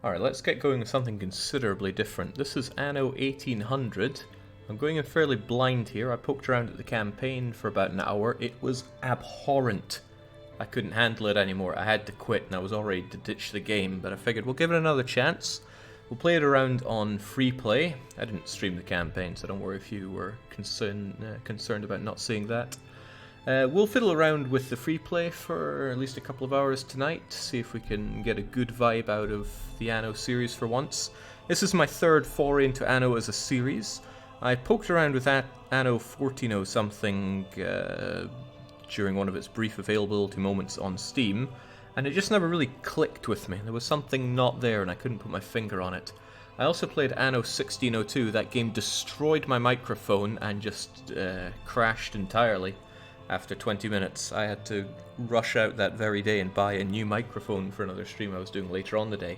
Alright, let's get going with something considerably different. This is Anno 1800. I'm going in fairly blind here. I poked around at the campaign for about an hour. It was abhorrent. I couldn't handle it anymore. I had to quit and I was all ready to ditch the game, but I figured we'll give it another chance. We'll play it around on free play. I didn't stream the campaign, so don't worry if you were concerned about not seeing that. We'll fiddle around with the free play for at least a couple of hours tonight, see if we can get a good vibe out of the Anno series for once. This is my third foray into Anno as a series. I poked around with Anno 14.0 something during one of its brief availability moments on Steam, and it just never really clicked with me. There was something not there and I couldn't put my finger on it. I also played Anno 1602. That game destroyed my microphone and just crashed entirely. After 20 minutes, I had to rush out that very day and buy a new microphone for another stream I was doing later on the day.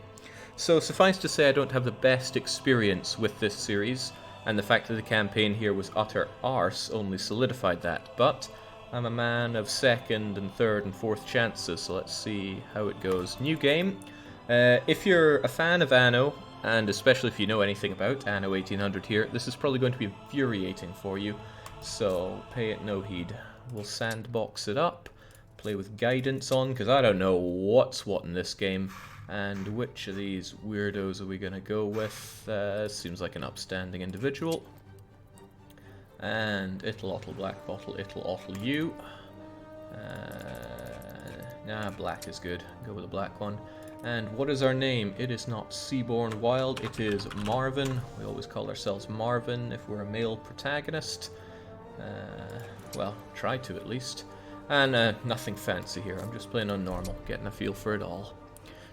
So suffice to say I don't have the best experience with this series, and the fact that the campaign here was utter arse only solidified that. But I'm a man of second and third and fourth chances, so let's see how it goes. New game. If you're a fan of Anno, and especially if you know anything about Anno 1800 here, this is probably going to be infuriating for you, so pay it no heed. We'll sandbox it up, play with guidance on, because I don't know what's what in this game, and which of these weirdos are we going to go with. Seems like an upstanding individual. And it'll ottle black bottle, it'll ottle you. Nah, black is good. Go with the black one. And what is our name? It is not Seaborn Wild, it is Marvin. We always call ourselves Marvin if we're a male protagonist. Well, try to at least. And nothing fancy here, I'm just playing on normal, getting a feel for it all.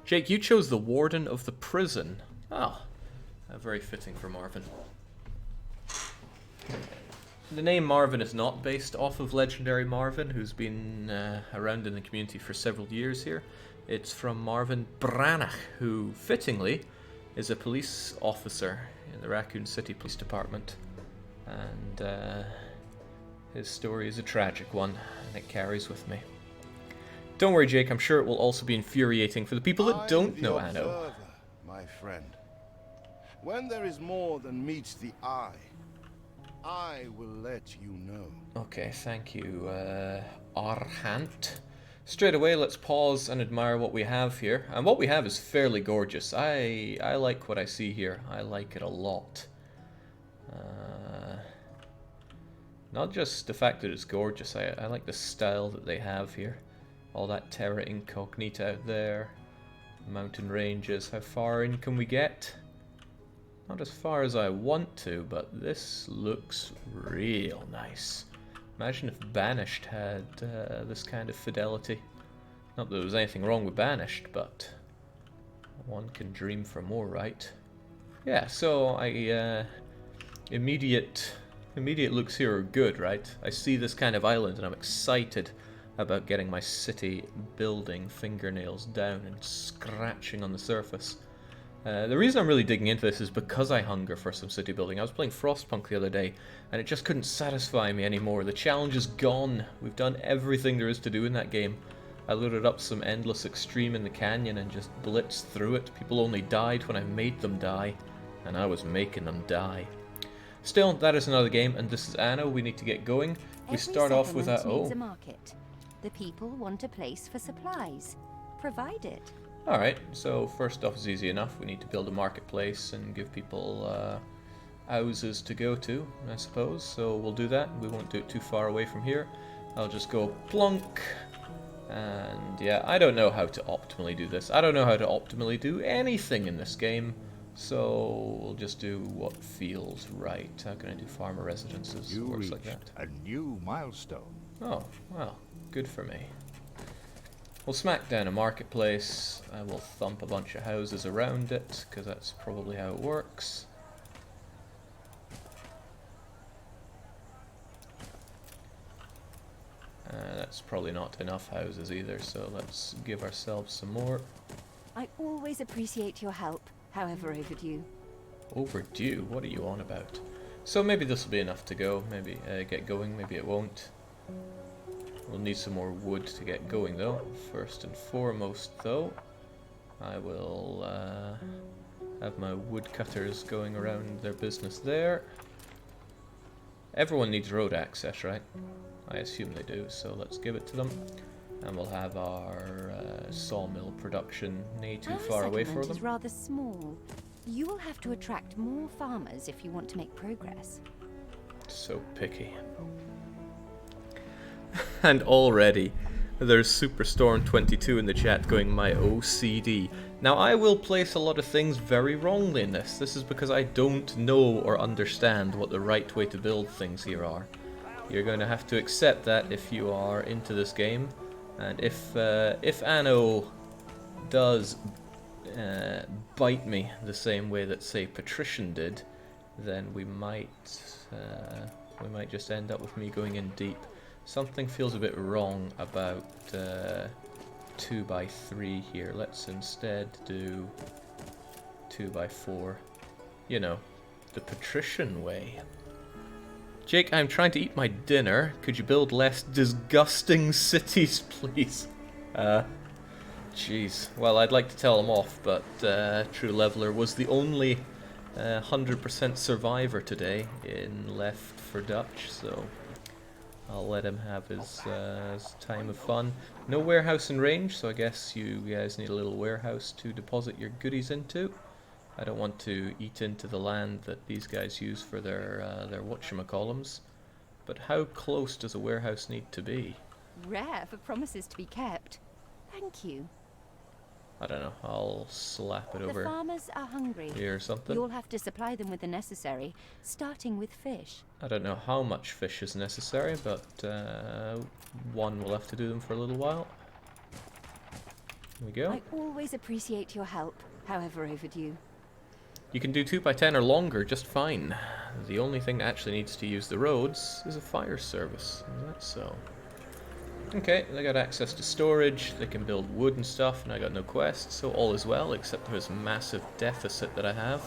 Jake, you chose the warden of the prison. Oh, very fitting for Marvin. The name Marvin is not based off of legendary Marvin, who's been around in the community for several years here. It's from Marvin Branagh, who, fittingly, is a police officer in the Raccoon City Police Department. And his story is a tragic one, and it carries with me. Don't worry, Jake, I'm sure it will also be infuriating for the people that don't know Anno. Observer, my friend. When there is more than meets the eye, I will let you know. Okay, thank you, Arhant. Straight away, let's pause and admire what we have here. And what we have is fairly gorgeous. I like what I see here. I like it a lot. Not just the fact that it's gorgeous, I like the style that they have here. All that terra incognita out there. Mountain ranges. How far in can we get? Not as far as I want to, but this looks real nice. Imagine if Banished had this kind of fidelity. Not that there was anything wrong with Banished, but one can dream for more, right? Yeah, so immediate looks here are good, right? I see this kind of island and I'm excited about getting my city building fingernails down and scratching on the surface. The reason I'm really digging into this is because I hunger for some city building. I was playing Frostpunk the other day, and it just couldn't satisfy me anymore. The challenge is gone. We've done everything there is to do in that game. I loaded up some endless extreme in the canyon and just blitzed through it. People only died when I made them die, and I was making them die. Still, that is another game, and this is Anno. We need to get going. We start off with a... needs a market. The people want a place for supplies. Provide it. Alright, so first off is easy enough. We need to build a marketplace and give people houses to go to, I suppose. So we'll do that. We won't do it too far away from here. I'll just go plunk. And yeah, I don't know how to optimally do this. I don't know how to optimally do anything in this game. So we'll just do what feels right. How can I do farmer residences? You Works reached like that. a new milestone. Oh, well, good for me. We'll smack down a marketplace. I will thump a bunch of houses around it, because that's probably how it works. That's probably not enough houses either, so let's give ourselves some more. I always appreciate your help, however overdue. Overdue? What are you on about? So maybe this will be enough to go. Maybe get going, maybe it won't. We'll need some more wood to get going though. First and foremost though, I will Have my woodcutters going around their business there. Everyone needs road access, right? I assume they do, so let's give it to them. And we'll have our sawmill production nay too far away for them. Our settlement is rather small. You will have to attract more farmers if you want to make progress. So picky. And already there's Superstorm22 in the chat going, my OCD. Now I will place a lot of things very wrongly in this. This is because I don't know or understand what the right way to build things here are. You're going to have to accept that if you are into this game. And if Anno does bite me the same way that, say, Patrician did, then we might just end up with me going in deep. Something feels a bit wrong about 2x3 here. Let's instead do 2x4. You know, the Patrician way. Jake, I'm trying to eat my dinner. Could you build less disgusting cities, please? Jeez. Well, I'd like to tell him off, but True Leveler was the only 100% survivor today in Left 4 Dutch, so I'll let him have his time of fun. No warehouse in range, so I guess you guys need a little warehouse to deposit your goodies into. I don't want to eat into the land that these guys use for their whatchamacallums. But how close does a warehouse need to be? Rare for promises to be kept. Thank you. I don't know, I'll slap it over The farmers are hungry. here or something. You'll have to supply them with the necessary, starting with fish. I don't know how much fish is necessary, but one will have to do them for a little while. There we go. I always appreciate your help, however overdue. You can do 2x10 or longer just fine. The only thing that actually needs to use the roads is a fire service. Is that so? Okay, they got access to storage, they can build wood and stuff, and I got no quests, so all is well, except for this massive deficit that I have.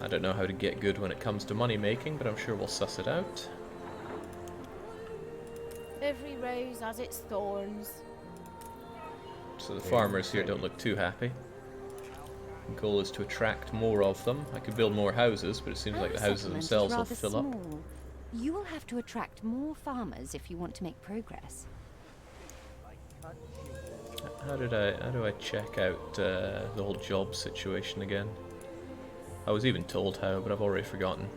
I don't know how to get good when it comes to money making, but I'm sure we'll suss it out. Every rose has its thorns. So the farmers here don't look too happy. The goal is to attract more of them. I could build more houses, but it seems like the houses themselves will fill up. You will have to attract more farmers if you want to make progress. How do I check out the whole job situation again? I was even told how, but I've already forgotten.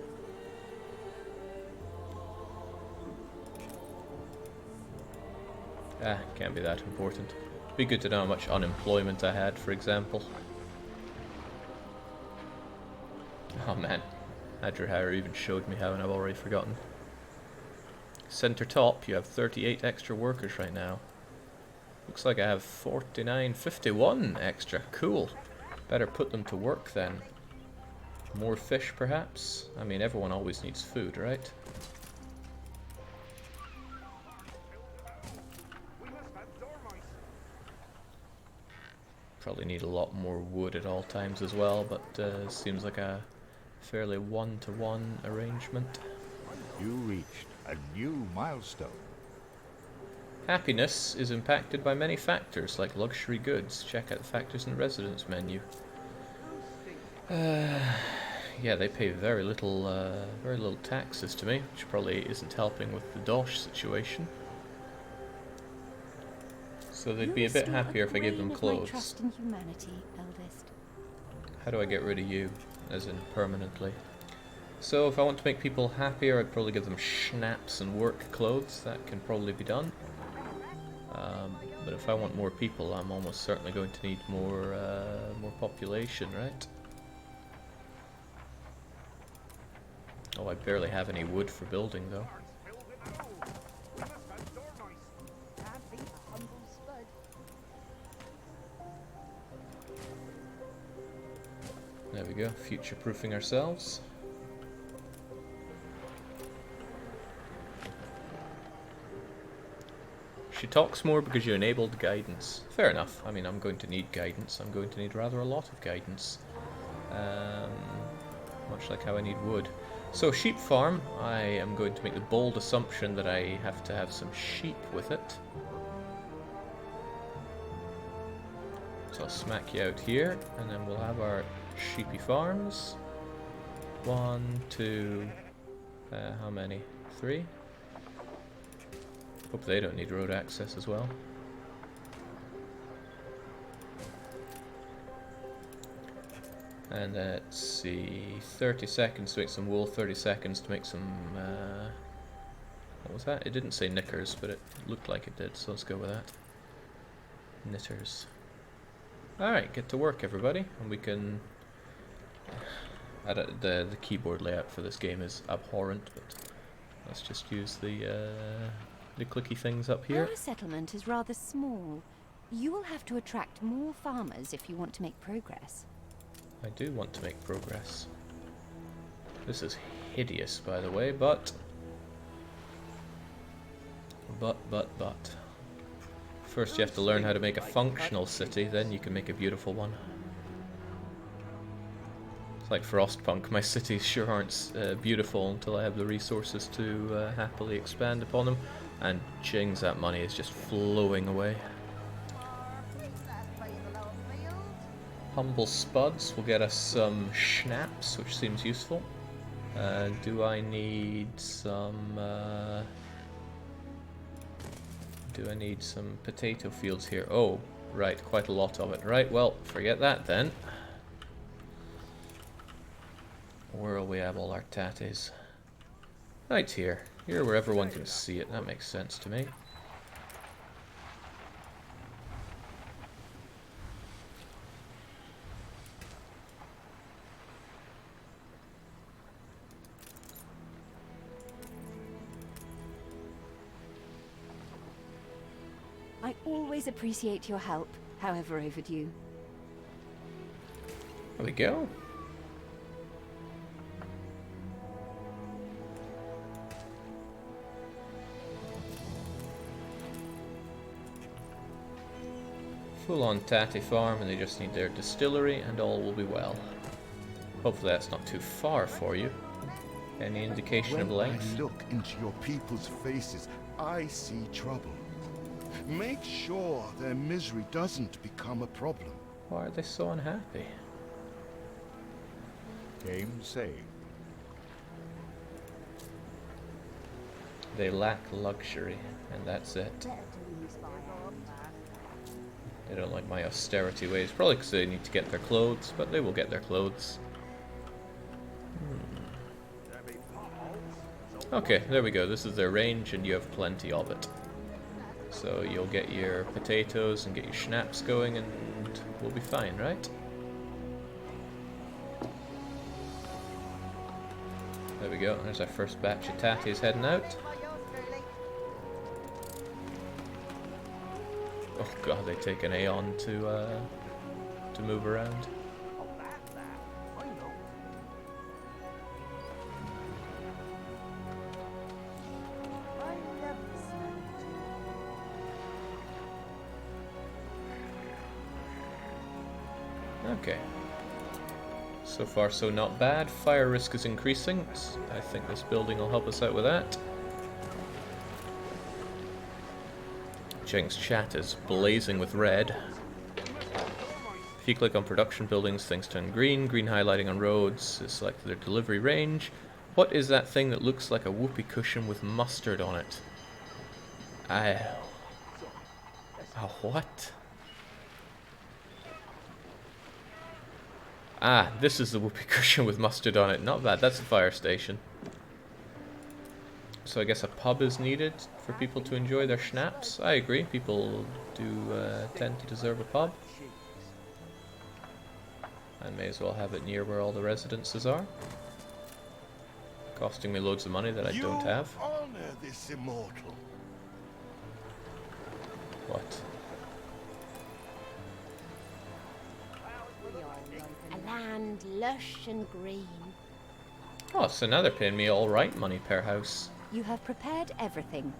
Can't be that important. Be good to know how much unemployment I had, for example. Oh man, Andrew Hire even showed me how and I've already forgotten. Center top, you have 38 extra workers right now. Looks like I have 51 extra. Cool. Better put them to work then. More fish perhaps? I mean, everyone always needs food, right? Probably need a lot more wood at all times as well, but seems like a fairly one-to-one arrangement. You reached a new milestone. Happiness is impacted by many factors, like luxury goods. Check out the factors in the residence menu. Yeah, they pay very little taxes to me, which probably isn't helping with the dosh situation. So they'd be a bit happier if I gave them clothes. Trust in humanity, eldest. How do I get rid of you, as in permanently? So if I want to make people happier, I'd probably give them schnapps and work clothes. That can probably be done. But if I want more people, I'm almost certainly going to need more population, right? Oh, I barely have any wood for building, though. There we go, future-proofing ourselves. She talks more because you enabled guidance. Fair enough. I mean, I'm going to need guidance. I'm going to need rather a lot of guidance. Much like how I need wood. So, sheep farm. I am going to make the bold assumption that I have to have some sheep with it. So I'll smack you out here, and then we'll have our sheepy farms. 1, 2, how many? 3? Hope they don't need road access as well. And let's see, 30 seconds to make some wool, 30 seconds to make some, what was that? It didn't say knickers, but it looked like it did, so let's go with that. Knitters. Alright, get to work everybody, and we can... the keyboard layout for this game is abhorrent, but let's just use the clicky things up here. Our settlement is rather small. You will have to attract more farmers if you want to make progress. I do want to make progress. This is hideous, by the way, but... First you have to learn how to make a functional city, then you can make a beautiful one. It's like Frostpunk, my cities sure aren't beautiful until I have the resources to happily expand upon them. And jings, that money is just flowing away. Humble spuds will get us some schnapps, which seems useful. Do I need some... do I need some potato fields here? Oh, right, quite a lot of it. Right, well, forget that then. Where will we have all our tatties? Right here. Here where everyone can see it. That makes sense to me. I always appreciate your help, however overdue. There we go. Full-on tatty farm, and they just need their distillery, and all will be well. Hopefully that's not too far for you. Any indication of When length? I look into your people's faces, I see trouble. Make sure their misery doesn't become a problem. Why are they so unhappy? Game saved. They lack luxury, and that's it. They don't like my austerity ways, probably because they need to get their clothes, but they will get their clothes. Okay, there we go. This is their range, and you have plenty of it. So you'll get your potatoes and get your schnapps going, and we'll be fine, right? There we go. There's our first batch of tatties heading out. Oh god, they take an aeon to move around. Okay. So far so not bad. Fire risk is increasing. I think this building will help us out with that. Cheng's chat is blazing with red. If you click on production buildings, things turn green. Green highlighting on roads is selected their delivery range. What is that thing that looks like a whoopee cushion with mustard on it? What? Ah, this is the whoopee cushion with mustard on it. Not bad. That's a fire station. So I guess a pub is needed for people to enjoy their schnapps. I agree. People do tend to deserve a pub. I may as well have it near where all the residences are. Costing me loads of money that I don't have. You honor this immortal. What? A land lush and green. Oh, so now they're paying me all right money per house. You have prepared everything.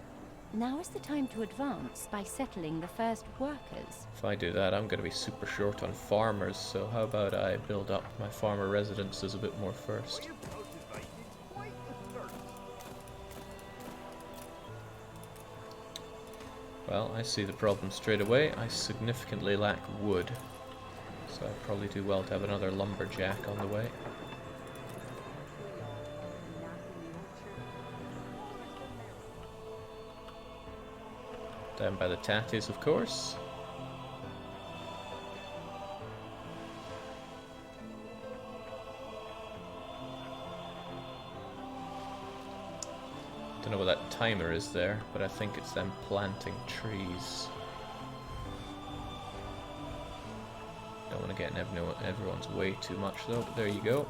Now is the time to advance by settling the first workers. If I do that, I'm going to be super short on farmers, so how about I build up my farmer residences a bit more first. Well, I see the problem straight away. I significantly lack wood. So I'd probably do well to have another lumberjack on the way. Down by the tatties, of course. Don't know what that timer is there, but I think it's them planting trees. Don't want to get in everyone's way too much though, but there you go.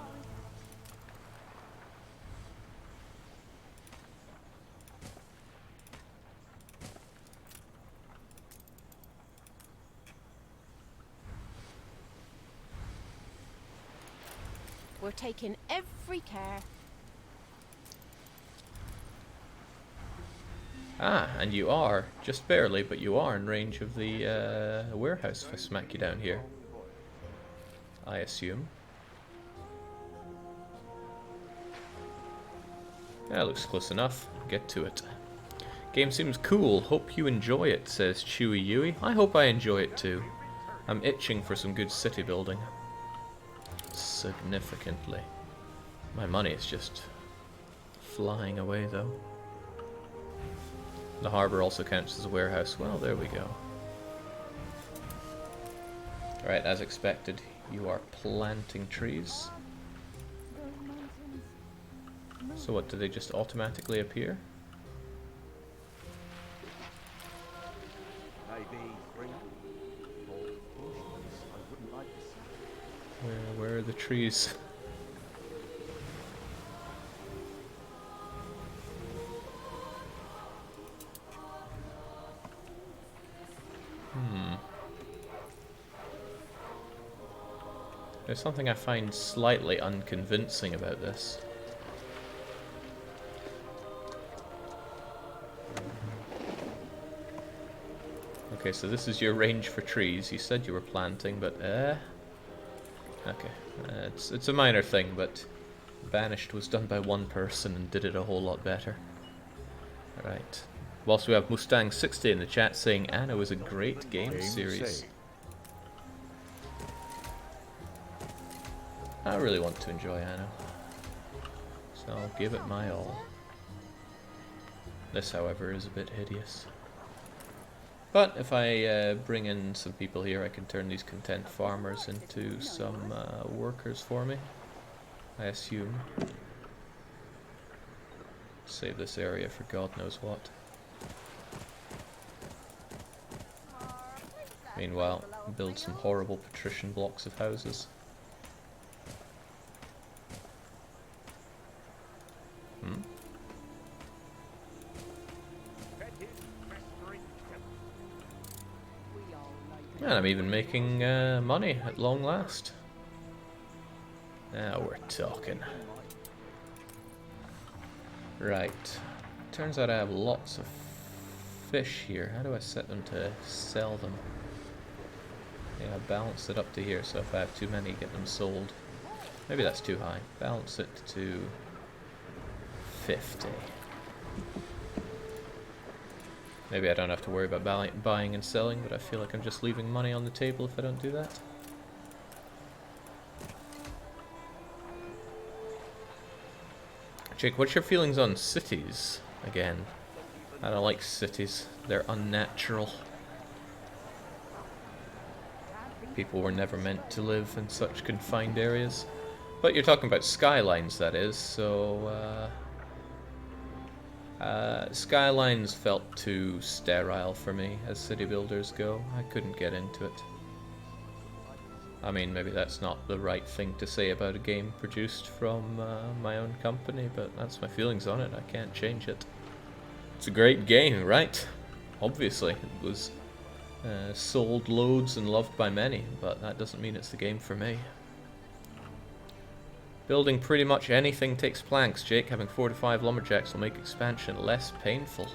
We're taking every care. Ah, and you are, just barely, but you are in range of the warehouse if I smack you down here. I assume. That looks close enough. Get to it. Game seems cool. Hope you enjoy it, says Chewy Yui. I hope I enjoy it too. I'm itching for some good city building. Significantly. My money is just flying away though. The harbour also counts as a warehouse. Well, there we go. Alright, as expected, you are planting trees. So what, do they just automatically appear? Where are the trees? There's something I find slightly unconvincing about this. Okay, so this is your range for trees. You said you were planting, but okay, it's a minor thing, but Banished was done by one person and did it a whole lot better. Alright. Whilst we have Mustang60 in the chat saying Anno is a great game series. I really want to enjoy Anno, so I'll give it my all. This, however, is a bit hideous. But if I bring in some people here, I can turn these content farmers into some workers for me, I assume. Save this area for God knows what. Meanwhile, build some horrible patrician blocks of houses. And I'm even making money at long last. Now we're talking. Right. Turns out I have lots of fish here. How do I set them to sell them? Yeah, I balance it up to here, so if I have too many, get them sold. Maybe that's too high. Balance it to 50. Maybe I don't have to worry about buying and selling, but I feel like I'm just leaving money on the table if I don't do that. Jake, what's your feelings on cities again? I don't like cities. They're unnatural. People were never meant to live in such confined areas. But you're talking about skylines, that is, so skylines felt too sterile for me as city builders go. I couldn't get into it. I mean, maybe that's not the right thing to say about a game produced from my own company, but that's my feelings on it. I can't change it. It's a great game, right? Obviously, it was sold loads and loved by many, but that doesn't mean it's the game for me. Building pretty much anything takes planks, Jake. Having 4 to 5 lumberjacks will make expansion less painful.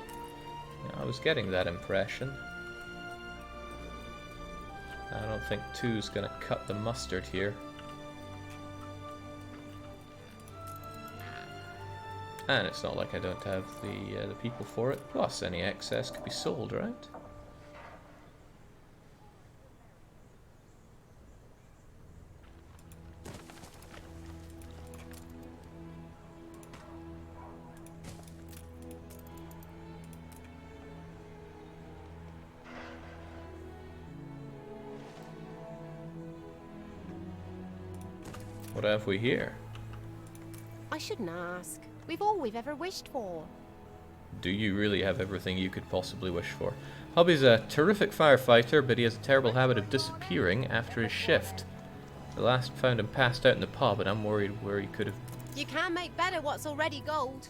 Yeah, I was getting that impression. I don't think 2's gonna cut the mustard here. And it's not like I don't have the people for it. Plus, any excess could be sold, right? What have we here? I shouldn't ask. We've all we've ever wished for. Do you really have everything you could possibly wish for? Hobby's a terrific firefighter, but he has a terrible habit of disappearing after his shift. The last found him passed out in the pub, and I'm worried where he could have... You can't make better what's already gold.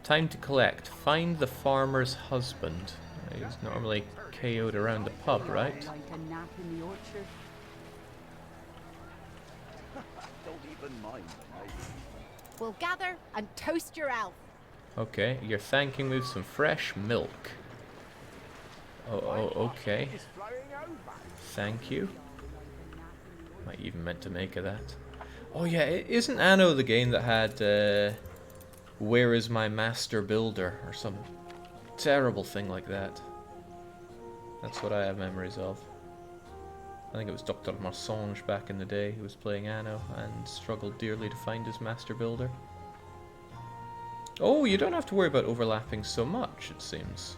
Time to collect. Find the farmer's husband. He's normally KO'd around the pub, right? Like a nap in the orchard. Don't even mind the night. We'll gather and toast your elf. Okay, you're thanking me with some fresh milk. Oh, okay. Thank you. Might even meant to make of that. Oh yeah, isn't Anno the game that had Where is my master builder? Or some terrible thing like that. That's what I have memories of. I think it was Dr. Marsonge back in the day who was playing Anno and struggled dearly to find his master builder. Oh, you don't have to worry about overlapping so much, it seems.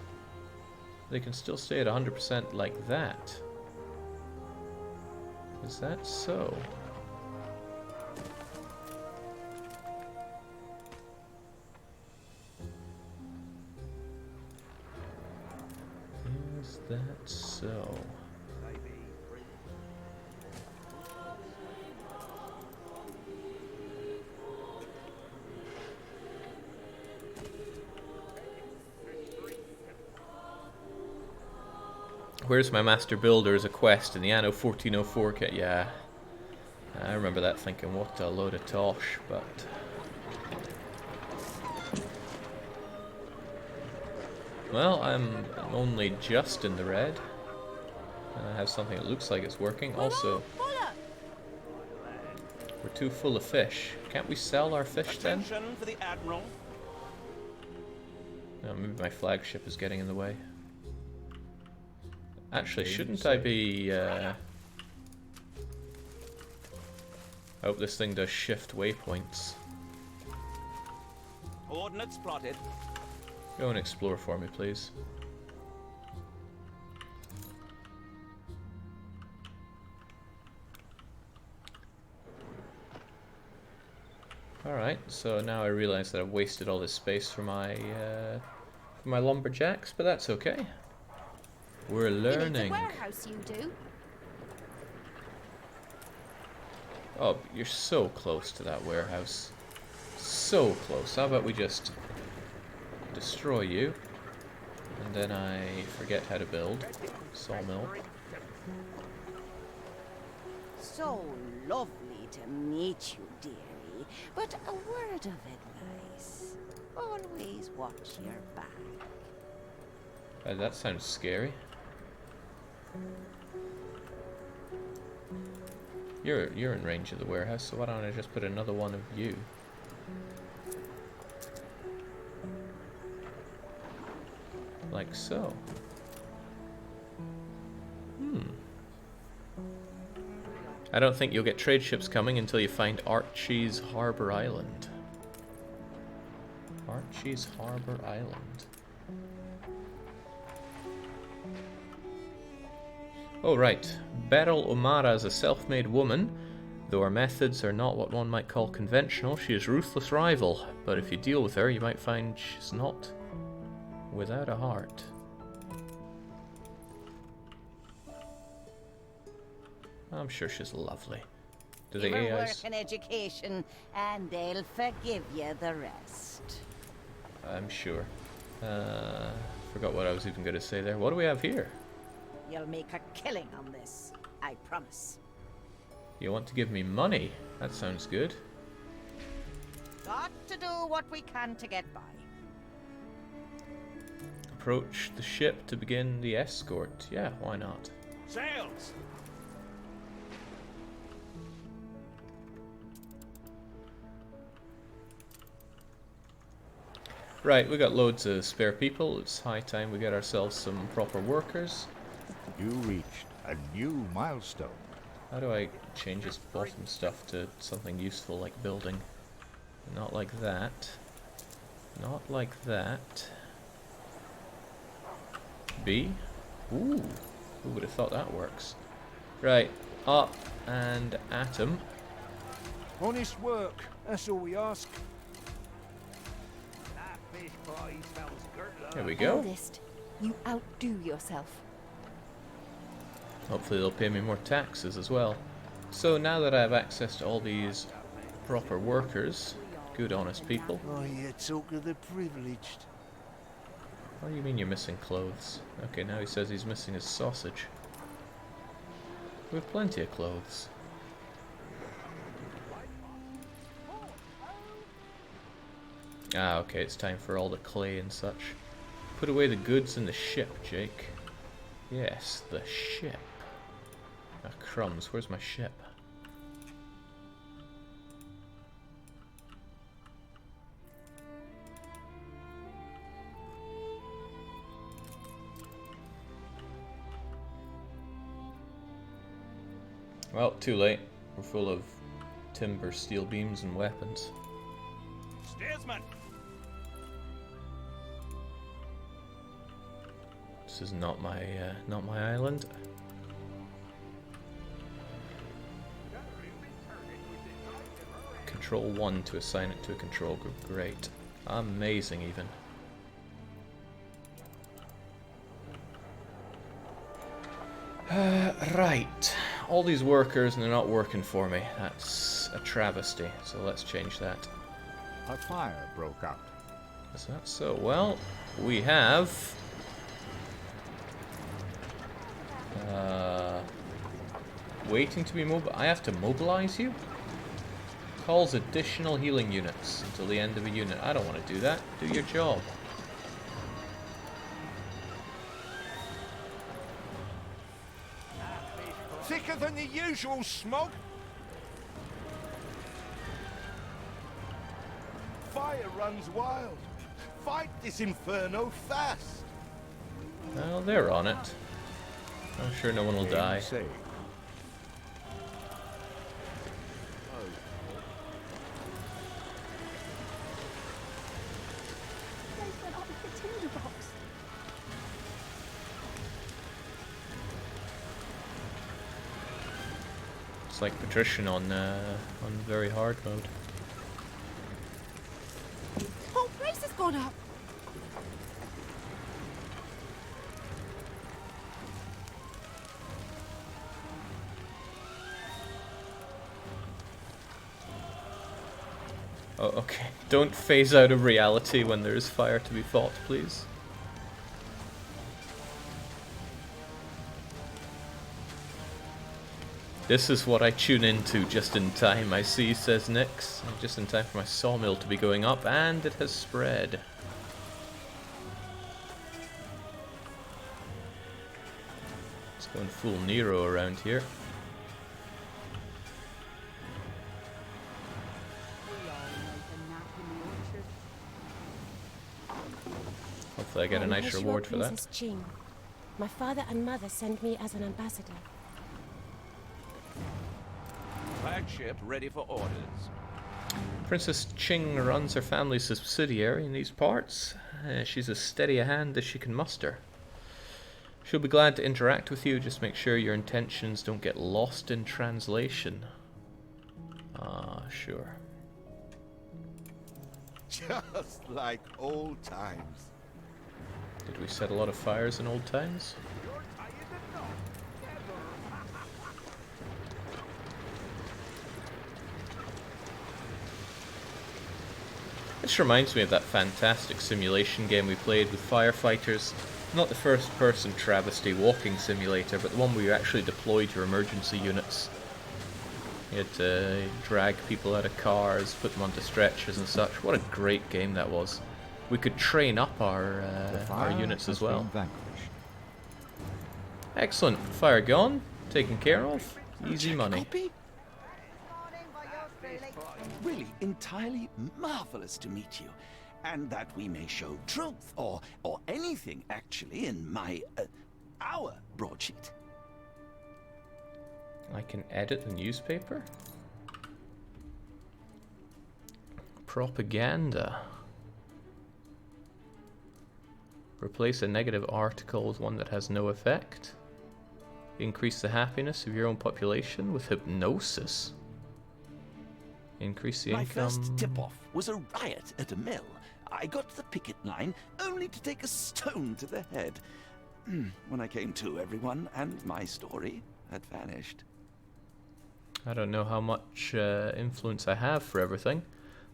They can still stay at 100% like that. Is that so? Is that so? Where's my master builder as a quest in the Anno 1404 kit? Yeah, I remember that thinking, what a load of tosh, but... Well, I'm only just in the red, and I have something that looks like it's working. Also, we're too full of fish. Can't we sell our fish then? For the Admiral. No, maybe my flagship is getting in the way. Actually, shouldn't I be... I hope this thing does shift waypoints. Ordnance plotted. Go and explore for me, please. Alright, so now I realize that I've wasted all this space for my lumberjacks, but that's okay. We're You need learning. the warehouse, you do. Oh, you're so close to that warehouse. So close. How about we just destroy you, and then I forget how to build sawmill. So lovely to meet you, dearie. But a word of advice. Always watch your back. That sounds scary. You're in range of the warehouse, so why don't I just put another one of you? Like so. I don't think you'll get trade ships coming until you find Archie's Harbour Island. Archie's Harbour Island. Oh right, Beryl O'Mara is a self-made woman. Though her methods are not what one might call conventional, she is a ruthless rival. But if you deal with her, you might find she's not without a heart. I'm sure she's lovely. Do the Give her AIs? work and education, and they'll forgive you the rest. I'm sure. Forgot what I was even going to say there. What do we have here? You'll make a killing on this, I promise. You want to give me money? That sounds good. Got to do what we can to get by. Approach the ship to begin the escort. Yeah, why not? Sails! Right, we got loads of spare people. It's high time we get ourselves some proper workers. You reached a new milestone. How do I change this bottom stuff to something useful like building? Not like that. Not like that. B? Ooh. Who would have thought that works? Right, up and atom. Honest work, that's all we ask. That fish pie smells good. There we go. Eldest, you outdo yourself. Hopefully they'll pay me more taxes as well. So now that I have access to all these proper workers, good honest people. Oh, you talk of the privileged. What do you mean you're missing clothes? Okay, now he says he's missing his sausage. We have plenty of clothes. Ah, okay, it's time for all the clay and such. Put away the goods in the ship, Jake. Yes, the ship. Ah, crumbs, where's my ship? Well, too late. We're full of timber, steel beams, and weapons. Steersman! This is not my island. Control 1 to assign it to a control group. Great. Amazing, even. Right. All these workers and they're not working for me. That's a travesty. So let's change that. A fire broke out. Is that so? Well, we have... waiting to be mobile. I have to mobilize you? Calls additional healing units until the end of a unit. I don't want to do that. Do your job. Thicker than the usual smoke. Fire runs wild. Fight this inferno fast. Well, they're on it. I'm sure no one will die. Say, It's like Patrician on very hard mode. Whole price has gone up. Oh, okay. Don't phase out of reality when there is fire to be fought, please. This is what I tune into just in time, I see, says Nyx. Just in time for my sawmill to be going up, and it has spread. Let's go and fool Nero around here. Hopefully I get a nice reward for that. Princess Ching. My father and mother sent me as an ambassador. Flagship ready for orders. Princess Ching runs her family's subsidiary in these parts. She's as steady a hand as she can muster. She'll be glad to interact with you, just make sure your intentions don't get lost in translation. Ah, sure. Just like old times. Did we set a lot of fires in old times? This reminds me of that fantastic simulation game we played with firefighters. Not the first-person travesty walking simulator, but the one where you actually deployed your emergency units. You had to drag people out of cars, put them onto stretchers and such. What a great game that was. We could train up our units as well. Excellent. Fire gone. Taken care of. Easy money. Copy? Really entirely marvelous to meet you. And that we may show truth, or anything actually, in our broadsheet. I can edit the newspaper? Propaganda. Replace a negative article with one that has no effect. Increase the happiness of your own population with hypnosis. Increase the My income. first tip-off was a riot at a mill. I got to the picket line only to take a stone to the head. When I came to, everyone and my story had vanished. I don't know how much influence I have for everything,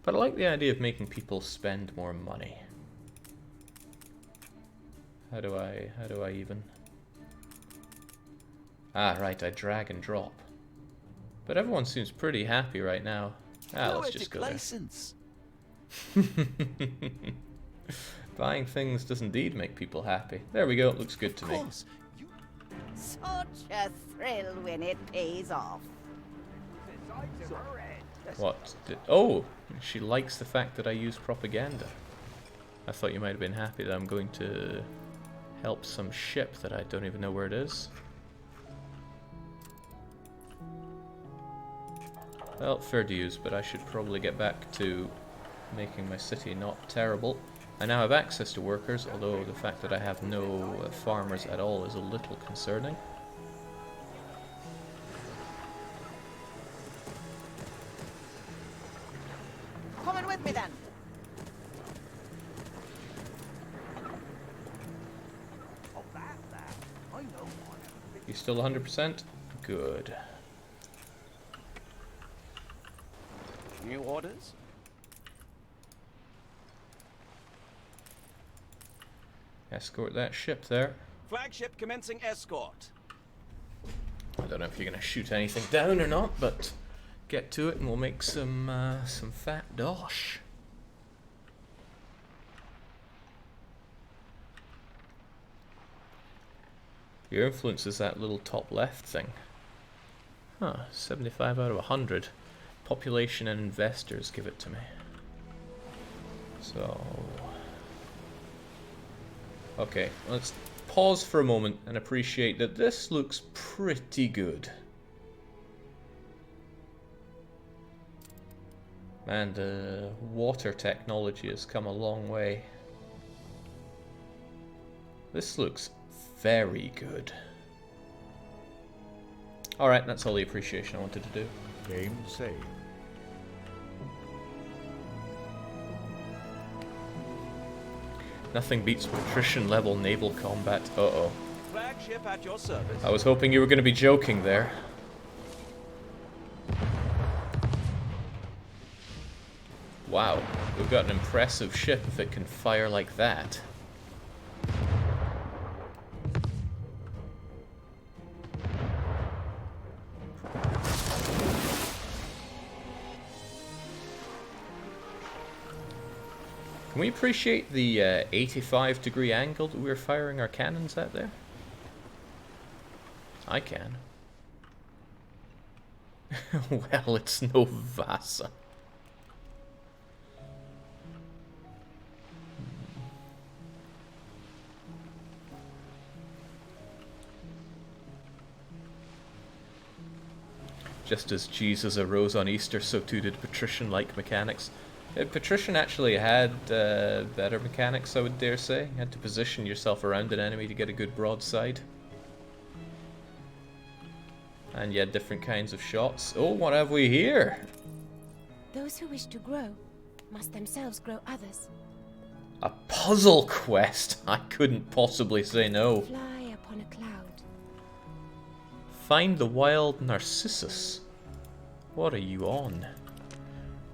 but I like the idea of making people spend more money. How do I even? Ah, right, I drag and drop. But everyone seems pretty happy right now. Ah, let's just go there. License. Buying things does indeed make people happy. There we go, it looks good to me. Such a thrill when it pays off. What? Oh, she likes the fact that I use propaganda. I thought you might have been happy that I'm going to help some ship that I don't even know where it is. Well, fair dues, but I should probably get back to making my city not terrible. I now have access to workers, although the fact that I have no farmers at all is a little concerning. Coming with me then. You still 100%? Good. New orders? Escort that ship there. Flagship commencing escort. I don't know if you're going to shoot anything down or not, but get to it and we'll make some fat dosh. Your influence is that little top left thing. Huh, 75 out of 100. Population and investors give it to me. So... okay, let's pause for a moment and appreciate that this looks pretty good. Man, the water technology has come a long way. This looks very good. Alright, that's all the appreciation I wanted to do. Game saved. Nothing beats patrician level naval combat. Uh-oh. Flagship at your service. I was hoping you were going to be joking there. Wow, we've got an impressive ship if it can fire like that. Can we appreciate the 85-degree angle that we were firing our cannons at there? I can. Well, it's no Vasa. Just as Jesus arose on Easter, so too did patrician-like mechanics. Patrician actually had better mechanics, I would dare say. You had to position yourself around an enemy to get a good broadside. And you had different kinds of shots. Oh, what have we here? Those who wish to grow must themselves grow others. A puzzle quest? I couldn't possibly say no. Fly upon a cloud. Find the wild Narcissus. What are you on?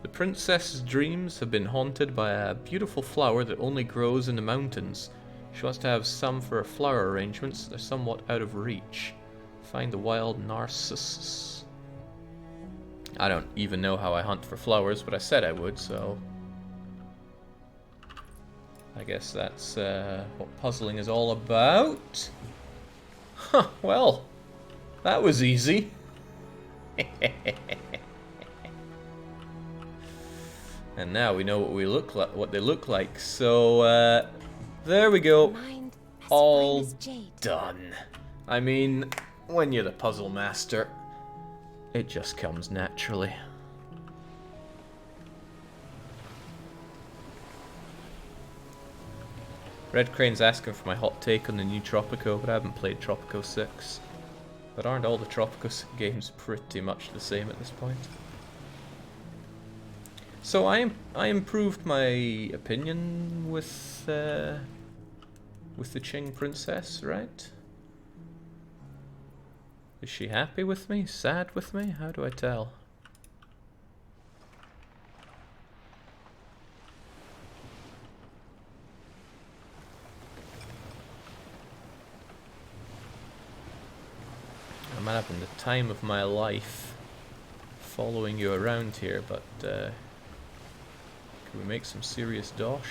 The princess's dreams have been haunted by a beautiful flower that only grows in the mountains. She wants to have some for her flower arrangements. They're somewhat out of reach. Find the wild Narcissus. I don't even know how I hunt for flowers, but I said I would, so... I guess that's what puzzling is all about. Huh, well, that was easy. And now we know what we look like, what they look like. So there we go. Mind as All fine as jade. done. I mean, when you're the puzzle master, it just comes naturally. Red Crane's asking for my hot take on the new Tropico, but I haven't played Tropico 6. But aren't all the Tropico games pretty much the same at this point? So I improved my opinion with the Qing princess, right? Is she happy with me? Sad with me? How do I tell? I'm having the time of my life following you around here, but can we make some serious dosh?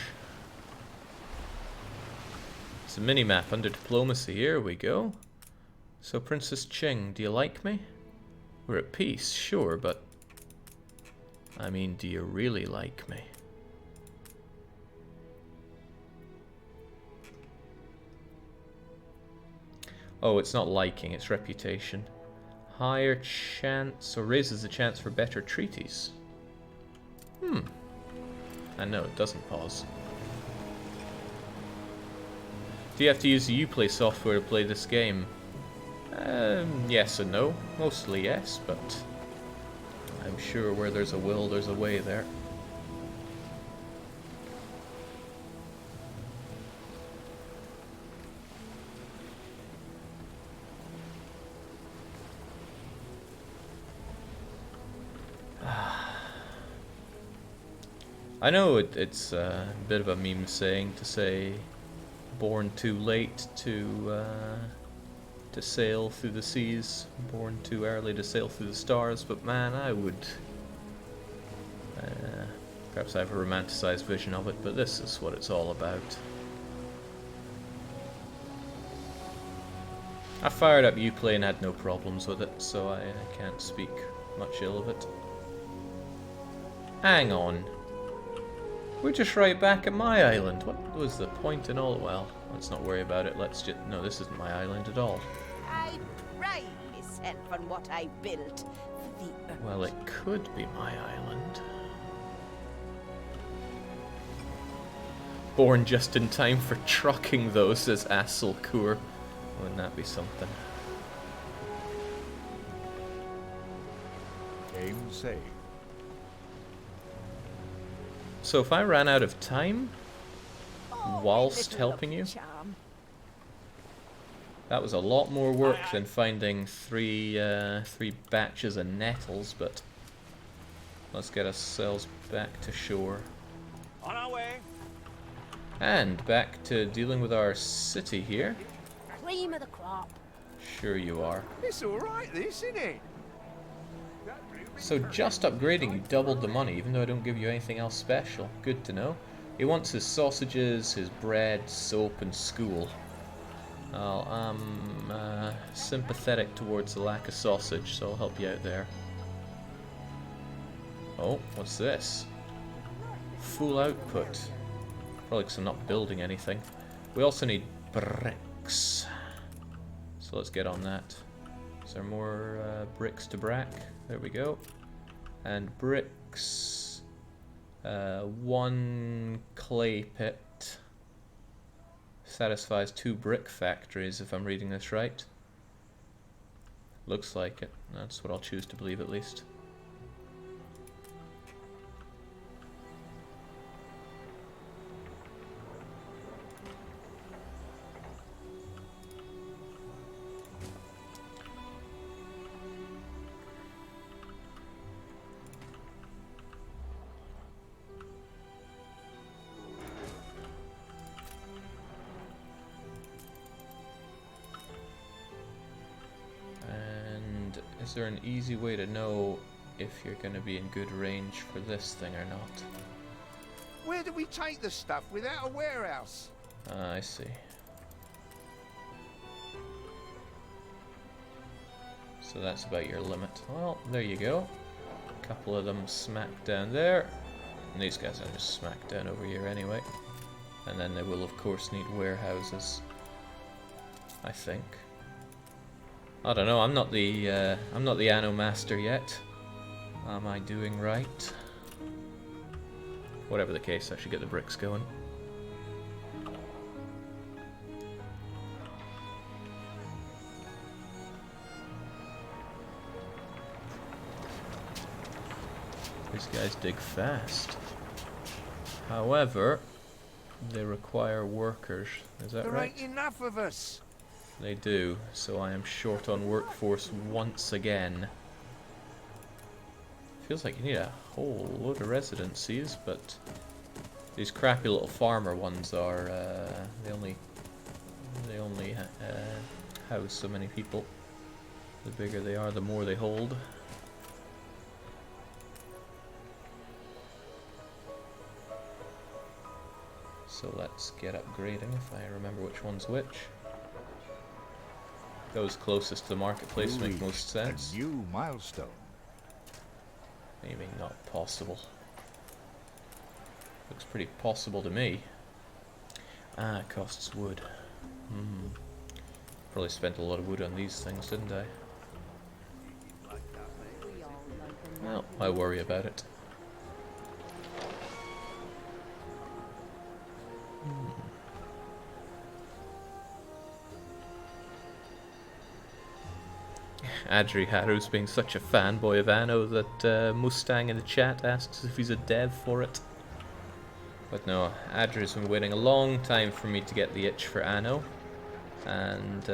It's a mini-map under diplomacy. Here we go. So, Princess Qing, do you like me? We're at peace, sure, but... I mean, do you really like me? Oh, it's not liking, it's reputation. Higher chance, or raises the chance for better treaties. I know, it doesn't pause. Do you have to use the Uplay software to play this game? Yes and no. Mostly yes, but I'm sure where there's a will, there's a way there. I know it's a bit of a meme saying to say born too late to sail through the seas, born too early to sail through the stars, but man, I would... perhaps I have a romanticized vision of it, but this is what it's all about. I fired up Uplay and had no problems with it, so I can't speak much ill of it. Hang on. We're just right back at my island. What was the point in all... Well, let's not worry about it. Let's just... No, this isn't my island at all. I pride myself on what I built for the earth. Well, it could be my island. Born just in time for trucking, though, says Asselkur. Wouldn't that be something? Game saved. So if I ran out of time Oh, whilst little helping you, charm. that was a lot more work than finding three batches of nettles, but let's get ourselves back to shore. On our way. And back to dealing with our city here. Cream of the crop. Sure you are. It's alright, this, isn't it? So just upgrading you doubled the money, even though I don't give you anything else special. Good to know. He wants his sausages, his bread, soap, and school. Well, I'm sympathetic towards the lack of sausage, so I'll help you out there. Oh, what's this? Full output. Probably because I'm not building anything. We also need bricks. So let's get on that. Is there more bricks to brack? There we go. And bricks. 1 clay pit satisfies 2 brick factories, if I'm reading this right. Looks like it. That's what I'll choose to believe, at least. Is there an easy way to know if you're going to be in good range for this thing or not? Where do we take the stuff without a warehouse? Ah, I see. So that's about your limit. Well, there you go. A couple of them smack down there. And these guys are just smack down over here anyway. And then they will of course need warehouses, I think. I don't know, I'm not the Anno master yet. Am I doing right? Whatever the case, I should get the bricks going. These guys dig fast. However, they require workers. Is that There right? ain't enough of us. They do, so I am short on workforce once again. Feels like you need a whole load of residencies, but these crappy little farmer ones are they only house so many people. The bigger they are, the more they hold. So let's get upgrading if I remember which one's which. Those closest to the marketplace make most sense. A new milestone. Maybe not possible. Looks pretty possible to me. Ah, it costs wood. Probably spent a lot of wood on these things, didn't I? Well, I worry about it. Adri Haru's being such a fanboy of Anno that Mustang in the chat asks if he's a dev for it. But no, Adri's been waiting a long time for me to get the itch for Anno. And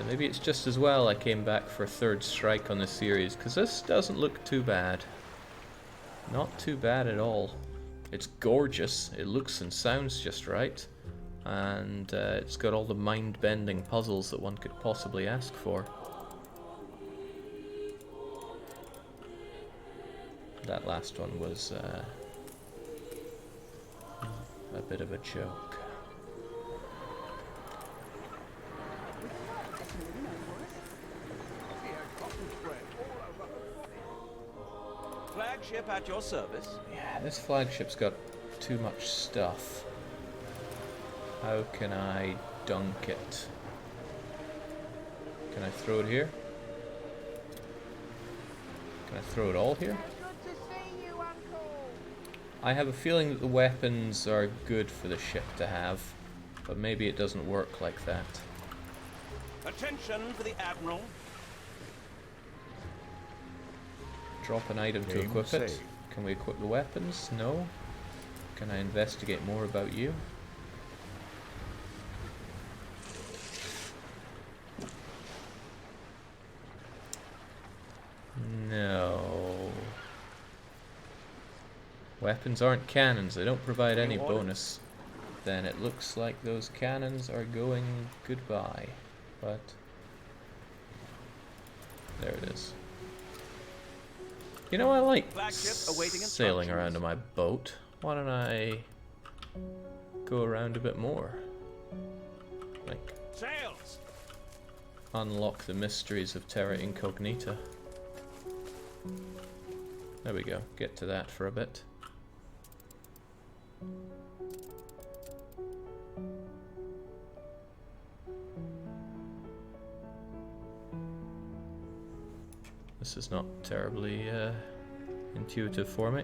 maybe it's just as well I came back for a third strike on the series, because this doesn't look too bad. Not too bad at all. It's gorgeous, it looks and sounds just right, and it's got all the mind-bending puzzles that one could possibly ask for. That last one was a bit of a joke. Flagship at your service. Yeah, this flagship's got too much stuff. How can I dunk it? Can I throw it here? Can I throw it all here? I have a feeling that the weapons are good for the ship to have, but maybe it doesn't work like that. Attention for the Admiral. Drop an item to Game equip it. saved. Can we equip the weapons? No. Can I investigate more about you? No. Weapons aren't cannons, they don't provide any bonus. Then it looks like those cannons are going goodbye. But there it is. You know, I like Flagship awaiting sailing instructions. around on my boat. Why don't I go around a bit more? Like, Sails. unlock the mysteries of Terra Incognita. There we go, get to that for a bit. This is not terribly intuitive for me.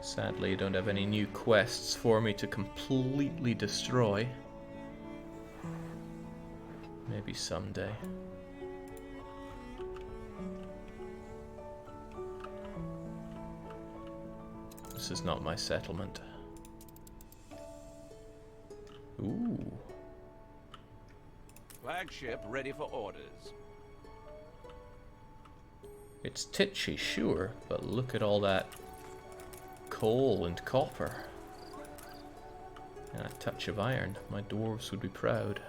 Sadly, you don't have any new quests for me to completely destroy. Maybe someday. This is not my settlement. Ooh. Flagship ready for orders. It's titchy, sure, but look at all that coal and copper. And a touch of iron. My dwarves would be proud.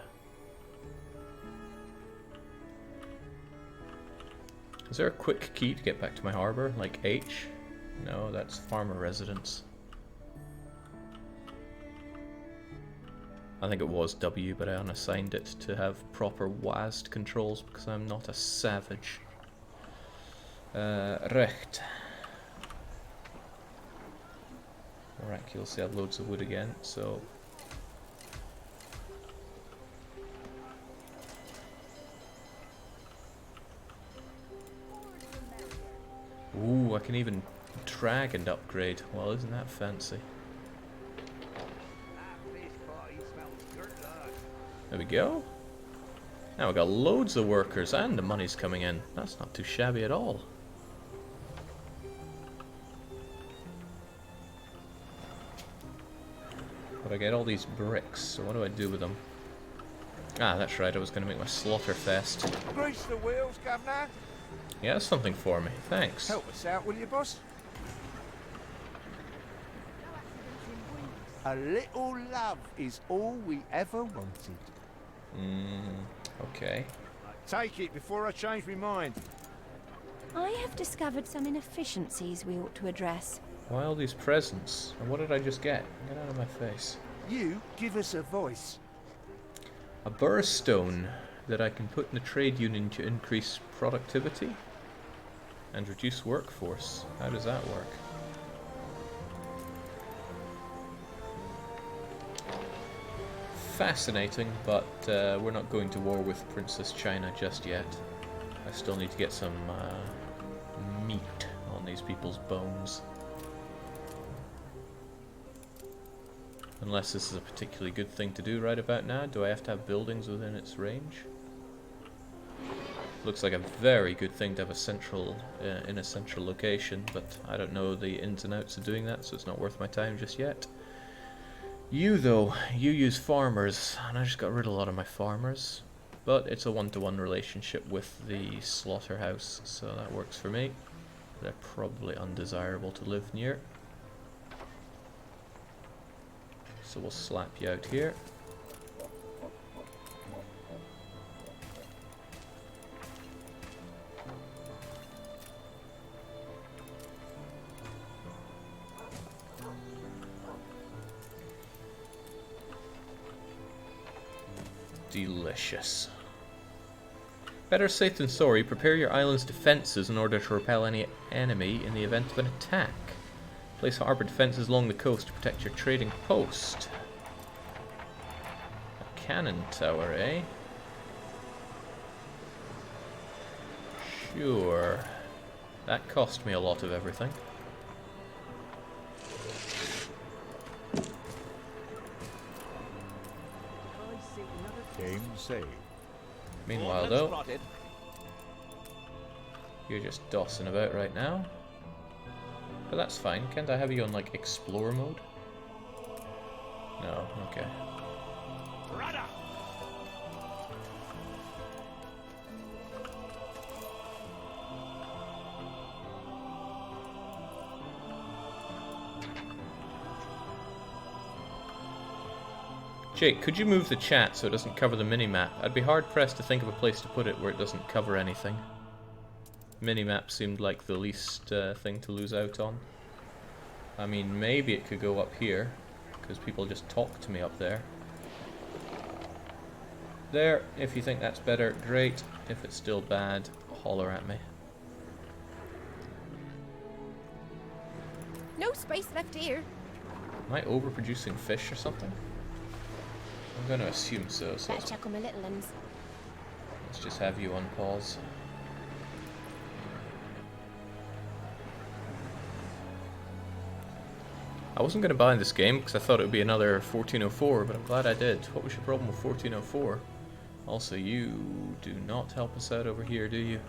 Is there a quick key to get back to my harbour? Like H? No, that's farmer residence. I think it was W, but I unassigned it to have proper WASD controls because I'm not a savage. Recht. Miraculously, I have loads of wood again, so. Ooh, I can even drag and upgrade. Well, isn't that fancy? There we go. Now we've got loads of workers and the money's coming in. That's not too shabby at all. But I get all these bricks, so what do I do with them? Ah, that's right, I was going to make my slaughter fest. Grease the wheels, Governor. Yeah, that's something for me. Thanks. Help us out, will you, boss? A little love is all we ever wanted. Okay. Take it before I change my mind. I have discovered some inefficiencies we ought to address. Why all these presents? And what did I just get? Get out of my face. You give us a voice. A burstone that I can put in the trade union to increase productivity and reduce workforce. How does that work? Fascinating, but we're not going to war with Princess China just yet. I still need to get some meat on these people's bones. Unless this is a particularly good thing to do right about now. Do I have to have buildings within its range? Looks like a very good thing to have a central, in a central location, but I don't know the ins and outs of doing that, so it's not worth my time just yet. You though, you use farmers, and I just got rid of a lot of my farmers. But it's a one-to-one relationship with the slaughterhouse, so that works for me. They're probably undesirable to live near. So we'll slap you out here. Delicious. Better safe than sorry. Prepare your island's defenses in order to repel any enemy in the event of an attack. Place harbour defenses along the coast to protect your trading post. A cannon tower, eh? Sure. That cost me a lot of everything. Game saved. Meanwhile, though, you're just dossing about right now. But that's fine. Can't I have you on, like, explore mode? No, okay. Jake, could you move the chat so it doesn't cover the minimap? I'd be hard-pressed to think of a place to put it where it doesn't cover anything. Minimap seemed like the least thing to lose out on. I mean, maybe it could go up here, because people just talk to me up there. There, if you think that's better, great. If it's still bad, holler at me. No space left here. Am I overproducing fish or something? I'm going to assume so, so Better check on my little ones. let's just have you on pause. I wasn't going to buy this game because I thought it would be another 1404, but I'm glad I did. What was your problem with 1404? Also, you do not help us out over here, do you?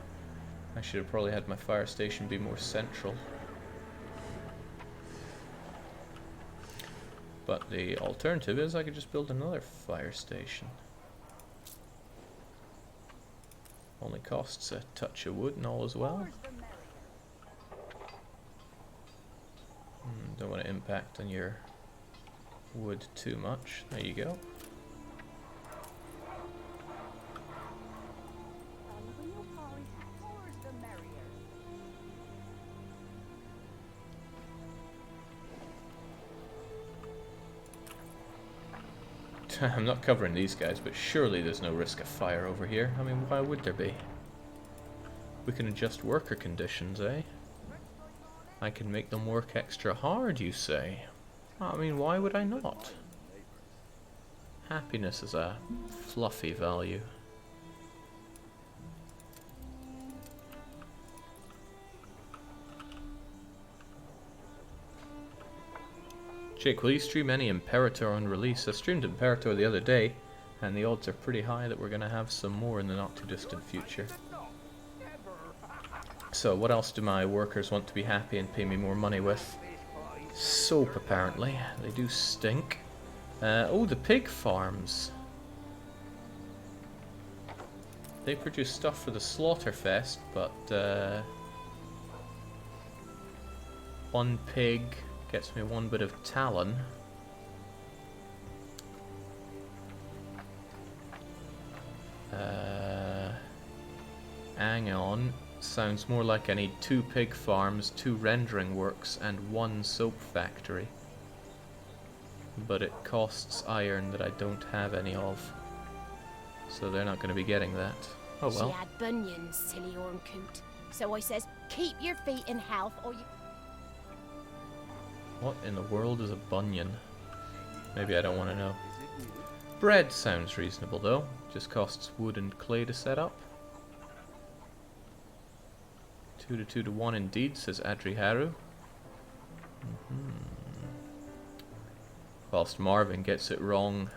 I should have probably had my fire station be more central. But the alternative is I could just build another fire station. Only costs a touch of wood and all as well. Don't want to impact on your wood too much. There you go. I'm not covering these guys, but surely there's no risk of fire over here. I mean, why would there be? We can adjust worker conditions, eh? I can make them work extra hard, you say? I mean, why would I not? Happiness is a fluffy value. Jake, will you stream any Imperator on release? I streamed Imperator the other day, And the odds are pretty high that we're going to have some more in the not too distant future. So what else do my workers want to be happy and pay me more money with? Soap, apparently. They do stink. Oh, the pig farms. They produce stuff for the Slaughterfest, but one pig gets me one bit of talon. Hang sounds more like I need 2 pig farms, 2 rendering works, and 1 soap factory. But it costs iron that I don't have any of. So they're not going to be getting that. Oh well. She had bunions, silly horncoot. So I says, keep your feet in health or you... What in the world is a bunion? Maybe I don't want to know. Bread sounds reasonable though. Just costs wood and clay to set up. 2 to 2 to 1 indeed, says Adriharu. Whilst Marvin gets it wrong.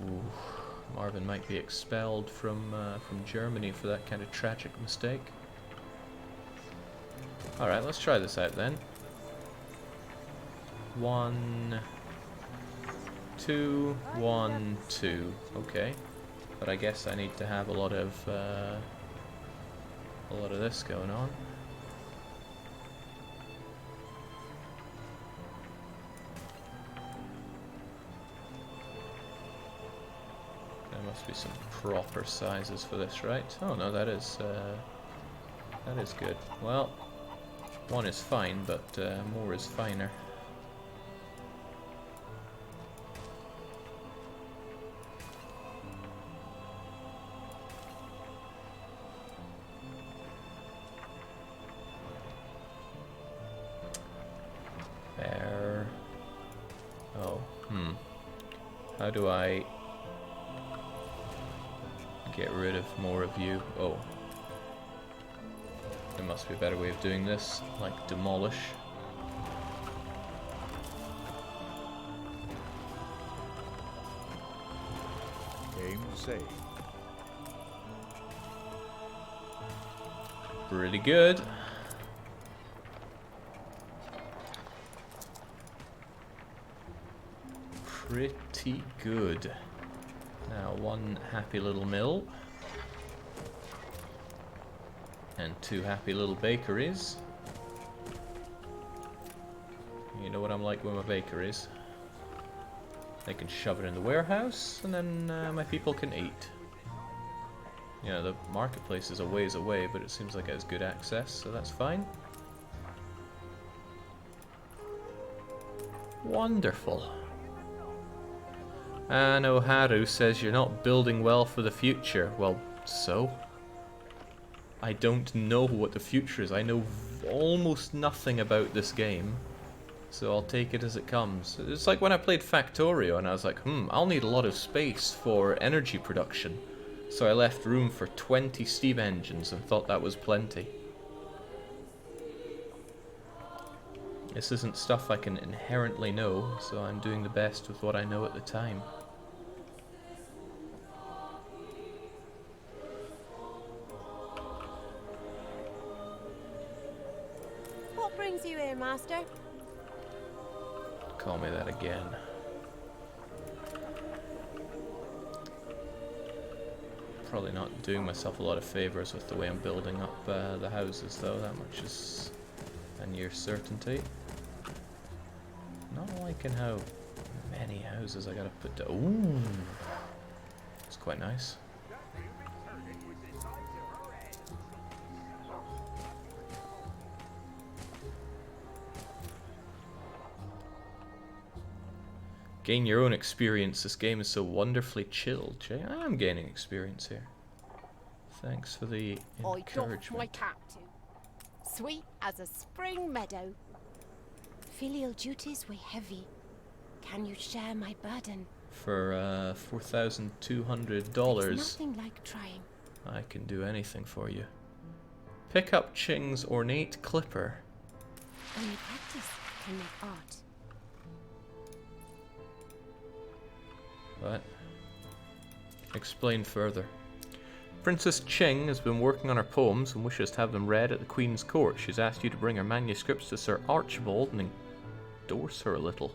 Ooh, Marvin might be expelled from Germany for that kind of tragic mistake. Alright, let's try this out then. 1, 2, 1, 2. Okay. But I guess I need to have a lot of this going on. There must be some proper sizes for this, right? Oh no, that is good. Well, 1 is fine, but more is finer. There. Oh, how do I get rid of more of you? Oh. There must be a better way of doing this, like demolish. Game saved. Pretty good. Pretty good. Now 1 happy little mill. And 2 happy little bakeries. You know what I'm like with my bakeries. They can shove it in the warehouse, and then my people can eat. You know, the marketplace is a ways away, but it seems like it has good access, so that's fine. Wonderful. Anno Haru says you're not building well for the future. Well, so? I don't know what the future is. I know almost nothing about this game. So I'll take it as it comes. It's like when I played Factorio and I was like, I'll need a lot of space for energy production. So I left room for 20 steam engines and thought that was plenty. This isn't stuff I can inherently know, so I'm doing the best with what I know at the time. What brings you here, master? Call me that again. Probably not doing myself a lot of favors with the way I'm building up the houses, though. That much is a near certainty. Not liking how many houses I gotta put down. Ooh, it's quite nice. Gain your own experience. This game is so wonderfully chilled, Jay. I am gaining experience here. Thanks for the I doff my encouragement. cap to. Sweet as a spring meadow. Filial duties weigh heavy. Can you share my burden? For There's $4,200, nothing like trying. I can do anything for you. Pick up Ching's ornate clipper. Only practice can make art. What? Explain further. Princess Ching has been working on her poems and wishes to have them read at the Queen's court. She's asked you to bring her manuscripts to Sir Archibald and endorse her a little.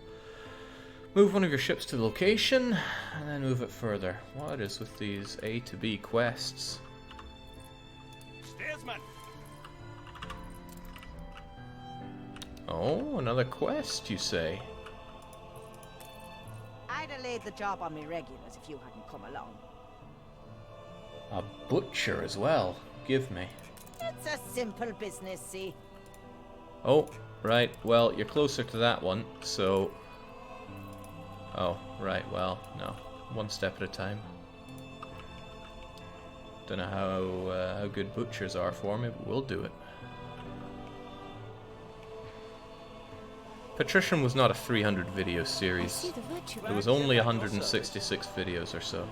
Move one of your ships to the location, and then move it further. What is with these A to B quests? Steersman! Oh, another quest, you say? I'd have laid the job on me regulars if you hadn't come along. A butcher as well. Give me. It's a simple business, see? Oh, right. Well, you're closer to that one, so... Oh, right. Well, no. One step at a time. Don't know how good butchers are for me, but we'll do it. Patrician was not a 300 video series. It was only 166 videos or so.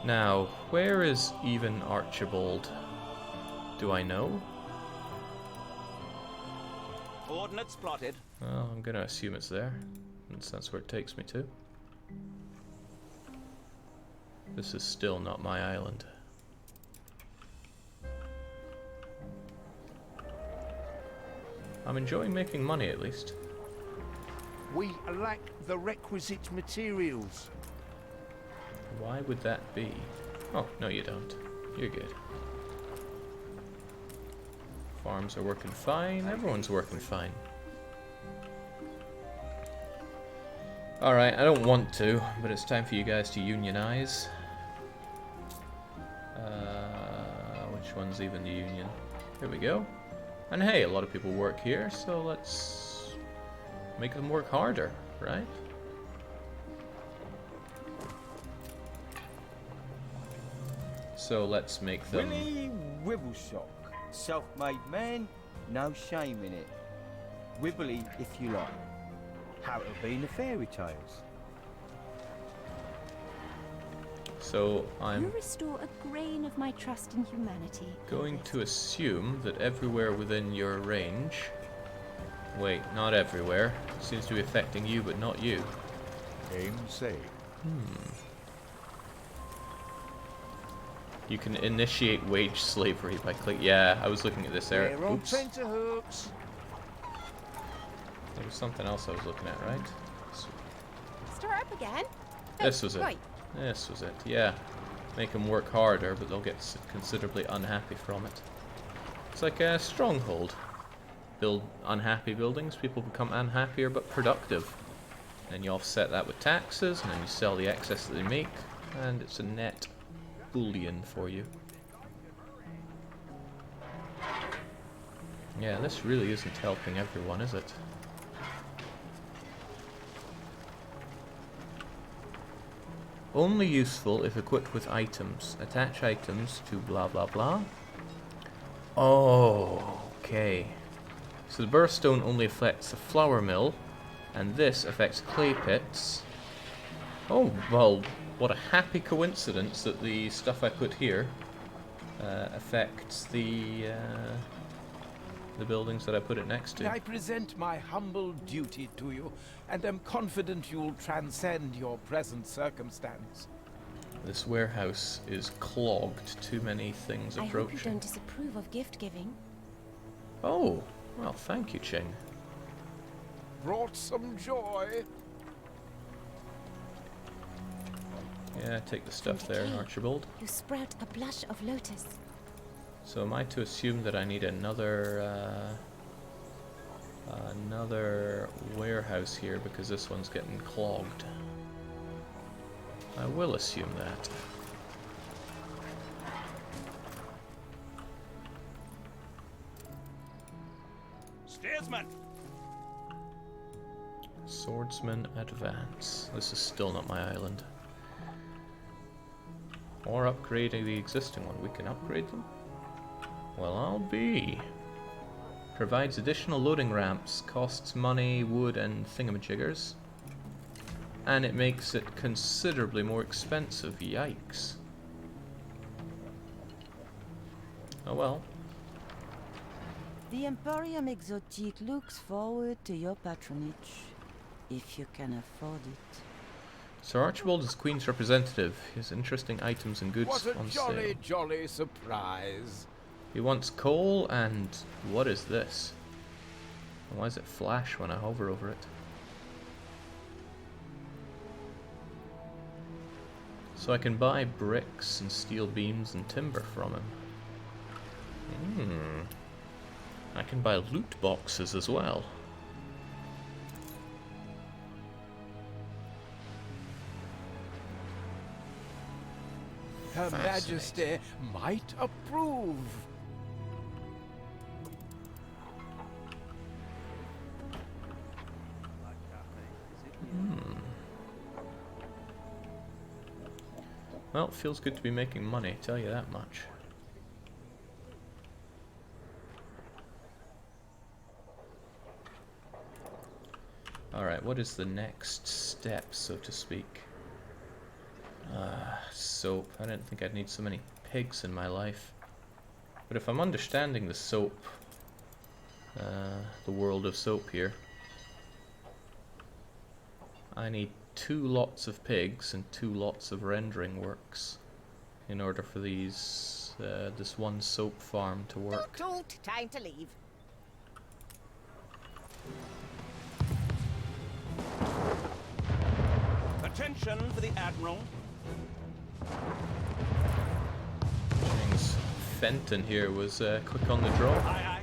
Now, where is even Archibald? Do I know? Coordinates plotted. Well, I'm gonna assume it's there, since that's where it takes me to. This is still not my island. I'm enjoying making money, at least. We lack the requisite materials. Why would that be? Oh, no you don't. You're good. Farms are working fine. Everyone's working fine. Alright, I don't want to, but it's time for you guys to unionize. Which one's even the union? Here we go. And hey, a lot of people work here, so let's make them work harder, right? So let's make them... Willie Wibbleshock, self-made man, no shame in it. Wibbly if you like. How it'll be in the fairy tales. So I'm You restore a grain of my trust in humanity. going to assume that everywhere within your range... Wait, not everywhere. It seems to be affecting you, but not you. Aim say. You can initiate wage slavery by click. Yeah, I was looking at this there. We're on Oops. tenterhooks. There was something else I was looking at, right? Start up again? This was it. Right. This was it, yeah. Make them work harder, but they'll get considerably unhappy from it. It's like a stronghold. Build unhappy buildings, people become unhappier but productive. Then you offset that with taxes, and then you sell the excess that they make, and it's a net bullion for you. Yeah, this really isn't helping everyone, is it? Only useful if equipped with items. Attach items to blah blah blah. Oh, okay. So the birthstone only affects the flour mill, and this affects clay pits. Oh, well, what a happy coincidence that the stuff I put here affects the buildings that I put it next to. I present my humble duty to you, and am confident you'll transcend your present circumstance. This warehouse is clogged. Too many things I hope you approaching. don't disapprove of gift giving. Oh, well, thank you, Ching. Brought some joy. Yeah, take the stuff there, decay. Archibald. You sprout a blush of lotus. So am I to assume that I need another warehouse here because this one's getting clogged? I will assume that. Steersman! Swordsman advance. This is still not my island. Or upgrading the existing one. We can upgrade them? Well, I'll be. Provides additional loading ramps, costs money, wood, and thingamajiggers. And it makes it considerably more expensive. Yikes. Oh well. The Emporium Exotique looks forward to your patronage, if you can afford it. Sir Archibald is Queen's representative. He has interesting items and goods What a on jolly, sale. jolly surprise. He wants coal and... what is this? Why does it flash when I hover over it? So I can buy bricks and steel beams and timber from him. I can buy loot boxes as well. Her Majesty might approve. Well, it feels good to be making money, I tell you that much. Alright, what is the next step, so to speak? Soap. I didn't think I'd need so many pigs in my life. But if I'm understanding the soap, the world of soap here, I need 2 lots of pigs and 2 lots of rendering works in order for these, this one soap farm to work. Toot, time to leave. Attention for the Admiral. James Fenton here was quick on the draw. Aye,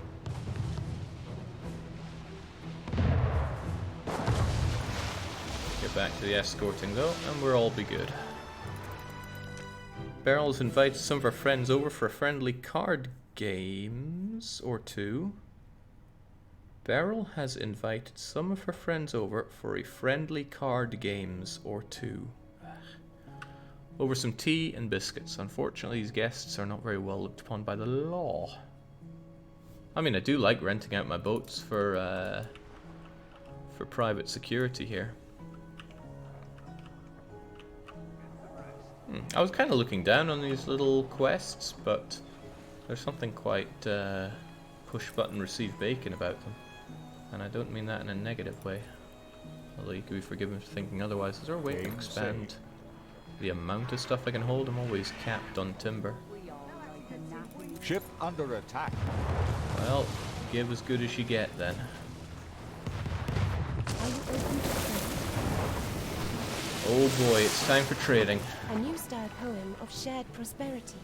Get back to the escorting though, and we'll all be good. Beryl has invited some of her friends over for a friendly card games or 2. Beryl has invited some of her friends over for a friendly card games or 2. Over some tea and biscuits. Unfortunately, these guests are not very well looked upon by the law. I mean, I do like renting out my boats for private security here. I was kind of looking down on these little quests, but there's something quite push button receive bacon about them. And I don't mean that in a negative way. Although you could be forgiven for thinking otherwise. Is there a way to expand the amount of stuff I can hold? I'm always capped on timber. Ship under attack. Well, give as good as you get then. Oh boy, it's time for trading. A new style poem of shared prosperity.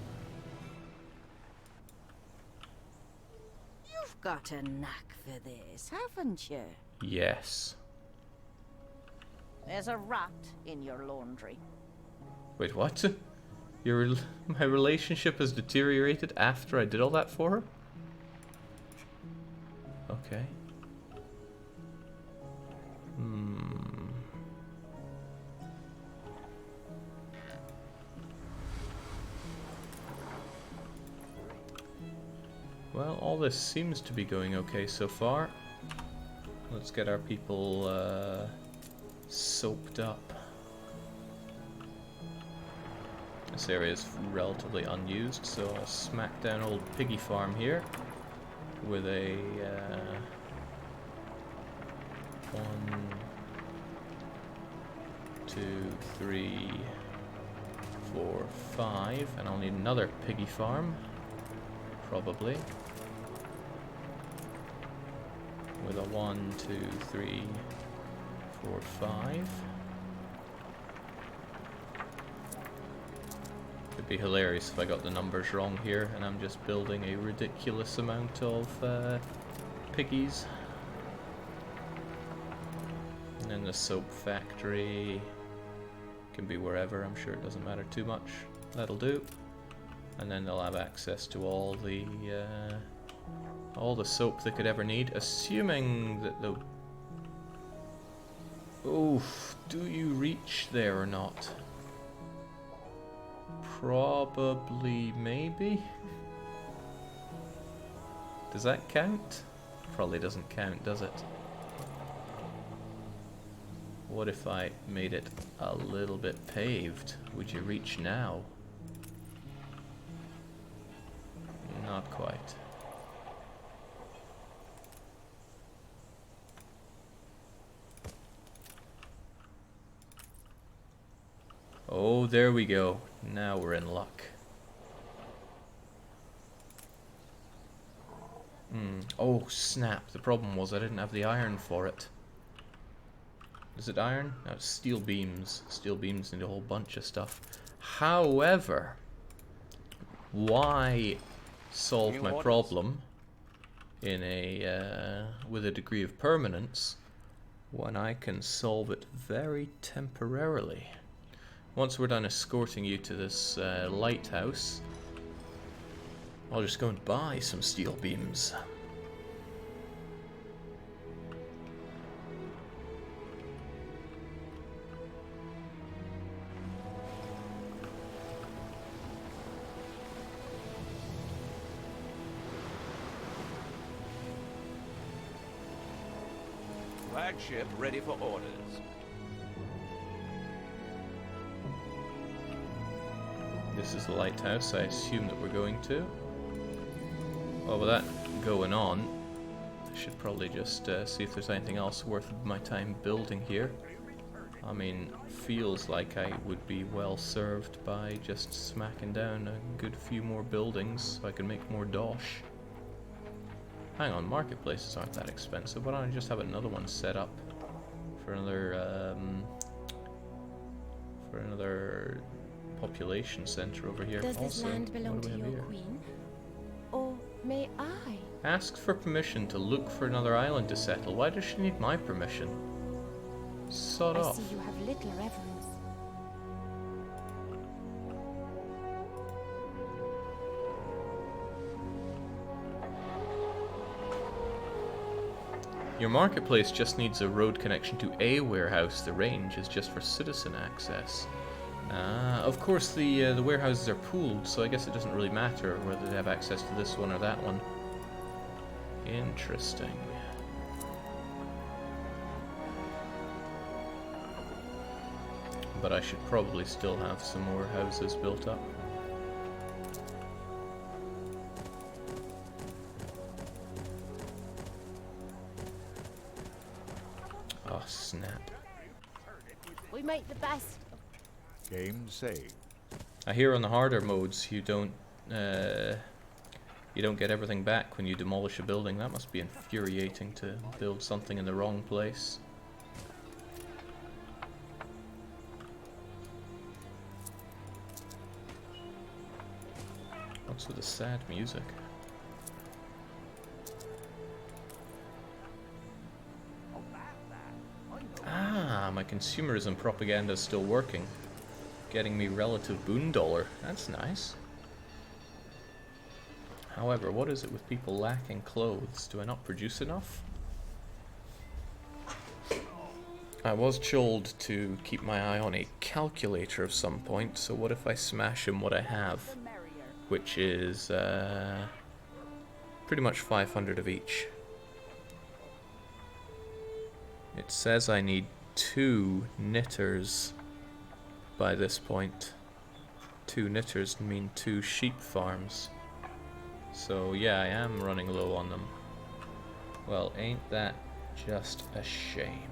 You've got a knack for this, haven't you? Yes. There's a rat in your laundry. Wait, what? My relationship has deteriorated after I did all that for her? Okay. Well, all this seems to be going okay so far. Let's get our people soaped up. This area is relatively unused, so I'll smack down old piggy farm here with a 1, 2, 3, 4, 5, and I'll need another piggy farm, probably, with a 1, 2, 3, 4, 5. It'd be hilarious if I got the numbers wrong here and I'm just building a ridiculous amount of piggies. And then the soap factory can be wherever, I'm sure it doesn't matter too much. That'll do. And then they'll have access to all the soap they could ever need, assuming that the... Oof, do you reach there or not? Probably, maybe? Does that count? Probably doesn't count, does it? What if I made it a little bit paved? Would you reach now? Not quite. Oh, there we go. Now we're in luck. Oh, snap. The problem was I didn't have the iron for it. Is it iron? No, it's steel beams. Steel beams need a whole bunch of stuff. However, why solve my problem in a with a degree of permanence when I can solve it very temporarily? Once we're done escorting you to this lighthouse, I'll just go and buy some steel beams. Flagship ready for orders. This is the lighthouse I assume that we're going to. Well, with that going on, I should probably just see if there's anything else worth my time building here. I mean, feels like I would be well served by just smacking down a good few more buildings so I can make more dosh. Hang on, marketplaces aren't that expensive. Why don't I just have another one set up for another population center over here? Does this Also, land belong what do to we have your here? queen? Or may I? Asked for permission to look for another island to settle. Why does she need my permission? Sod I off. see you have little reverence. Your marketplace just needs a road connection to a warehouse. The range is just for citizen access. Of course the warehouses are pooled, so I guess it doesn't really matter whether they have access to this one or that one. Interesting. But I should probably still have some more houses built up. Oh, snap. We make the best. Game saved. I hear on the harder modes you don't get everything back when you demolish a building. That must be infuriating to build something in the wrong place. What's with the sad music? Ah, my consumerism propaganda is still working. Getting me relative boon dollar. That's nice. However, what is it with people lacking clothes? Do I not produce enough? I was told to keep my eye on a calculator of some point, so what if I smash in what I have? Which is pretty much 500 of each. It says I need 2 knitters by this point. 2 knitters mean 2 sheep farms. So yeah, I am running low on them. Well, ain't that just a shame?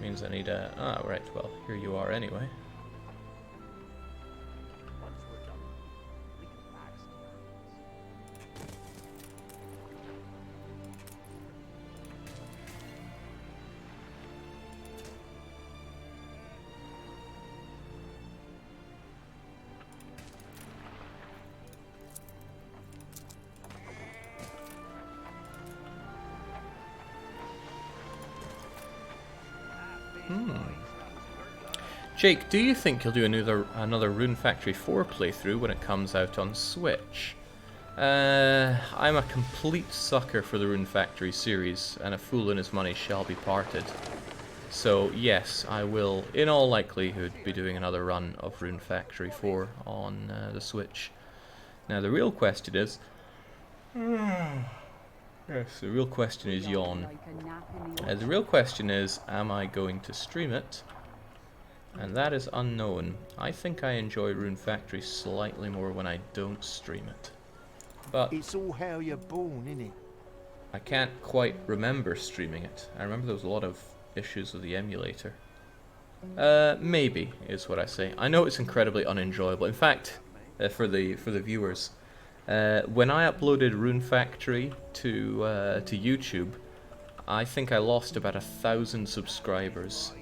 Means I need a... Ah, right, well, here you are anyway. Jake, do you think you'll do another Rune Factory 4 playthrough when it comes out on Switch? I'm a complete sucker for the Rune Factory series, and a fool and his money shall be parted. So yes, I will, in all likelihood, be doing another run of Rune Factory 4 on the Switch. Now the real question is... Yes, the real question is yawn. The real question is, am I going to stream it? And that is unknown. I think I enjoy Rune Factory slightly more when I don't stream it. But It's all how you're born, innit? I can't quite remember streaming it. I remember there was a lot of issues with the emulator. Maybe is what I say. I know it's incredibly unenjoyable. In fact, for the viewers, when I uploaded Rune Factory to YouTube, I think I lost about 1,000 subscribers,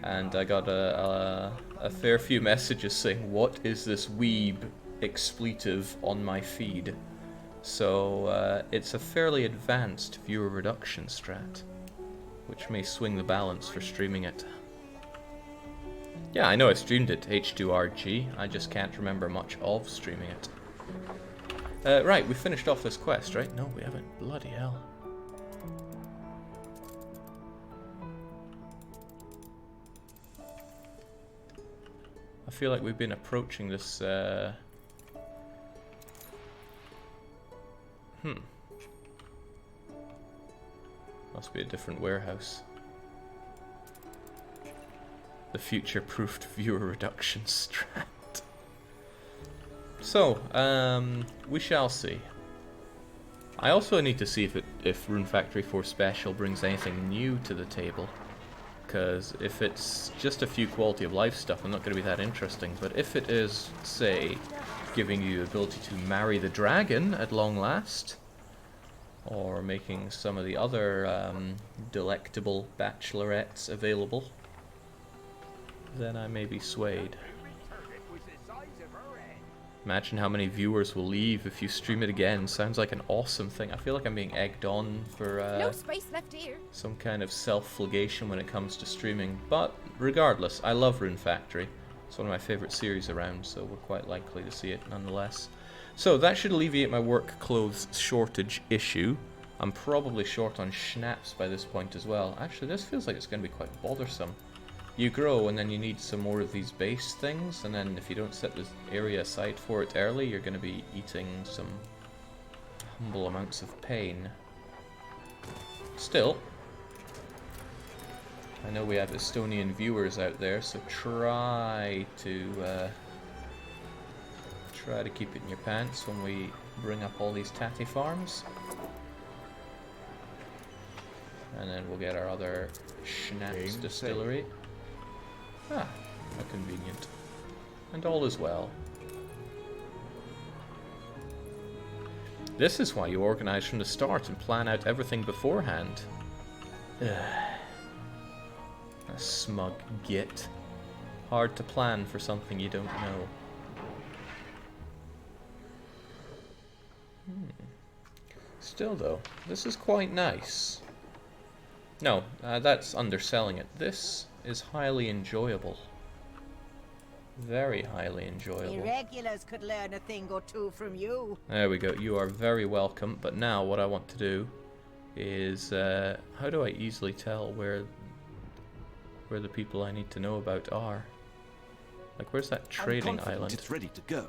and I got a fair few messages saying, "What is this weeb expletive on my feed?" So it's a fairly advanced viewer reduction strat, which may swing the balance for streaming it. Yeah, I know I streamed it, H2RG, I just can't remember much of streaming it. Right, we finished off this quest, right? No, we haven't. Bloody hell. I feel like we've been approaching this, Must be a different warehouse. The future-proofed viewer reduction strat. So, we shall see. I also need to see if Rune Factory 4 Special brings anything new to the table. Because if it's just a few quality of life stuff, I'm not going to be that interesting. But if it is, say, giving you the ability to marry the dragon at long last, or making some of the other delectable bachelorettes available, then I may be swayed. Imagine how many viewers will leave if you stream it again. Sounds like an awesome thing. I feel like I'm being egged on for No space left here. some kind of self-flagellation when it comes to streaming. But regardless, I love Rune Factory. It's one of my favourite series around, so we're quite likely to see it nonetheless. So that should alleviate my work clothes shortage issue. I'm probably short on schnapps by this point as well. Actually, this feels like it's going to be quite bothersome. You grow and then you need some more of these base things, and then if you don't set this area aside for it early, you're going to be eating some humble amounts of pain. Still, I know we have Estonian viewers out there, so try to keep it in your pants when we bring up all these tatty farms. And then we'll get our other schnapps distillery. Ah, how convenient. And all is well. This is why you organize from the start and plan out everything beforehand. Ugh. A smug git. Hard to plan for something you don't know. Still though, this is quite nice. No, that's underselling it. This is highly enjoyable. Very highly enjoyable. Irregulars could learn a thing or two from you. There we go. You are very welcome. But now what I want to do is, how do I easily tell where the people I need to know about are? Like, where's that trading island? It's ready to go.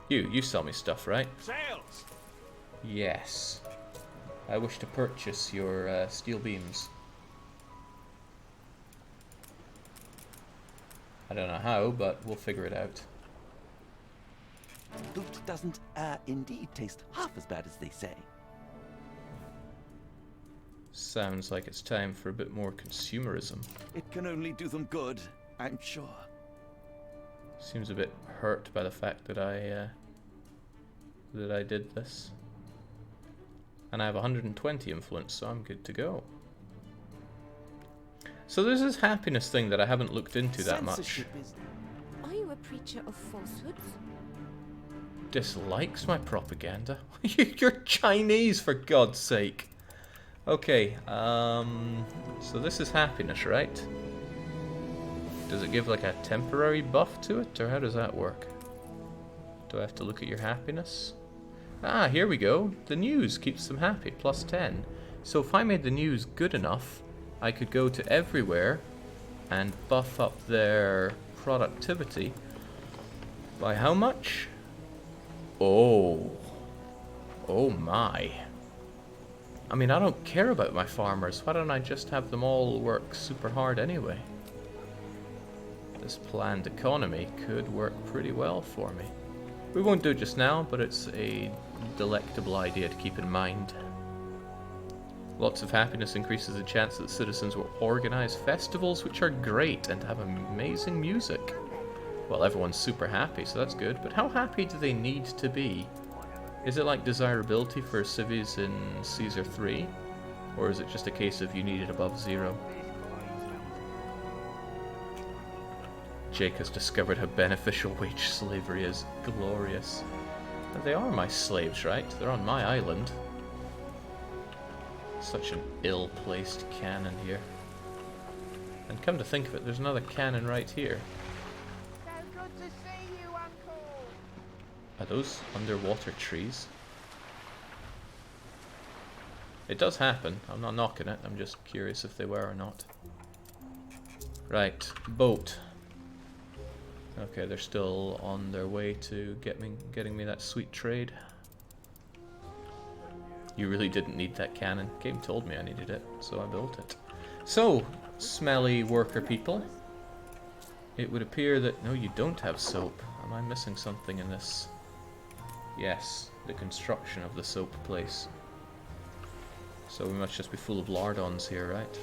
You sell me stuff, right? Sales! Yes. I wish to purchase your steel beams. I don't know how, but we'll figure it out. Loot doesn't, indeed taste half as bad as they say. Sounds like it's time for a bit more consumerism. It can only do them good, I'm sure. Seems a bit hurt by the fact that I did this. And I have 120 influence, so I'm good to go. So there's this happiness thing that I haven't looked into that much. Are you a preacher of falsehoods? Dislikes my propaganda? You're Chinese, for God's sake. Okay, so this is happiness, right? Does it give like a temporary buff to it, or how does that work? Do I have to look at your happiness? Ah, here we go. The news keeps them happy, plus 10. So if I made the news good enough, I could go to everywhere and buff up their productivity by how much? Oh. Oh my. I mean, I don't care about my farmers. Why don't I just have them all work super hard anyway? This planned economy could work pretty well for me. We won't do it just now, but it's a delectable idea to keep in mind. Lots of happiness increases the chance that citizens will organize festivals, which are great, and have amazing music. Well, everyone's super happy, so that's good, but how happy do they need to be? Is it like desirability for civies in Caesar 3? Or is it just a case of you need it above 0? Jake has discovered how beneficial wage slavery is. Glorious. But they are my slaves, right? They're on my island. Such an ill-placed cannon here. And come to think of it, there's another cannon right here. So good to see you, Uncle. Are those underwater trees? It does happen. I'm not knocking it. I'm just curious if they were or not. Right, boat. Okay, they're still on their way to getting me that sweet trade. You really didn't need that cannon. Game told me I needed it, so I built it. So, smelly worker people. It would appear that... No, you don't have soap. Am I missing something in this? Yes, the construction of the soap place. So we must just be full of lardons here, right?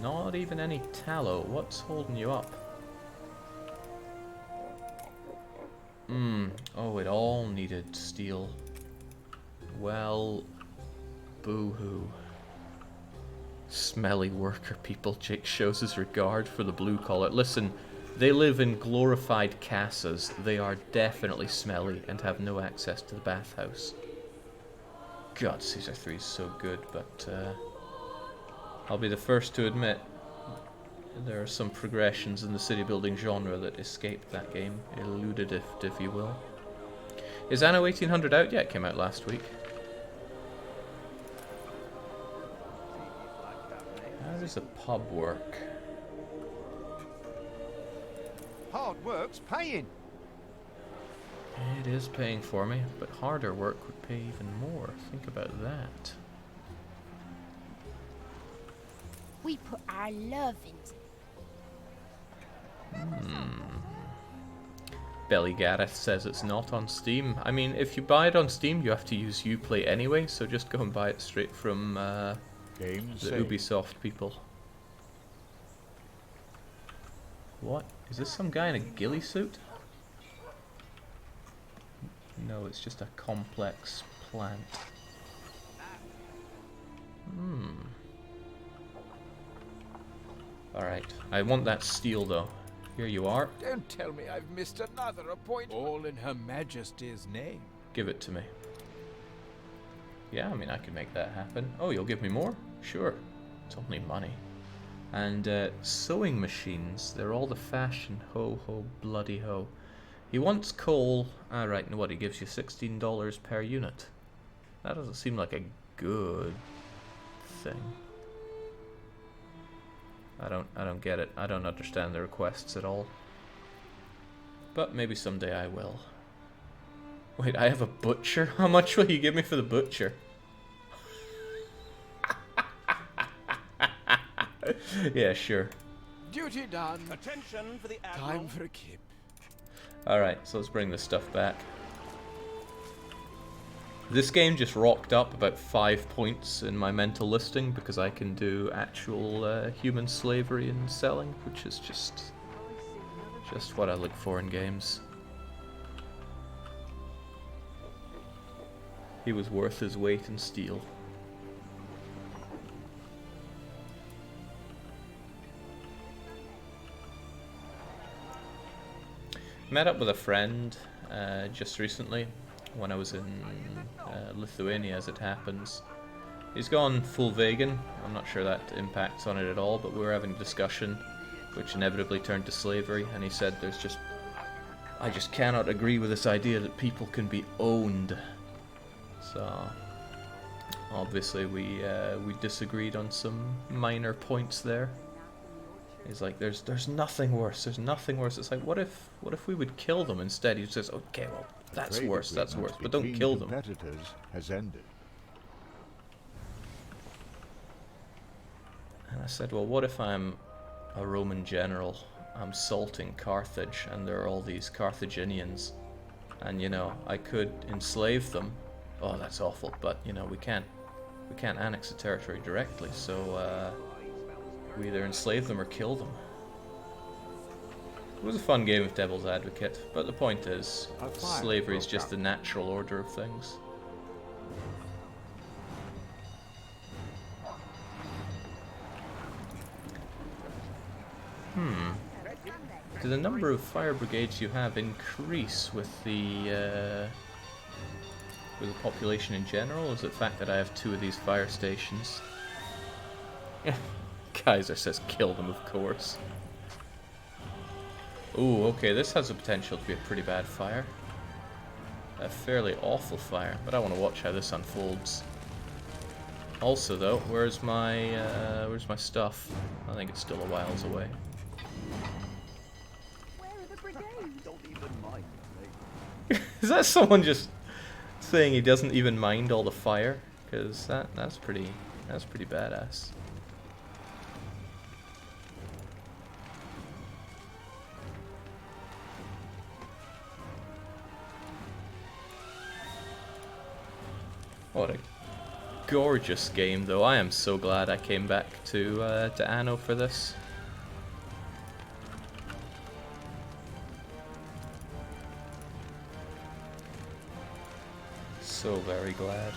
Not even any tallow. What's holding you up? Oh, it all needed steel. Well, boo-hoo. Smelly worker people. Jake shows his regard for the blue collar. Listen, they live in glorified casas. They are definitely smelly and have no access to the bathhouse. God, Caesar 3 is so good, but I'll be the first to admit there are some progressions in the city building genre that escaped that game, eluded if you will. Is Anno 1800 out yet? It came out last week. How does a pub work? Hard work's paying. It is paying for me, but harder work would pay even more. Think about that. We put our love into Belly Gareth says it's not on Steam. I mean, if you buy it on Steam, you have to use Uplay anyway, so just go and buy it straight from the Ubisoft people. What? Is this some guy in a ghillie suit? No, it's just a complex plant. Alright, I want that steel though. Here you are. Don't tell me I've missed another appointment. All in Her Majesty's name. Give it to me. Yeah, I mean, I can make that happen. Oh, you'll give me more? Sure. It's only money. And sewing machines, they're all the fashion. Ho, ho, bloody ho. He wants coal. Right, and what, he gives you $16 per unit. That doesn't seem like a good thing. I don't get it. I don't understand the requests at all. But maybe someday I will. Wait, I have a butcher? How much will you give me for the butcher? Yeah, sure. Duty done. Attention for the Admiral. Time for a kip. Alright, so let's bring this stuff back. This game just rocked up about 5 points in my mental listing because I can do actual human slavery and selling, which is just what I look for in games. He was worth his weight in steel. Met up with a friend just recently when I was in Lithuania, as it happens. He's gone full vegan. I'm not sure that impacts on it at all, but we were having a discussion which inevitably turned to slavery, and he said I just cannot agree with this idea that people can be owned. So obviously we disagreed on some minor points there. He's like, there's nothing worse. There's nothing worse. It's like, what if we would kill them instead? He says, okay, well, that's worse, but don't kill them. Competitors has ended. And I said, well, what if I'm a Roman general? I'm salting Carthage, and there are all these Carthaginians, and you know, I could enslave them, Oh, that's awful, but, you know, we can't annex a territory directly, so, we either enslave them or kill them. It was a fun game of Devil's Advocate, but the point is, slavery is just the natural order of things. Do the number of fire brigades you have increase with the population in general, or is it the fact that I have 2 of these fire stations? Kaiser says kill them, of course. Ooh, okay, this has the potential to be a pretty bad fire. A fairly awful fire, but I want to watch how this unfolds. Also, though, where's my stuff? I think it's still a whiles away. Is that someone just saying he doesn't even mind all the fire? Because that's pretty badass. What a gorgeous game, though. I am so glad I came back to Anno for this. So very glad.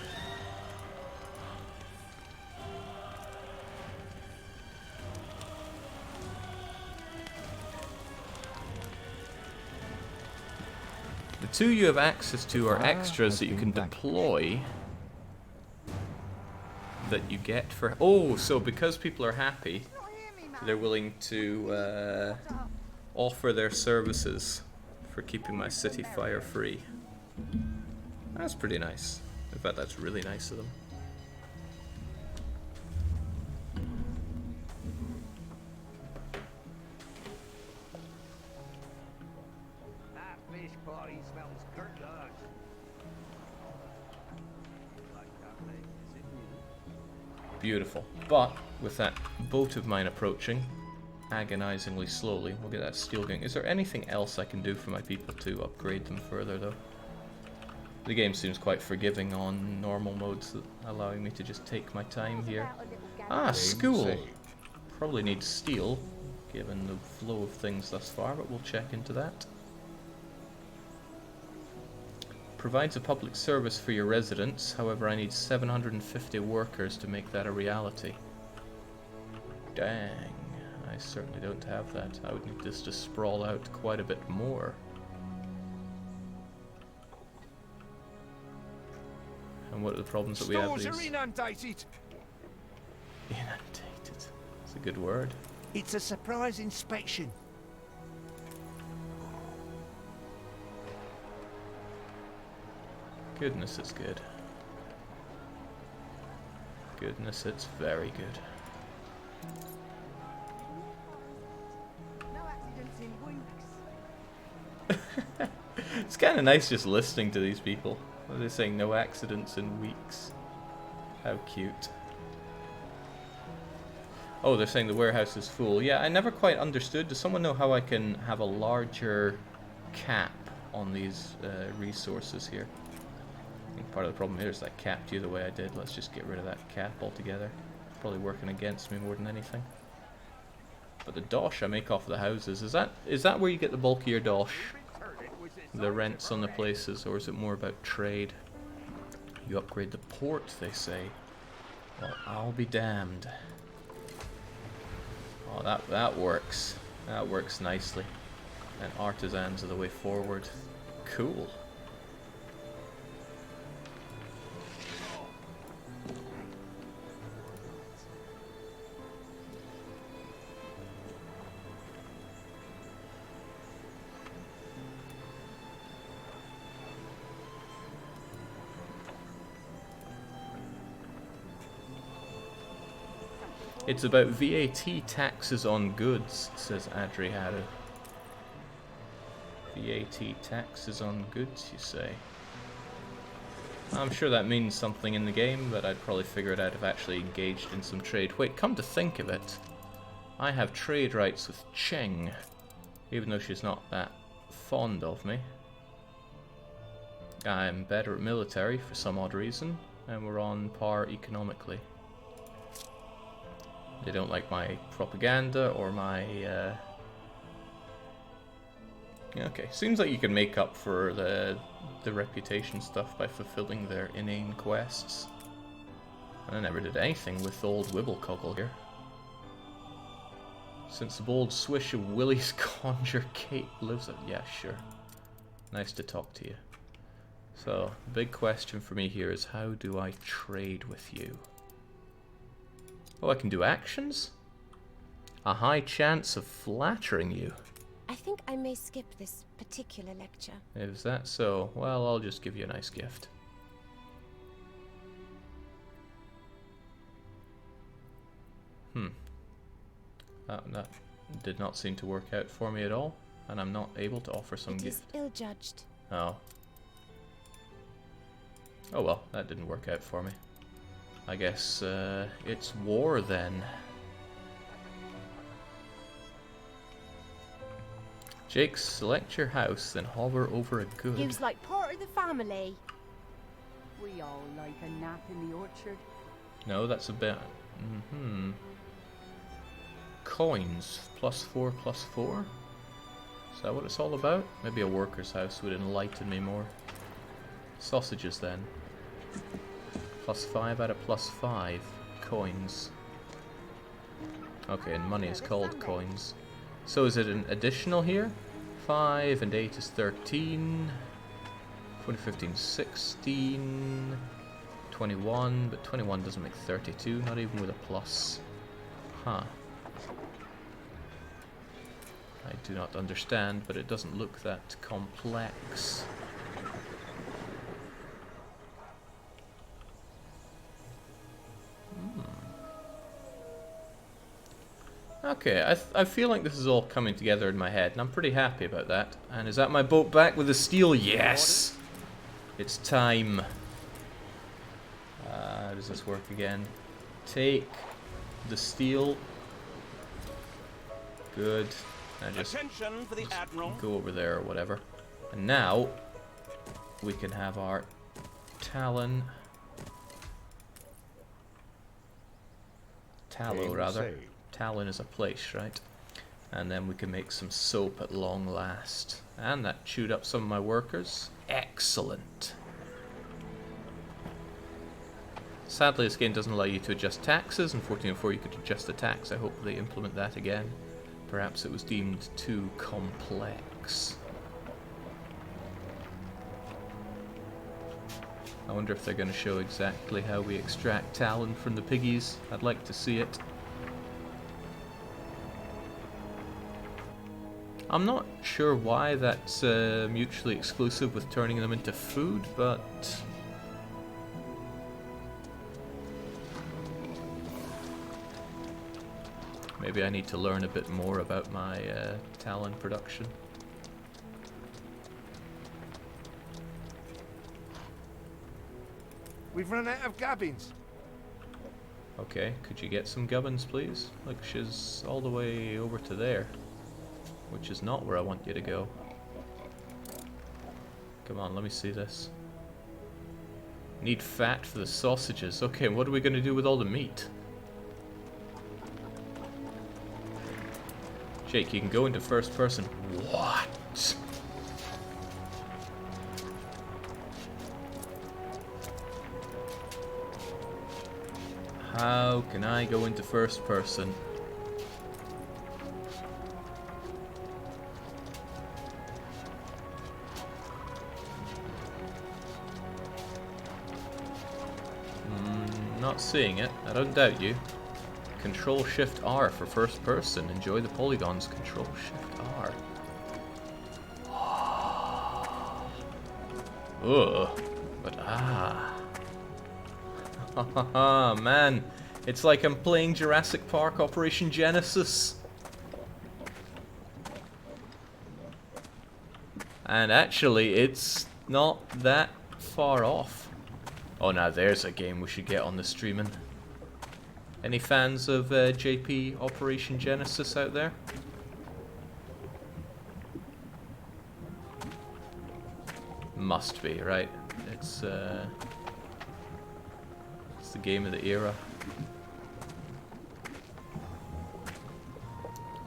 The 2 you have access to are extras that you can deploy that you get for... Oh, so because people are happy, they're willing to offer their services for keeping my city fire free. That's pretty nice. In fact, that's really nice of them. That fish party smells good dog. Beautiful. But with that boat of mine approaching agonizingly slowly, we'll get that steel going. Is there anything else I can do for my people to upgrade them further, though? The game seems quite forgiving on normal modes, allowing me to just take my time here. Ah, school! Probably needs steel, given the flow of things thus far, but we'll check into that. Provides a public service for your residents, however I need 750 workers to make that a reality. Dang, I certainly don't have that. I would need this to sprawl out quite a bit more. And what are the problems that we have? Stores are inundated. Inundated. That's a good word. It's a surprise inspection. Goodness, it's good. Goodness, it's very good. No accidents in weeks. It's kind of nice just listening to these people. They're saying no accidents in weeks. How cute. Oh, they're saying the warehouse is full. Yeah, I never quite understood. Does someone know how I can have a larger cap on these resources here? I think part of the problem here is that I capped you the way I did. Let's just get rid of that cap altogether. It's probably working against me more than anything. But the dosh I make off the houses, is that where you get the bulk of your dosh? The rents on the places, or is it more about trade? You upgrade the port, they say. Well, I'll be damned. Oh, that works. That works nicely. And artisans are the way forward. Cool. It's about VAT taxes on goods, says Adriharu. VAT taxes on goods, you say? I'm sure that means something in the game, but I'd probably figure it out if I actually engaged in some trade. Wait, come to think of it, I have trade rights with Cheng, even though she's not that fond of me. I'm better at military for some odd reason, and we're on par economically. They don't like my propaganda or my... Okay, seems like you can make up for the reputation stuff by fulfilling their inane quests. I never did anything with old Wibblecoggle here. Since the bold swish of Willie's conjure cape lives at... Yeah, sure. Nice to talk to you. So, the big question for me here is how do I trade with you? Oh, I can do actions? A high chance of flattering you. I think I may skip this particular lecture. Is that so? Well, I'll just give you a nice gift. That did not seem to work out for me at all, and I'm not able to offer some gift. It is ill-judged. Oh. Oh well, that didn't work out for me. I guess it's war then. Jake, select your house, then hover over a good. He was like part of the family. We all like a nap in the orchard. No, that's a bit... Coins. +4, +4? Is that what it's all about? Maybe a worker's house would enlighten me more. Sausages then. +5 out of +5. Coins. Okay, and money is called coins. So is it an additional here? 5 and 8 is 13. 2015, 16. 21, but 21 doesn't make 32, not even with a plus. Huh. I do not understand, but it doesn't look that complex. Okay, I feel like this is all coming together in my head, and I'm pretty happy about that. And is that my boat back with the steel? Yes! It's time. How does this work again? Take the steel. Good. I just go over there or whatever. And now we can have our Talon. Tallow, rather. Talon is a place, right? And then we can make some soap at long last. And that chewed up some of my workers. Excellent. Sadly, this game doesn't allow you to adjust taxes. In 1404 you could adjust the tax. I hope they implement that again. Perhaps it was deemed too complex. I wonder if they're going to show exactly how we extract talon from the piggies. I'd like to see it. I'm not sure why that's mutually exclusive with turning them into food, but... maybe I need to learn a bit more about my talon production. We've run out of gubbins. Okay, could you get some gubbins, please? Look, she's all the way over to there, which is not where I want you to go. Come on, let me see this. Need fat for the sausages. Okay, what are we going to do with all the meat? Jake, you can go into first person. What? How can I go into first person? Not seeing it. I don't doubt you. Control Shift R for first person. Enjoy the polygons. Control Shift R. Ugh. But Haha, man. It's like I'm playing Jurassic Park Operation Genesis. And actually, it's not that far off. Oh, now there's a game we should get on the streaming. Any fans of JP Operation Genesis out there? Must be, right? It's the game of the era.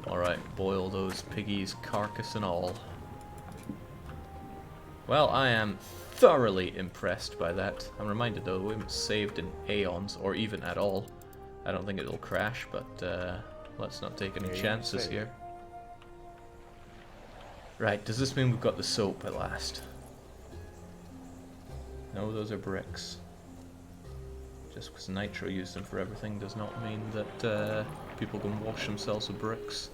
Alright, boil those piggies, carcass and all. Well, I am thoroughly impressed by that. I'm reminded though, we haven't saved in aeons, or even at all. I don't think it'll crash, but let's not take any chances here. Right, does this mean we've got the soap at last? No, those are bricks. Just because Nitro used them for everything does not mean that people can wash themselves with bricks.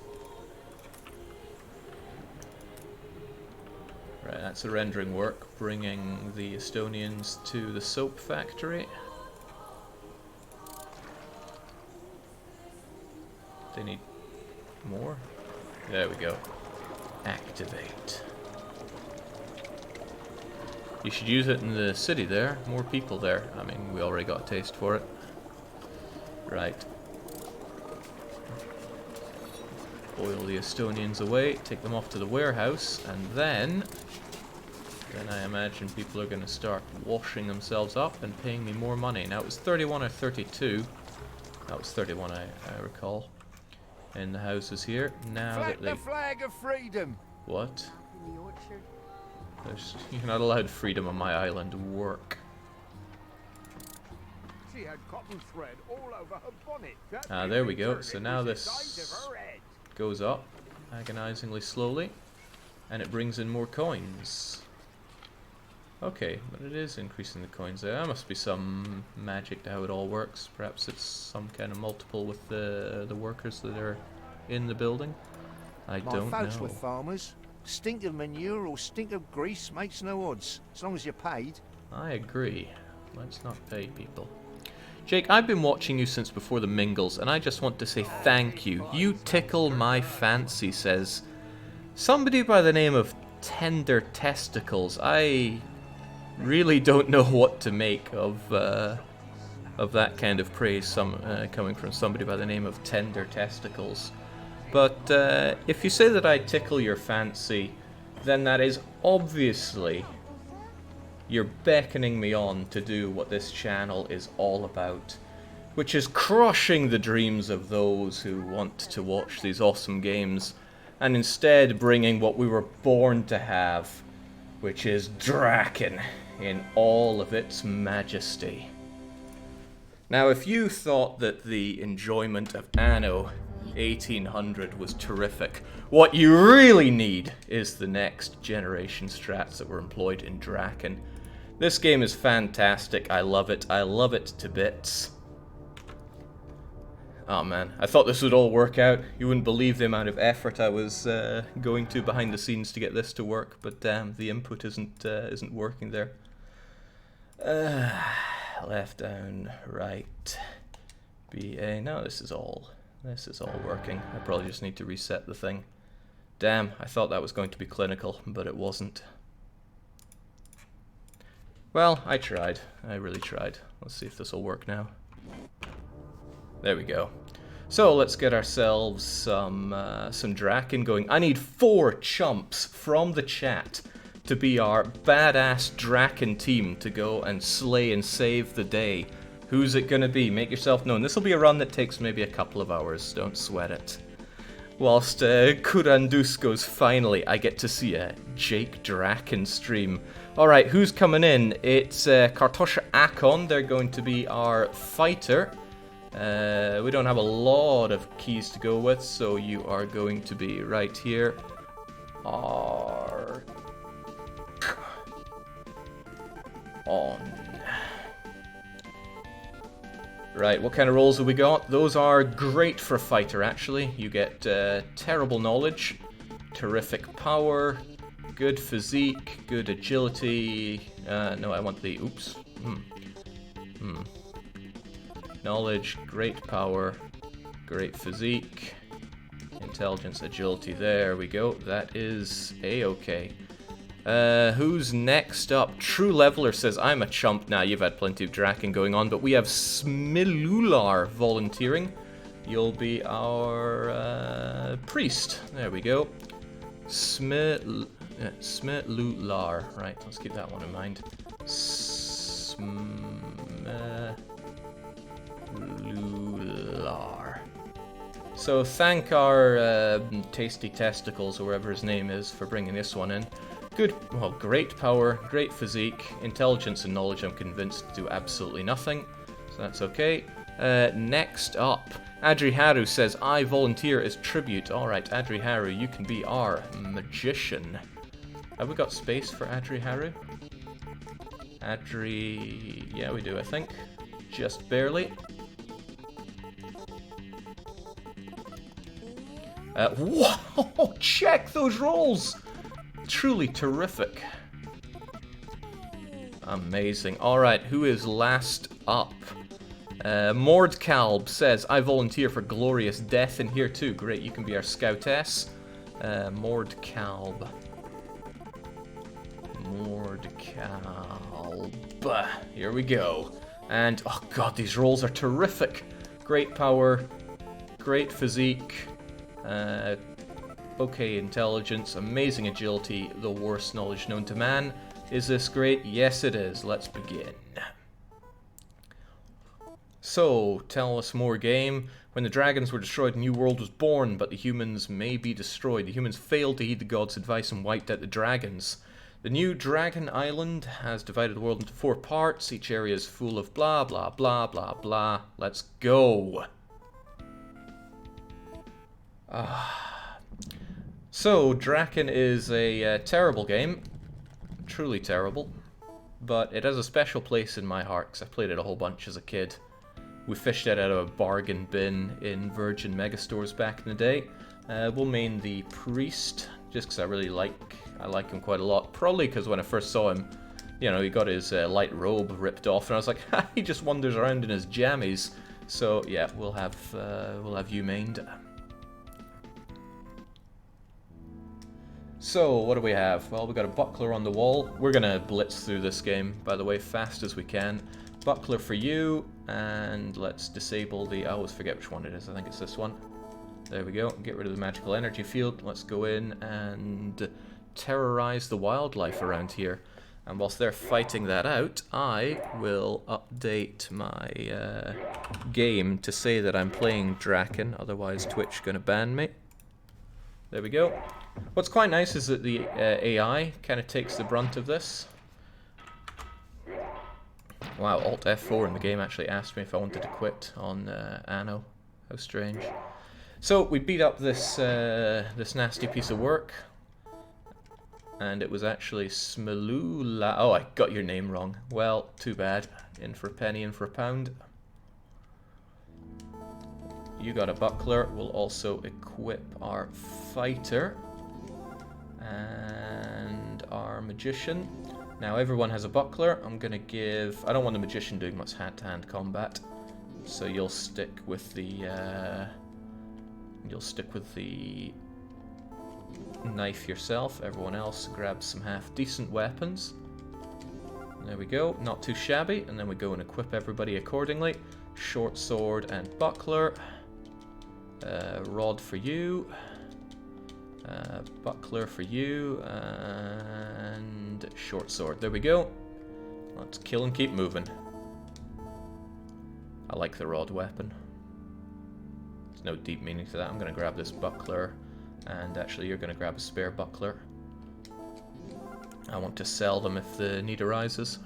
Right, that's the rendering work, bringing the Estonians to the soap factory. They need more? There we go. Activate. You should use it in the city there. More people there. I mean, we already got a taste for it. Right. Boil the Estonians away, take them off to the warehouse, and then I imagine people are going to start washing themselves up and paying me more money. Now, it was 31 or 32. That was 31, I recall. In the houses here. Now Flag that they... the flag of freedom! What? In the orchard. You're not allowed freedom on my island. Work. She had cotton thread all over her bonnet. Ah, there we go. So now this goes up agonizingly slowly, and it brings in more coins. Okay, but it is increasing the coins there. There must be some magic to how it all works. Perhaps it's some kind of multiple with the workers that are in the building. I don't know. My folks were farmers. Stink of manure or stink of grease makes no odds, as long as you're paid. I agree. Let's not pay people. Jake, I've been watching you since before the Mingles, and I just want to say thank you. You tickle my fancy, says somebody by the name of Tender Testicles. I really don't know what to make of that kind of praise coming from somebody by the name of Tender Testicles. But if you say that I tickle your fancy, then that is obviously you're beckoning me on to do what this channel is all about, which is crushing the dreams of those who want to watch these awesome games, and instead bringing what we were born to have, which is Draken in all of its majesty. Now, if you thought that the enjoyment of Anno 1800 was terrific, what you really need is the next generation strats that were employed in Draken. This game is fantastic. I love it. I love it to bits. Oh man, I thought this would all work out. You wouldn't believe the amount of effort I was going to behind the scenes to get this to work, but damn, the input isn't working there. Left, down, right, BA. No, this is all working. I probably just need to reset the thing. Damn, I thought that was going to be clinical, but it wasn't. Well, I tried. I really tried. Let's see if this will work now. There we go. So let's get ourselves some Draken going. I need 4 chumps from the chat to be our badass Draken team to go and slay and save the day. Who's it gonna be? Make yourself known. This will be a run that takes maybe a couple of hours. Don't sweat it. Whilst Kurandusko's finally, I get to see a Jake Draken stream. Alright, who's coming in? It's Kartosha Akon. They're going to be our fighter. We don't have a lot of keys to go with, so you are going to be right here. On. Right, what kind of rolls have we got? Those are great for a fighter, actually. You get terrible knowledge, terrific power, good physique, good agility. No, I want the... Oops. Knowledge, great power, great physique, intelligence, agility. There we go. That is A-okay. Who's next up? True Leveler says, I'm a chump. Now, you've had plenty of Draken going on, but we have Smilular volunteering. You'll be our priest. There we go. Smelular. Right, let's keep that one in mind. Smelular. So thank our Tasty Testicles, or whatever his name is, for bringing this one in. Good, well, great power, great physique, intelligence and knowledge I'm convinced do absolutely nothing, so that's okay. Next up, Adriharu says, I volunteer as tribute. Alright, Adriharu, you can be our magician. Have we got space for Adriharu? Yeah, we do, I think. Just barely. Whoa! Check those rolls! Truly terrific. Amazing. Alright, who is last up? Mordkalb says, I volunteer for glorious death in here too. Great, you can be our scoutess. Mordkalb. Here we go. And, oh god, these rolls are terrific. Great power, great physique, okay intelligence, amazing agility, the worst knowledge known to man. Is this great? Yes it is. Let's begin. So, tell us more, game. When the dragons were destroyed, a new world was born, but the humans may be destroyed. The humans failed to heed the gods' advice and wiped out the dragons. The new Dragon Island has divided the world into 4 parts. Each area is full of blah, blah, blah, blah, blah. Let's go. So, Draken is a terrible game. Truly terrible. But it has a special place in my heart, because I played it a whole bunch as a kid. We fished it out of a bargain bin in Virgin Megastores back in the day. We'll main the priest, just because I like him quite a lot. Probably because when I first saw him, you know, he got his light robe ripped off, and I was like, ha, he just wanders around in his jammies. So yeah, we'll have you mained. So what do we have? Well, we got a buckler on the wall. We're gonna blitz through this game, by the way, fast as we can. Buckler for you, and let's disable the... I always forget which one it is. I think it's this one. There we go. Get rid of the magical energy field. Let's go in and terrorize the wildlife around here. And whilst they're fighting that out, I will update my game to say that I'm playing Draken. Otherwise, Twitch gonna ban me. There we go. What's quite nice is that the AI kind of takes the brunt of this. Wow, Alt F4 in the game actually asked me if I wanted to quit on Anno. How strange. So we beat up this this nasty piece of work, and it was actually Smelula. Oh, I got your name wrong. Well, too bad. In for a penny, in for a pound. You got a buckler. We'll also equip our fighter and our magician. Now everyone has a buckler. I'm gonna give... I don't want the magician doing much hand-to-hand combat, so you'll stick with the knife yourself. Everyone else grabs some half-decent weapons. There we go. Not too shabby. And then we go and equip everybody accordingly. Short sword and buckler. Rod for you. Buckler for you, and short sword. There we go. Let's kill and keep moving. I like the rod weapon. There's no deep meaning to that. I'm going to grab this buckler, and actually you're going to grab a spare buckler. I want to sell them if the need arises.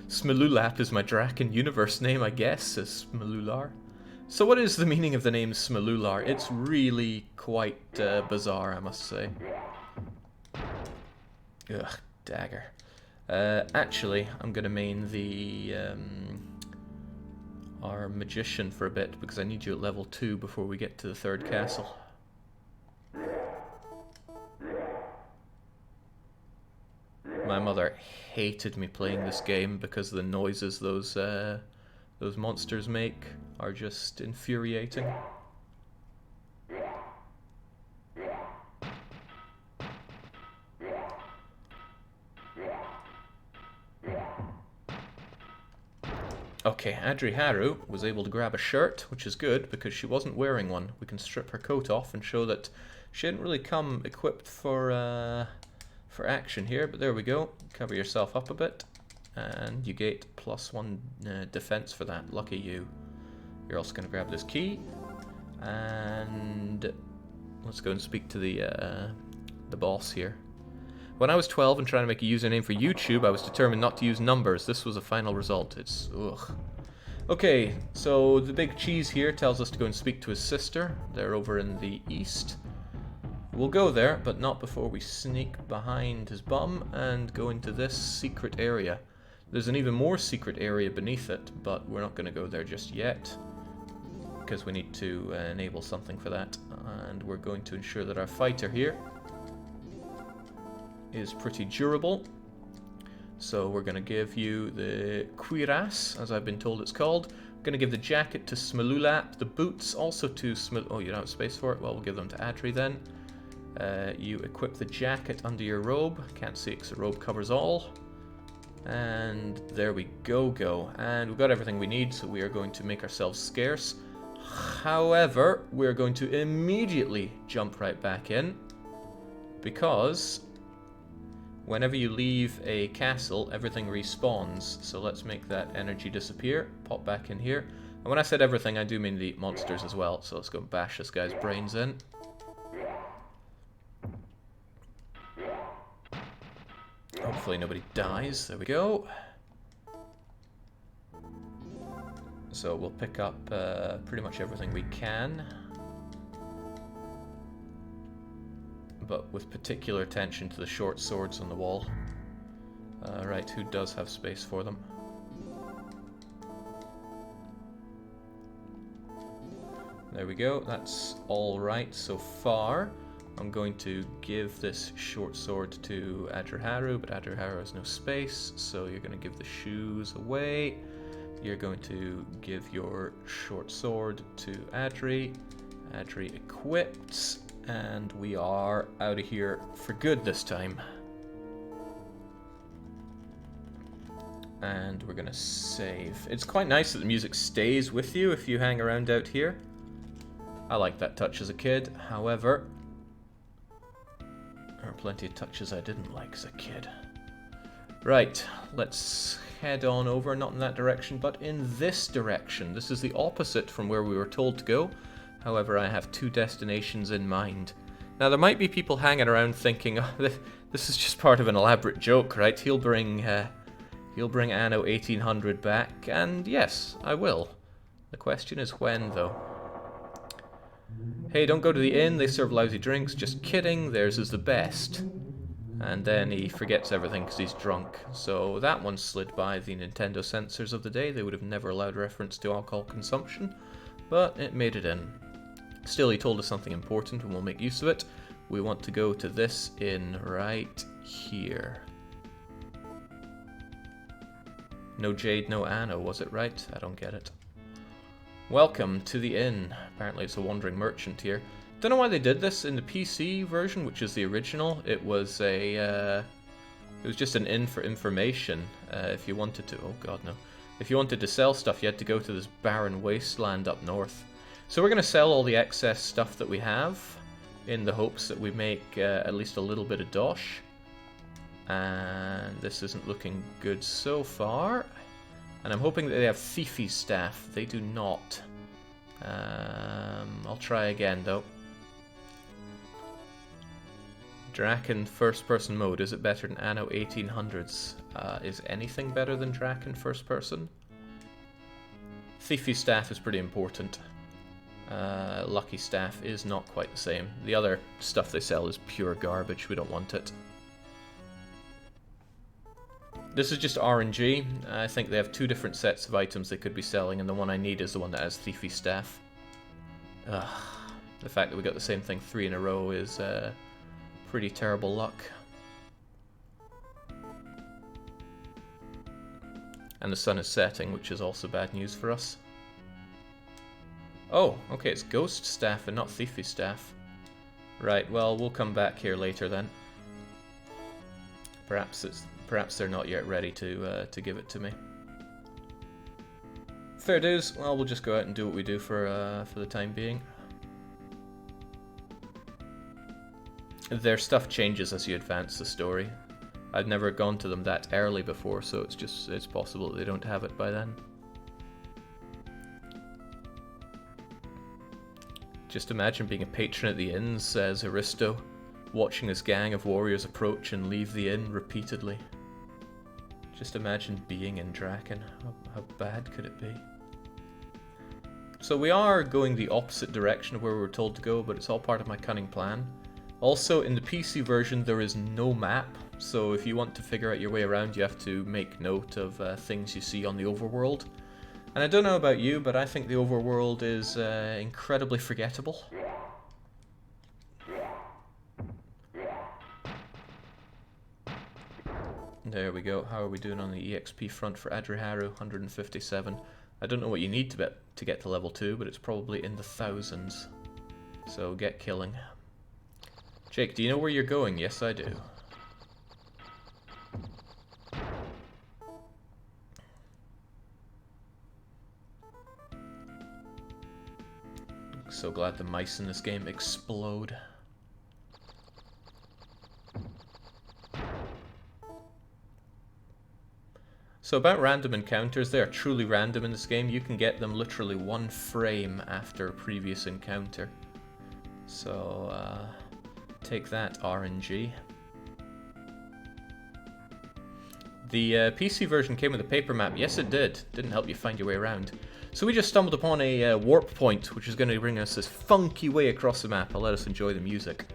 Smelulap is my Draken universe name, I guess, says Smelular. So what is the meaning of the name Smelular? It's really quite bizarre, I must say. Ugh, dagger. Actually, I'm gonna main the our magician for a bit, because I need you at level 2 before we get to the 3rd castle. My mother hated me playing this game because of the noises those monsters make are just infuriating. Okay, Adriharu was able to grab a shirt, which is good because she wasn't wearing one. We can strip her coat off and show that she didn't really come equipped for for action here, but there we go. Cover yourself up a bit, and you get +1 defense for that. Lucky you. You're also going to grab this key, and let's go and speak to the boss here. When I was 12 and trying to make a username for YouTube, I was determined not to use numbers. This was a final result. It's ugh. Okay, so the big cheese here tells us to go and speak to his sister. They're over in the east. We'll go there, but not before we sneak behind his bum and go into this secret area. There's an even more secret area beneath it, but we're not going to go there just yet, because we need to enable something for that. And we're going to ensure that our fighter here is pretty durable. So we're going to give you the cuirass, as I've been told it's called. We're going to give the jacket to Smalulap, the boots also to oh, you don't have space for it? Well, we'll give them to Adri then. You equip the jacket under your robe. Can't see it because the robe covers all. And there we go. And we've got everything we need, so we are going to make ourselves scarce. However, we're going to immediately jump right back in, because whenever you leave a castle, everything respawns. So let's make that energy disappear. Pop back in here. And when I said everything, I do mean the monsters as well. So let's go and bash this guy's brains in. Hopefully nobody dies. There we go. So we'll pick up pretty much everything we can, but with particular attention to the short swords on the wall. Right, who does have space for them? There we go, that's all right so far. I'm going to give this short sword to Adriharu, but Adriharu has no space, so you're going to give the shoes away. You're going to give your short sword to Adri. Adri equipped, and we are out of here for good this time. And we're going to save. It's quite nice that the music stays with you if you hang around out here. I like that touch as a kid. However, there are plenty of touches I didn't like as a kid. Right, let's head on over, not in that direction, but in this direction. This is the opposite from where we were told to go. However, I have two destinations in mind. Now, there might be people hanging around thinking, oh, this is just part of an elaborate joke, right? He'll bring Anno 1800 back, and yes, I will. The question is when, though. Hey, don't go to the inn, they serve lousy drinks. Just kidding, theirs is the best. And then he forgets everything because he's drunk. So that one slid by the Nintendo censors of the day. They would have never allowed reference to alcohol consumption, but it made it in. Still, he told us something important and we'll make use of it. We want to go to this inn right here. No Jade, no Anno, was it right? I don't get it. Welcome to the inn. Apparently it's a wandering merchant here. Don't know why they did this in the PC version, which is the original. It was just an inn for information. If you wanted to, oh god no. If you wanted to sell stuff, you had to go to this barren wasteland up north. So we're going to sell all the excess stuff that we have, in the hopes that we make at least a little bit of dosh. And this isn't looking good so far. And I'm hoping that they have thiefy staff. They do not. I'll try again though. Draken first person mode, is it better than Anno 1800s? Is anything better than Draken first person? Thiefy staff is pretty important. Lucky staff is not quite the same. The other stuff they sell is pure garbage, we don't want it. This is just RNG. I think they have two different sets of items they could be selling, and the one I need is the one that has thiefy staff. Ugh. The fact that we got the same thing 3 in a row is pretty terrible luck. And the sun is setting, which is also bad news for us. Oh, okay, it's ghost staff and not thiefy staff. Right, well, we'll come back here later then. Perhaps they're not yet ready to give it to me. Fair dues. Well, we'll just go out and do what we do for the time being. their stuff changes as you advance the story. I've never gone to them that early before, so it's possible that they don't have it by then. Just imagine being a patron at the inn, says Aristo, watching his gang of warriors approach and leave the inn repeatedly. Just imagine being in Draken. How bad could it be? So we are going the opposite direction of where we were told to go, but it's all part of my cunning plan. Also, in the PC version, there is no map, so if you want to figure out your way around, you have to make note of things you see on the overworld. And I don't know about you, but I think the overworld is incredibly forgettable. There we go. How are we doing on the EXP front for Adriharu? 157. I don't know what you need to get to level 2, but it's probably in the thousands. So get killing. Jake, do you know where you're going? Yes, I do. So glad the mice in this game explode. So about random encounters, they are truly random in this game. You can get them literally 1 frame after a previous encounter. So, take that, RNG. The PC version came with a paper map. Yes, it did. Didn't help you find your way around. So we just stumbled upon a warp point, which is going to bring us this funky way across the map. I'll let us enjoy the music.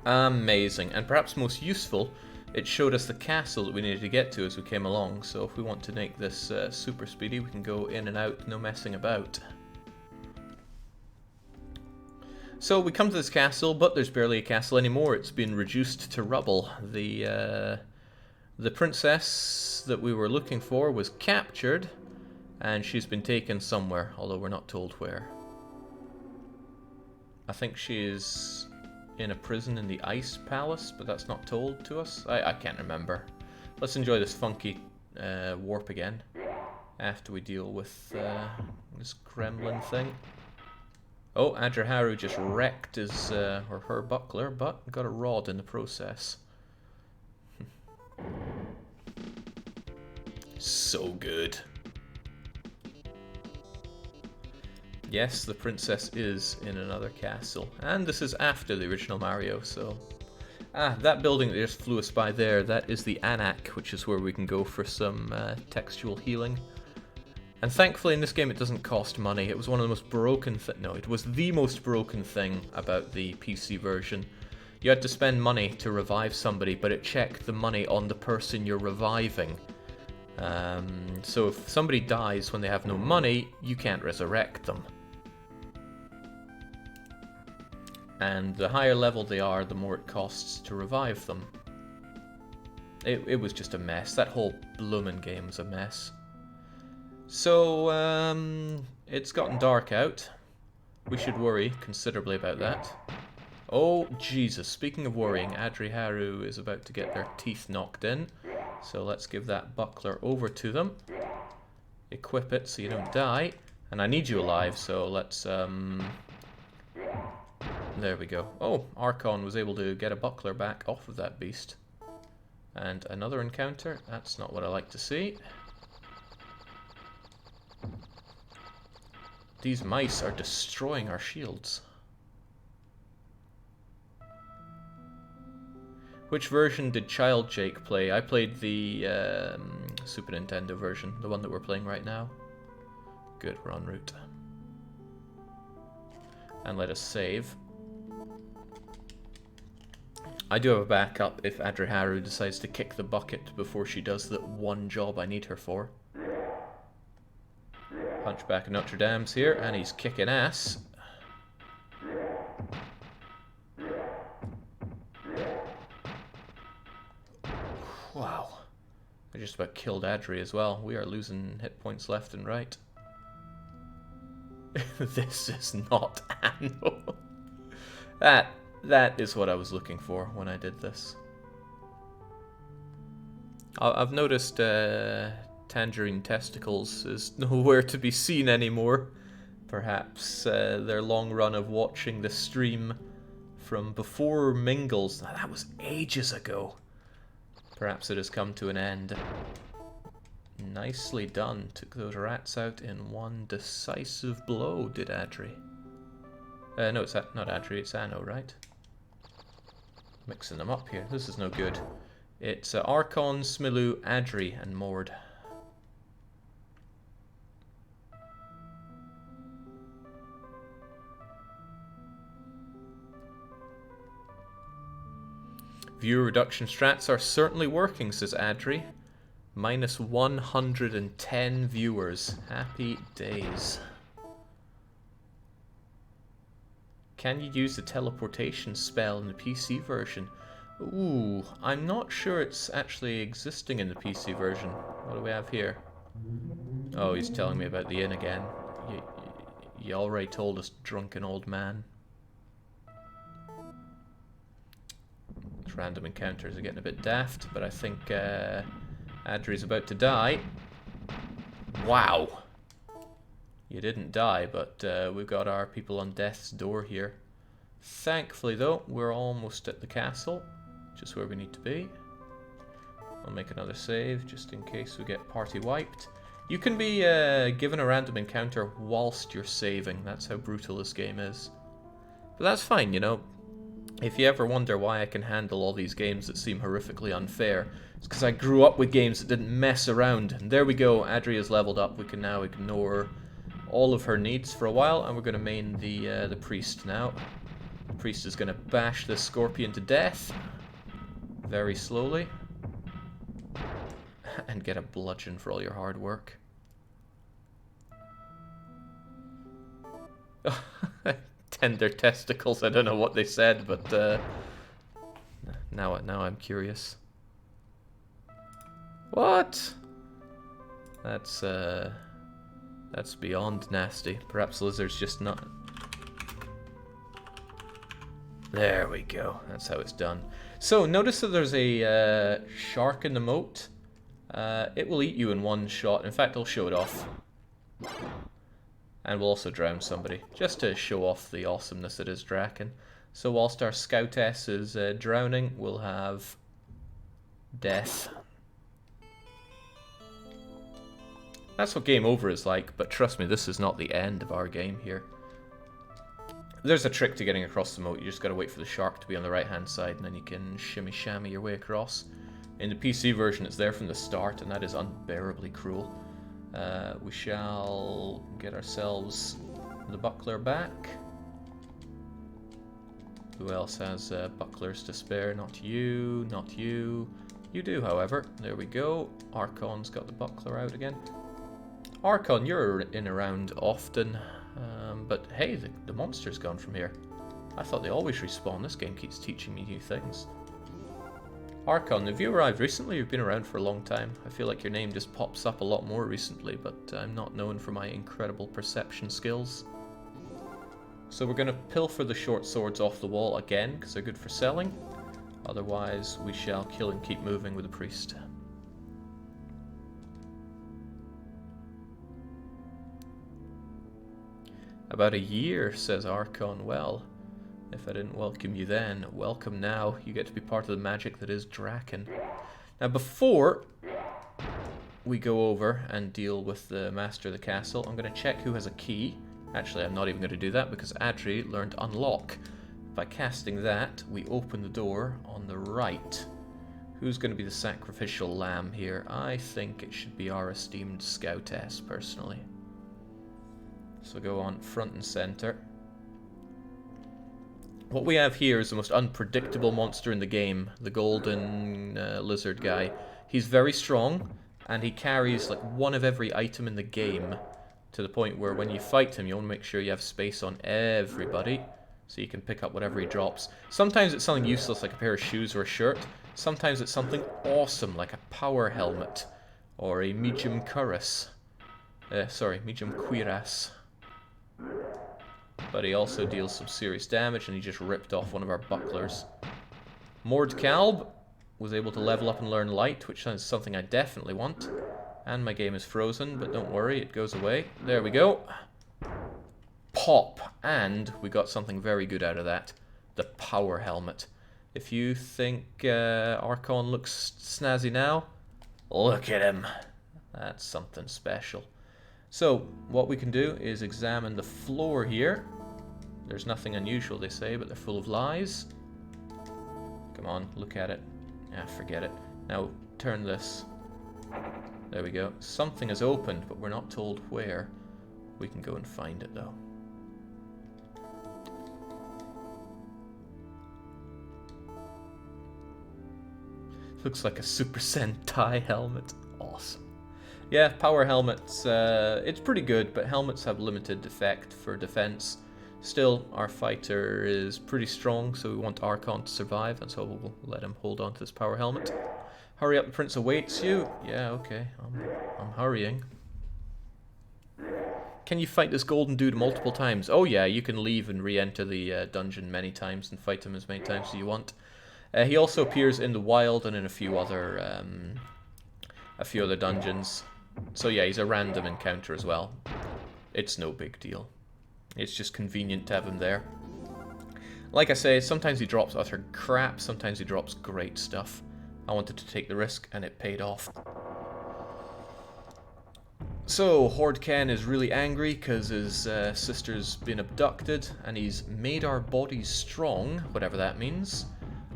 Amazing, and perhaps most useful, it showed us the castle that we needed to get to as we came along, so if we want to make this super speedy, we can go in and out, no messing about. So we come to this castle, but there's barely a castle anymore. It's been reduced to rubble. The princess that we were looking for was captured, and she's been taken somewhere, although we're not told where. I think she's in a prison in the Ice Palace, but that's not told to us. I can't remember. Let's enjoy this funky warp again after we deal with this gremlin thing. Oh, Adriharu just wrecked his or her buckler, but got a rod in the process. So good. Yes, the princess is in another castle. And this is after the original Mario, so... Ah, that building that just flew us by there, that is the Anak, which is where we can go for some textual healing. And thankfully in this game it doesn't cost money. It was one of the most broken it was the most broken thing about the PC version. You had to spend money to revive somebody, but it checked the money on the person you're reviving. So if somebody dies when they have no money, you can't resurrect them. And the higher level they are, the more it costs to revive them. It was just a mess. That whole bloomin' game was a mess. So, it's gotten dark out. We should worry considerably about that. Oh, Jesus. Speaking of worrying, Adriharu is about to get their teeth knocked in. So let's give that buckler over to them. Equip it so you don't die. And I need you alive, so let's, there we go. Oh, Archon was able to get a buckler back off of that beast. And another encounter. That's not what I like to see. These mice are destroying our shields. Which version did Child Jake play? I played the Super Nintendo version, the one that we're playing right now. Good, we're en route. And let us save. I do have a backup if Adriharu decides to kick the bucket before she does the one job I need her for. Hunchback of Notre Dame's here, and he's kicking ass. Wow. I just about killed Adri as well. We are losing hit points left and right. This is not Anno. That is what I was looking for when I did this. I've noticed Tangerine Testicles is nowhere to be seen anymore. Perhaps their long run of watching the stream from before Mingles, that was ages ago. Perhaps it has come to an end. Nicely done. Took those rats out in one decisive blow, did Adri. No, it's not Adri, it's Anno, right? Mixing them up here. This is no good. It's Archon, Smilu, Adri, and Mord. Viewer reduction strats are certainly working, says Adri. Minus 110 viewers. Happy days. Can you use the teleportation spell in the PC version? Ooh, I'm not sure it's actually existing in the PC version. What do we have here? Oh, he's telling me about the inn again. You already told us, drunken old man. These random encounters are getting a bit daft, but I think Adri's about to die. Wow! You didn't die, but we've got our people on death's door here. Thankfully, though, we're almost at the castle, just where we need to be. I'll make another save, just in case we get party wiped. You can be given a random encounter whilst you're saving. That's how brutal this game is. But that's fine, you know. If you ever wonder why I can handle all these games that seem horrifically unfair, it's because I grew up with games that didn't mess around. And there we go, Adri is leveled up. We can now ignore all of her needs for a while, and we're going to main the priest now. The priest is going to bash the scorpion to death, very slowly, and get a bludgeon for all your hard work. Tender testicles, I don't know what they said, but now I'm curious. What? That's beyond nasty. Perhaps Lizard's just not... There we go. That's how it's done. So, notice that there's a shark in the moat. It will eat you in one shot. In fact, I'll show it off. And we'll also drown somebody, just to show off the awesomeness that is Draken. So whilst our Scoutess is drowning, we'll have death. That's what game over is like, but trust me, this is not the end of our game here. There's a trick to getting across the moat. You just gotta wait for the shark to be on the right hand side, and then you can shimmy-shammy your way across. In the PC version, it's there from the start, and that is unbearably cruel. We shall get ourselves the buckler back. Who else has bucklers to spare? Not you, not you. You do, however. There we go. Archon's got the buckler out again. Archon, you're in around often. But hey, the monster's gone from here. I thought they always respawn. This game keeps teaching me new things. Archon, have you arrived recently? You've been around for a long time. I feel like your name just pops up a lot more recently, but I'm not known for my incredible perception skills. So we're going to pilfer the short swords off the wall again, because they're good for selling. Otherwise, we shall kill and keep moving with the priest. About a year, says Archon. Well, if I didn't welcome you then, welcome now. You get to be part of the magic that is Draken. Now, before we go over and deal with the master of the castle, I'm going to check who has a key. Actually, I'm not even going to do that because Adri learned Unlock. By casting that, we open the door on the right. Who's going to be the sacrificial lamb here? I think it should be our esteemed Scoutess, personally. So go on front and center. What we have here is the most unpredictable monster in the game, the golden lizard guy. He's very strong, and he carries like one of every item in the game, to the point where when you fight him, you want to make sure you have space on everybody. So you can pick up whatever he drops. Sometimes it's something useless like a pair of shoes or a shirt. Sometimes it's something awesome like a power helmet or a medium cuirass. Medium cuirass. But he also deals some serious damage, and he just ripped off one of our bucklers. Mordkalb was able to level up and learn light, which is something I definitely want. And my game is frozen, but don't worry, it goes away. There we go. Pop. And we got something very good out of that. The power helmet. If you think Archon looks snazzy now, look at him. That's something special. So, what we can do is examine the floor here. There's nothing unusual, they say, but they're full of lies. Come on, look at it. Ah, forget it. Now, turn this. There we go. Something has opened, but we're not told where. We can go and find it, though. Looks like a Super Sentai helmet. Awesome. Yeah, power helmets, it's pretty good, but helmets have limited effect for defense. Still, our fighter is pretty strong, so we want Archon to survive, and so we'll let him hold on to this power helmet. Hurry up, the prince awaits you. Yeah, okay, I'm hurrying. Can you fight this golden dude multiple times? Oh yeah, you can leave and re-enter the dungeon many times and fight him as many times as you want. He also appears in the wild and in a few other dungeons. So yeah, he's a random encounter as well. It's no big deal. It's just convenient to have him there. Like I say, sometimes he drops utter crap, sometimes he drops great stuff. I wanted to take the risk, and it paid off. So, Horde Ken is really angry because his sister's been abducted, and he's made our bodies strong, whatever that means,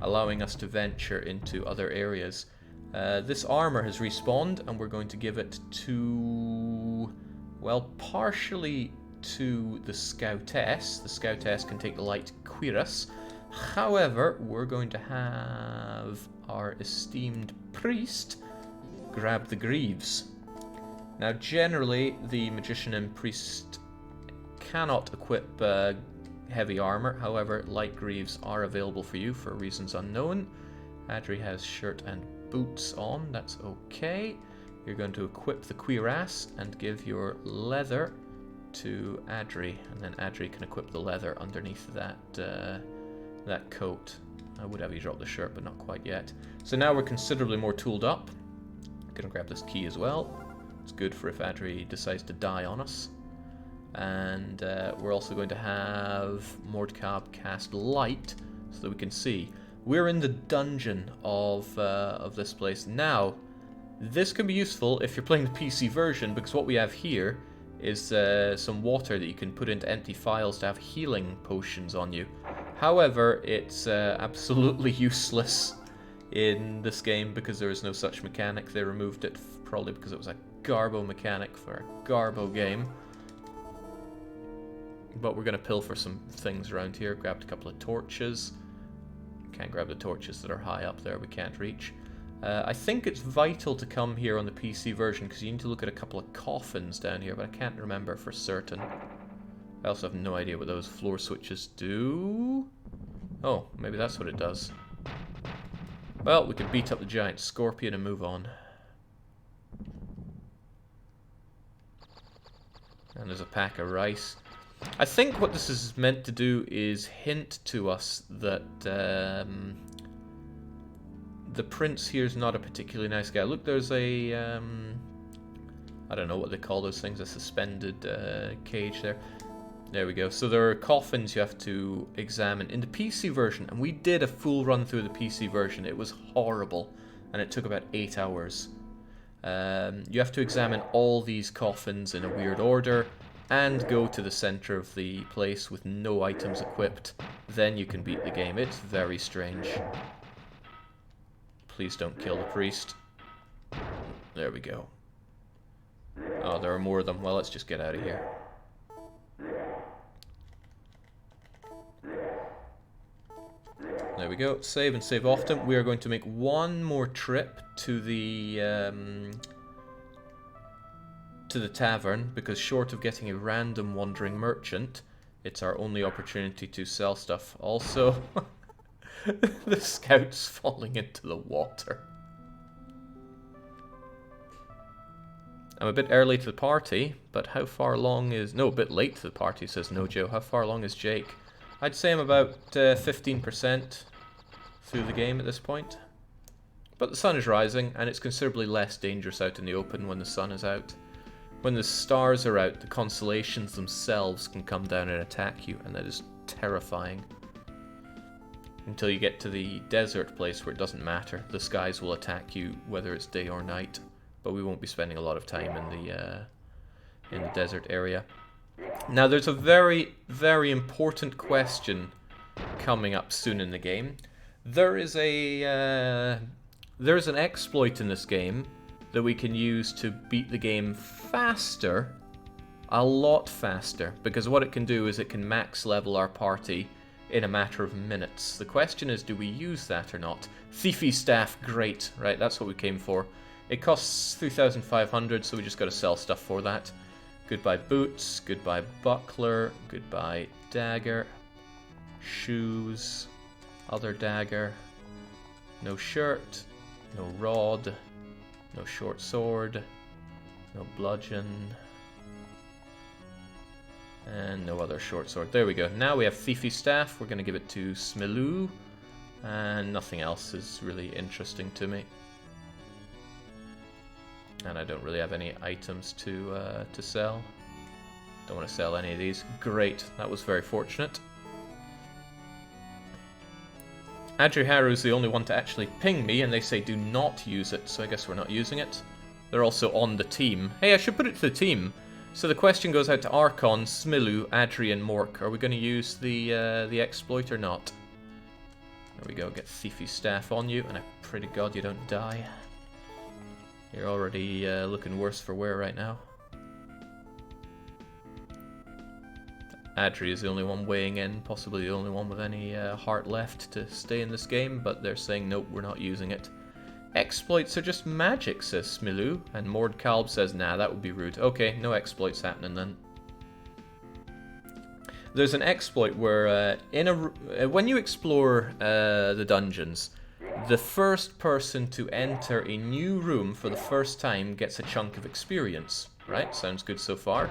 allowing us to venture into other areas. This armor has respawned, and we're going to give it to, well, partially to the Scoutess. The Scoutess can take the light cuirass. However, we're going to have our esteemed priest grab the greaves. Now, generally, the magician and priest cannot equip heavy armor. However, light greaves are available for you for reasons unknown. Adri has shirt and boots on. That's okay. You're going to equip the cuirass and give your leather to Adri, and then Adri can equip the leather underneath that coat. I would have you drop the shirt, but not quite yet. So now we're considerably more tooled up. I'm gonna grab this key as well. It's good for if Adri decides to die on us. And we're also going to have Mordkalb cast light so that we can see. We're in the dungeon of this place now. This can be useful if you're playing the PC version, because what we have here is some water that you can put into empty files to have healing potions on you. However, it's absolutely useless in this game because there is no such mechanic. They removed it probably because it was a garbo mechanic for a garbo game. But we're going to pilfer some things around here. Grabbed a couple of torches. Can't grab the torches that are high up there. We can't reach. I think it's vital to come here on the PC version because you need to look at a couple of coffins down here, but I can't remember for certain. I also have no idea what those floor switches do. Oh, maybe that's what it does. Well, we can beat up the giant scorpion and move on. And there's a pack of rice. I think what this is meant to do is hint to us that the prince here is not a particularly nice guy. Look, there's a I don't know what they call those things, a suspended cage there. There we go. So there are coffins you have to examine in the PC version, and we did a full run through the PC version. It was horrible, and it took about 8 hours. You have to examine all these coffins in a weird order, and go to the center of the place with no items equipped. Then you can beat the game. It's very strange. Please don't kill the priest. There we go. Oh, there are more of them. Well, let's just get out of here. There we go. Save and save often. We are going to make one more trip to the tavern, because short of getting a random wandering merchant, It's our only opportunity to sell stuff. Also, the scout's falling into the water. I'm a bit early to the party, but how far along is... No, a bit late to the party, says Nojo. How far along is Jake? I'd say I'm about 15% through the game at this point. But the sun is rising, and it's considerably less dangerous out in the open when the sun is out. When the stars are out, the constellations themselves can come down and attack you, and that is terrifying. Until you get to the desert place where it doesn't matter. The skies will attack you whether it's day or night. But we won't be spending a lot of time in the desert area. Now, there's a very, very important question coming up soon in the game. There's an exploit in this game that we can use to beat the game faster, a lot faster, because what it can do is it can max level our party in a matter of minutes. The question is, do we use that or not? Thiefy staff, great, right? That's what we came for. It costs 3,500, so we just got to sell stuff for that. Goodbye boots, goodbye buckler, goodbye dagger, shoes, other dagger, no shirt, no rod, no short sword, no bludgeon, and no other short sword. There we go. Now we have thiefy staff. We're going to give it to Smilu, and nothing else is really interesting to me. And I don't really have any items to sell. Don't want to sell any of these. Great, that was very fortunate. Adriharu's the only one to actually ping me, and they say do not use it, so I guess we're not using it. They're also on the team. Hey, I should put it to the team. So the question goes out to Archon, Smilu, Adri, and Mork. Are we going to use the exploit or not? There we go, get thiefy staff on you, and I pray to God you don't die. You're already looking worse for wear right now. Adri is the only one weighing in, possibly the only one with any heart left to stay in this game, but they're saying nope, we're not using it. Exploits are just magic, says Smilu, and Mord Kalb says nah, that would be rude. Okay, no exploits happening then. There's an exploit where when you explore the dungeons, the first person to enter a new room for the first time gets a chunk of experience. Right? Sounds good so far.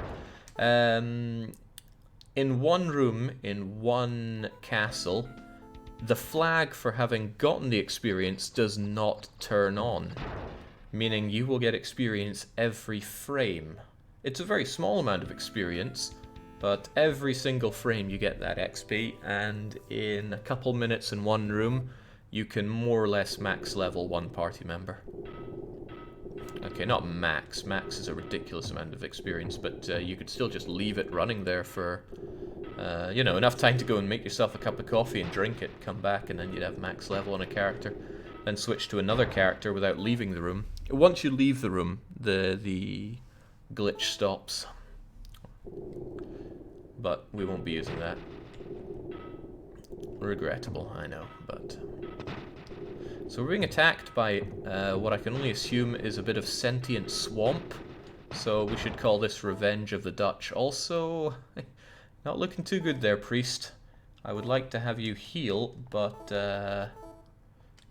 In one room, in one castle, the flag for having gotten the experience does not turn on. Meaning you will get experience every frame. It's a very small amount of experience, but every single frame you get that XP, and in a couple minutes in one room, you can more or less max level one party member. Okay, not max. Max is a ridiculous amount of experience, but you could still just leave it running there for, you know, enough time to go and make yourself a cup of coffee and drink it, come back, and then you'd have max level on a character. Then switch to another character without leaving the room. Once you leave the room, the glitch stops. But we won't be using that. Regrettable, I know, but... So we're being attacked by what I can only assume is a bit of sentient swamp. So we should call this Revenge of the Dutch. Also, not looking too good there, priest. I would like to have you heal, but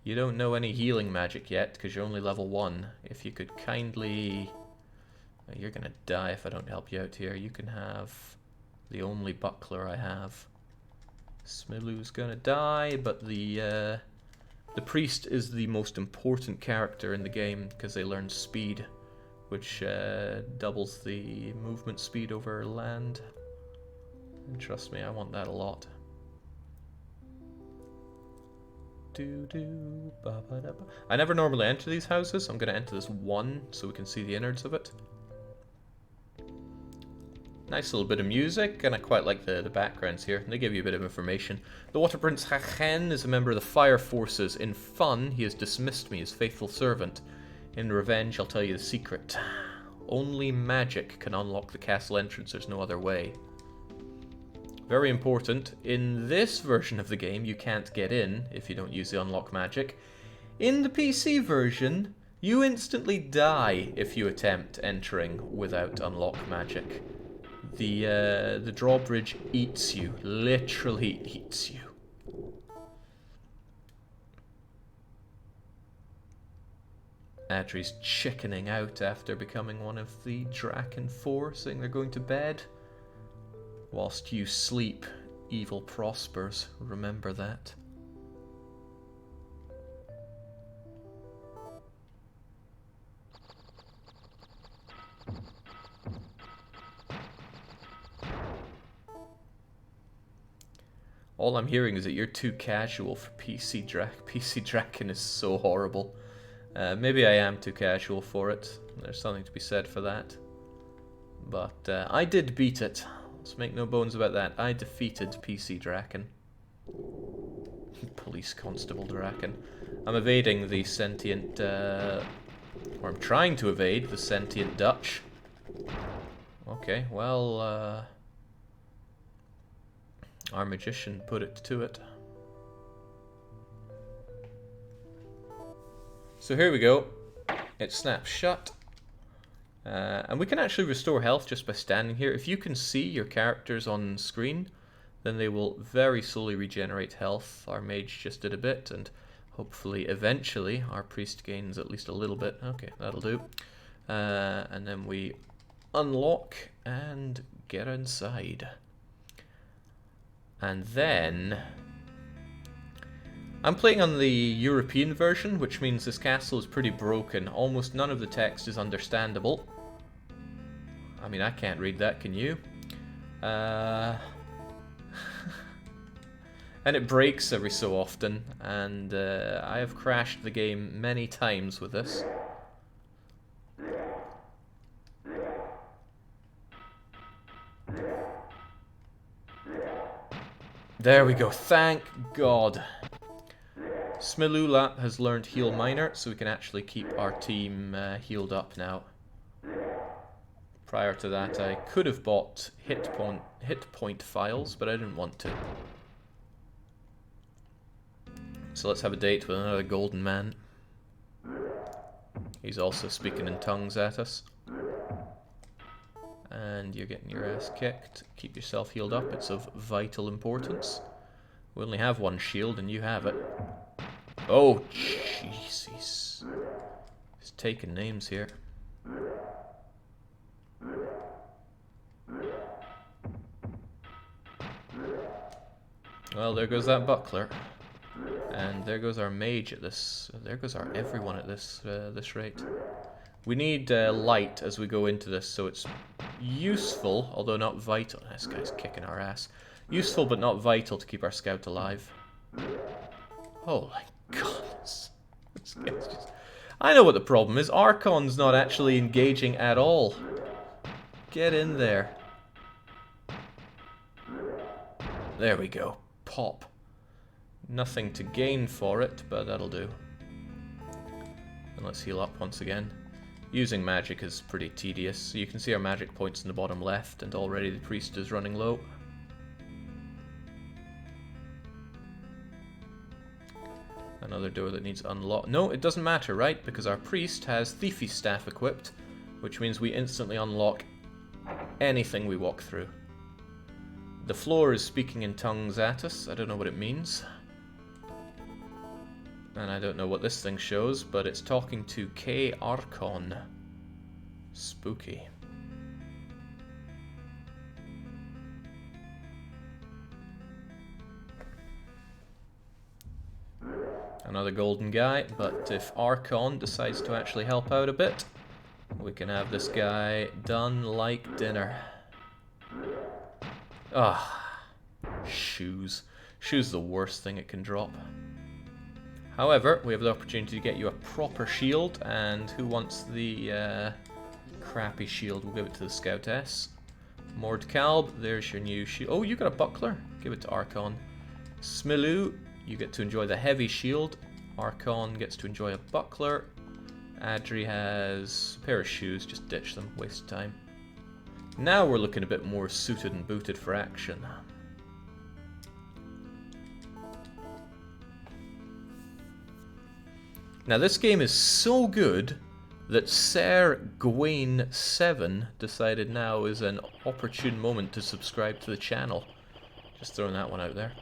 you don't know any healing magic yet, because you're only level 1. If you could kindly... You're gonna die if I don't help you out here. You can have the only buckler I have. Smilu's gonna die, but the priest is the most important character in the game because they learn speed, which doubles the movement speed over land. And trust me, I want that a lot. I never normally enter these houses. I'm going to enter this one so we can see the innards of it. Nice little bit of music, and I quite like the backgrounds here. They give you a bit of information. The Water Prince Hachen is a member of the Fire Forces. In fun, he has dismissed me as faithful servant. In revenge, I'll tell you the secret. Only magic can unlock the castle entrance. There's no other way. Very important. In this version of the game, you can't get in if you don't use the unlock magic. In the PC version, you instantly die if you attempt entering without unlock magic. The drawbridge eats you, literally eats you. Adri's chickening out after becoming one of the Draken 4, saying they're going to bed. Whilst you sleep, evil prospers. Remember that. All I'm hearing is that you're too casual for PC Draken. PC Draken is so horrible. Maybe I am too casual for it. There's something to be said for that. But I did beat it. Let's make no bones about that. I defeated PC Draken. Police Constable Draken. I'm evading the sentient... or I'm trying to evade the sentient Dutch. Okay, well... our magician put it to it. So here we go. It snaps shut. And we can actually restore health just by standing here. If you can see your characters on screen, then they will very slowly regenerate health. Our mage just did a bit, and hopefully eventually our priest gains at least a little bit. Okay, that'll do. And then we unlock and get inside. And then... I'm playing on the European version, which means this castle is pretty broken. Almost none of the text is understandable. I mean, I can't read that, can you? And it breaks every so often, and I have crashed the game many times with this. There we go, thank God. Smilula has learned Heal Minor, so we can actually keep our team healed up now. Prior to that, I could have bought hit point files, but I didn't want to. So let's have a date with another golden man. He's also speaking in tongues at us. And you're getting your ass kicked. Keep yourself healed up, it's of vital importance. We only have one shield, and you have it. Oh, Jesus. He's taking names here. Well, there goes that buckler. And there goes our mage at this... There goes our everyone at this rate. We need light as we go into this, so it's useful, although not vital. This guy's kicking our ass. Useful, but not vital to keep our scout alive. Holy God, this guy's just... I know what the problem is. Archon's not actually engaging at all. Get in there. There we go. Pop. Nothing to gain for it, but that'll do. And let's heal up once again. Using magic is pretty tedious. So you can see our magic points in the bottom left, and already the priest is running low. Another door that needs unlocked. No, it doesn't matter, right? Because our priest has Thiefy Staff equipped, which means we instantly unlock anything we walk through. The floor is speaking in tongues at us. I don't know what it means. And I don't know what this thing shows, but it's talking to K. Archon. Spooky. Another golden guy, but if Archon decides to actually help out a bit, we can have this guy done like dinner. Ah, shoes. Shoes the worst thing it can drop. However, we have the opportunity to get you a proper shield, and who wants the crappy shield? We'll give it to the Scoutess. Mordkalb, there's your new shield. Oh, you got a buckler? Give it to Archon. Smilu, you get to enjoy the heavy shield. Archon gets to enjoy a buckler. Adri has a pair of shoes, just ditch them, waste of time. Now we're looking a bit more suited and booted for action. Now this game is so good that Sir Gawain7 decided now is an opportune moment to subscribe to the channel. Just throwing that one out there.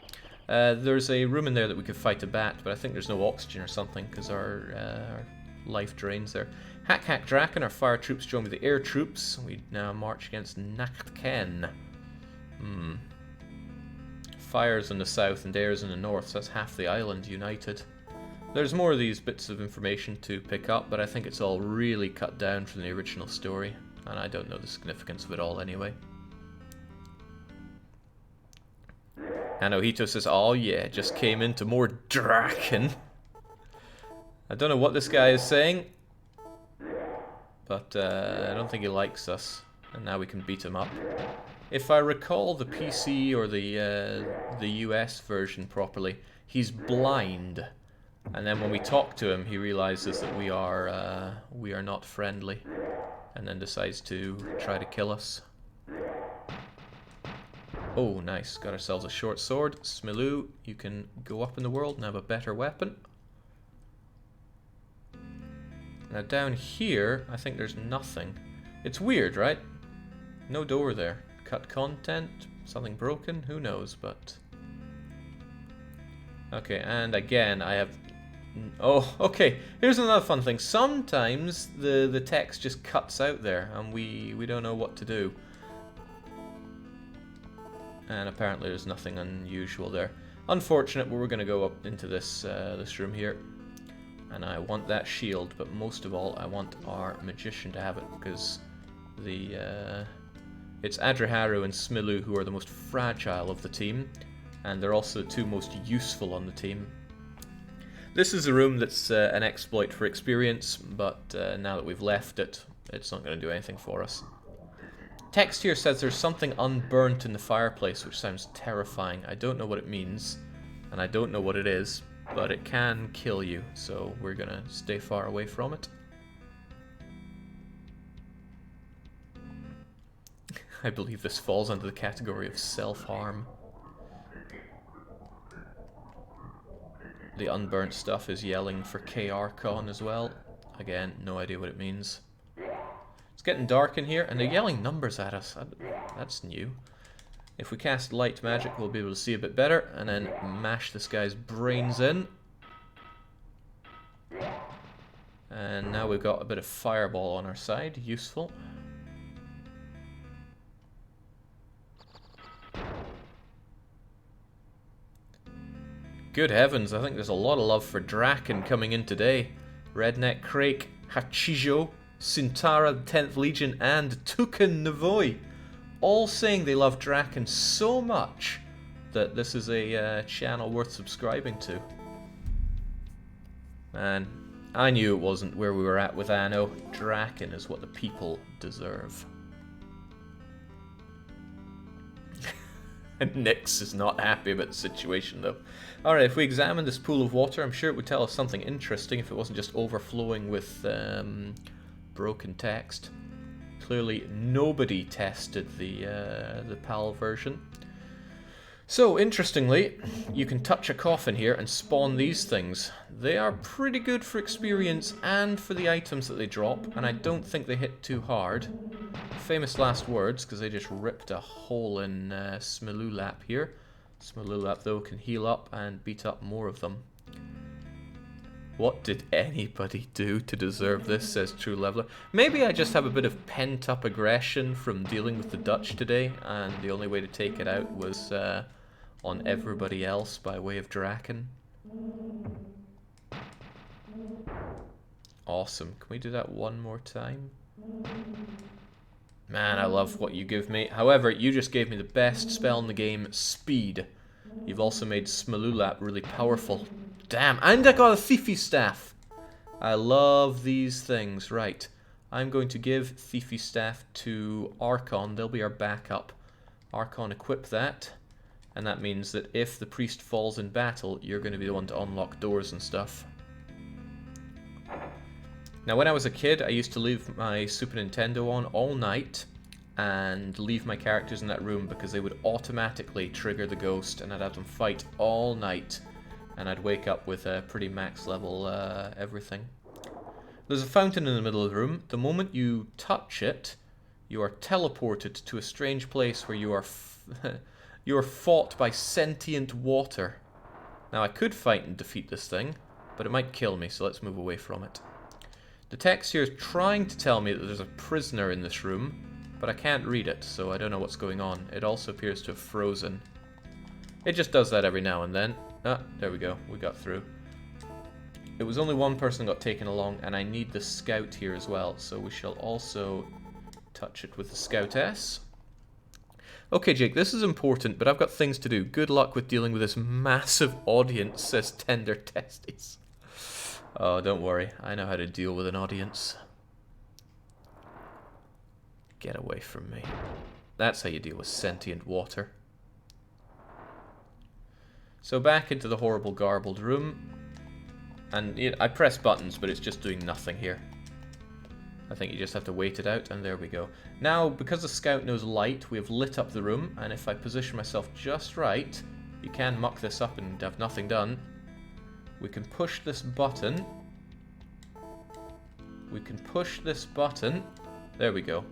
There's a room in there that we could fight a bat, but I think there's no oxygen or something because our life drains there. Hack Draken, our fire troops join with the air troops. We now march against Nachtken. Fires in the south and airs in the north, so that's half the island united. There's more of these bits of information to pick up, but I think it's all really cut down from the original story, and I don't know the significance of it all anyway. Anohito says, oh yeah, just came into more Draken. I don't know what this guy is saying, but I don't think he likes us, and now we can beat him up. If I recall the PC or the US version properly, he's blind. And then when we talk to him, he realizes that we are not friendly, and then decides to try to kill us. Oh, nice. Got ourselves a short sword. Smilu, you can go up in the world and have a better weapon. Now down here, I think there's nothing. It's weird, right? No door there. Cut content, something broken, who knows, but... Okay, and again, I have... Oh, okay, here's another fun thing. Sometimes the text just cuts out there, and we don't know what to do. And apparently there's nothing unusual there. Unfortunate, but we're going to go up into this this room here. And I want that shield, but most of all, I want our magician to have it, because it's Adriharu and Smilu who are the most fragile of the team, and they're also the two most useful on the team. This is a room that's an exploit for experience, but now that we've left it, it's not going to do anything for us. Text here says there's something unburnt in the fireplace, which sounds terrifying. I don't know what it means, and I don't know what it is, but it can kill you, so we're going to stay far away from it. I believe this falls under the category of self-harm. The unburnt stuff is yelling for KRCon as well. Again, no idea what it means. It's getting dark in here, and they're yelling numbers at us. That's new. If we cast light magic, we'll be able to see a bit better, and then mash this guy's brains in. And now we've got a bit of fireball on our side. Useful. Good heavens, I think there's a lot of love for Draken coming in today. Redneck Crake, Hachijo, Sintara, the 10th Legion, and Tuken Navoy, all saying they love Draken so much that this is a channel worth subscribing to. Man, I knew it wasn't where we were at with Anno. Draken is what the people deserve. And Nyx is not happy about the situation though. Alright, if we examine this pool of water, I'm sure it would tell us something interesting if it wasn't just overflowing with broken text. Clearly nobody tested the PAL version. So, interestingly, you can touch a coffin here and spawn these things. They are pretty good for experience and for the items that they drop, and I don't think they hit too hard. Famous last words, because they just ripped a hole in Smilulap here. Smilulap, though, can heal up and beat up more of them. What did anybody do to deserve this, says True Leveler. Maybe I just have a bit of pent-up aggression from dealing with the Dutch today, and the only way to take it out was on everybody else by way of Draken. Awesome. Can we do that one more time? Man, I love what you give me. However, you just gave me the best spell in the game, Speed. You've also made Smilulap really powerful. Damn, and I got a Thiefy Staff! I love these things. Right, I'm going to give Thiefy Staff to Archon. They'll be our backup. Archon, equip that. And that means that if the priest falls in battle, you're going to be the one to unlock doors and stuff. Now, when I was a kid, I used to leave my Super Nintendo on all night and leave my characters in that room because they would automatically trigger the ghost, and I'd have them fight all night, and I'd wake up with a pretty max level everything. There's a fountain in the middle of the room. The moment you touch it, you are teleported to a strange place where you are you are fought by sentient water. Now I could fight and defeat this thing, but it might kill me, so let's move away from it. The text here is trying to tell me that there's a prisoner in this room, but I can't read it, so I don't know what's going on. It also appears to have frozen. It just does that every now and then. Ah, there we go. We got through. It was only one person got taken along, and I need the scout here as well, so we shall also touch it with the scoutess. Okay, Jake, this is important, but I've got things to do. Good luck with dealing with this massive audience, says Tender Testes. Oh, don't worry. I know how to deal with an audience. Get away from me. That's how you deal with sentient water. So back into the horrible garbled room. And I press buttons, but it's just doing nothing here. I think you just have to wait it out, and there we go. Now, because the scout knows light, we have lit up the room, and if I position myself just right, you can muck this up and have nothing done. We can push this button. We can push this button. There we go.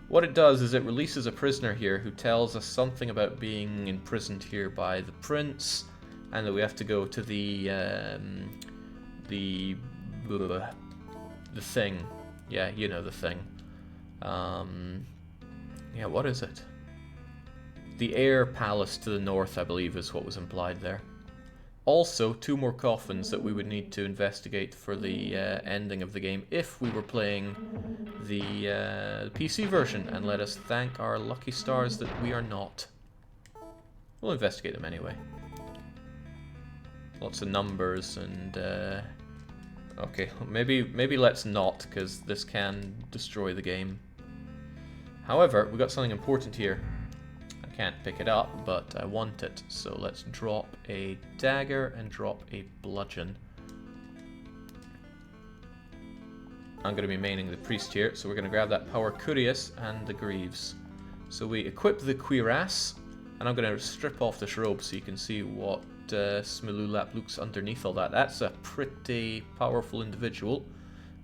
What it does is it releases a prisoner here who tells us something about being imprisoned here by the prince, and that we have to go to the thing. Yeah, you know the thing. Yeah, what is it? The air palace to the north, I believe, is what was implied there. Also, 2 more coffins that we would need to investigate for the ending of the game if we were playing the PC version, and let us thank our lucky stars that we are not. We'll investigate them anyway. Lots of numbers and... okay, maybe let's not, because this can destroy the game. However, we've got something important here. I can't pick it up, but I want it. So let's drop a dagger and drop a bludgeon. I'm going to be maining the priest here, so we're going to grab that power curious and the greaves. So we equip the cuirass, and I'm going to strip off this robe so you can see what Smilulap looks underneath all that. That's a pretty powerful individual.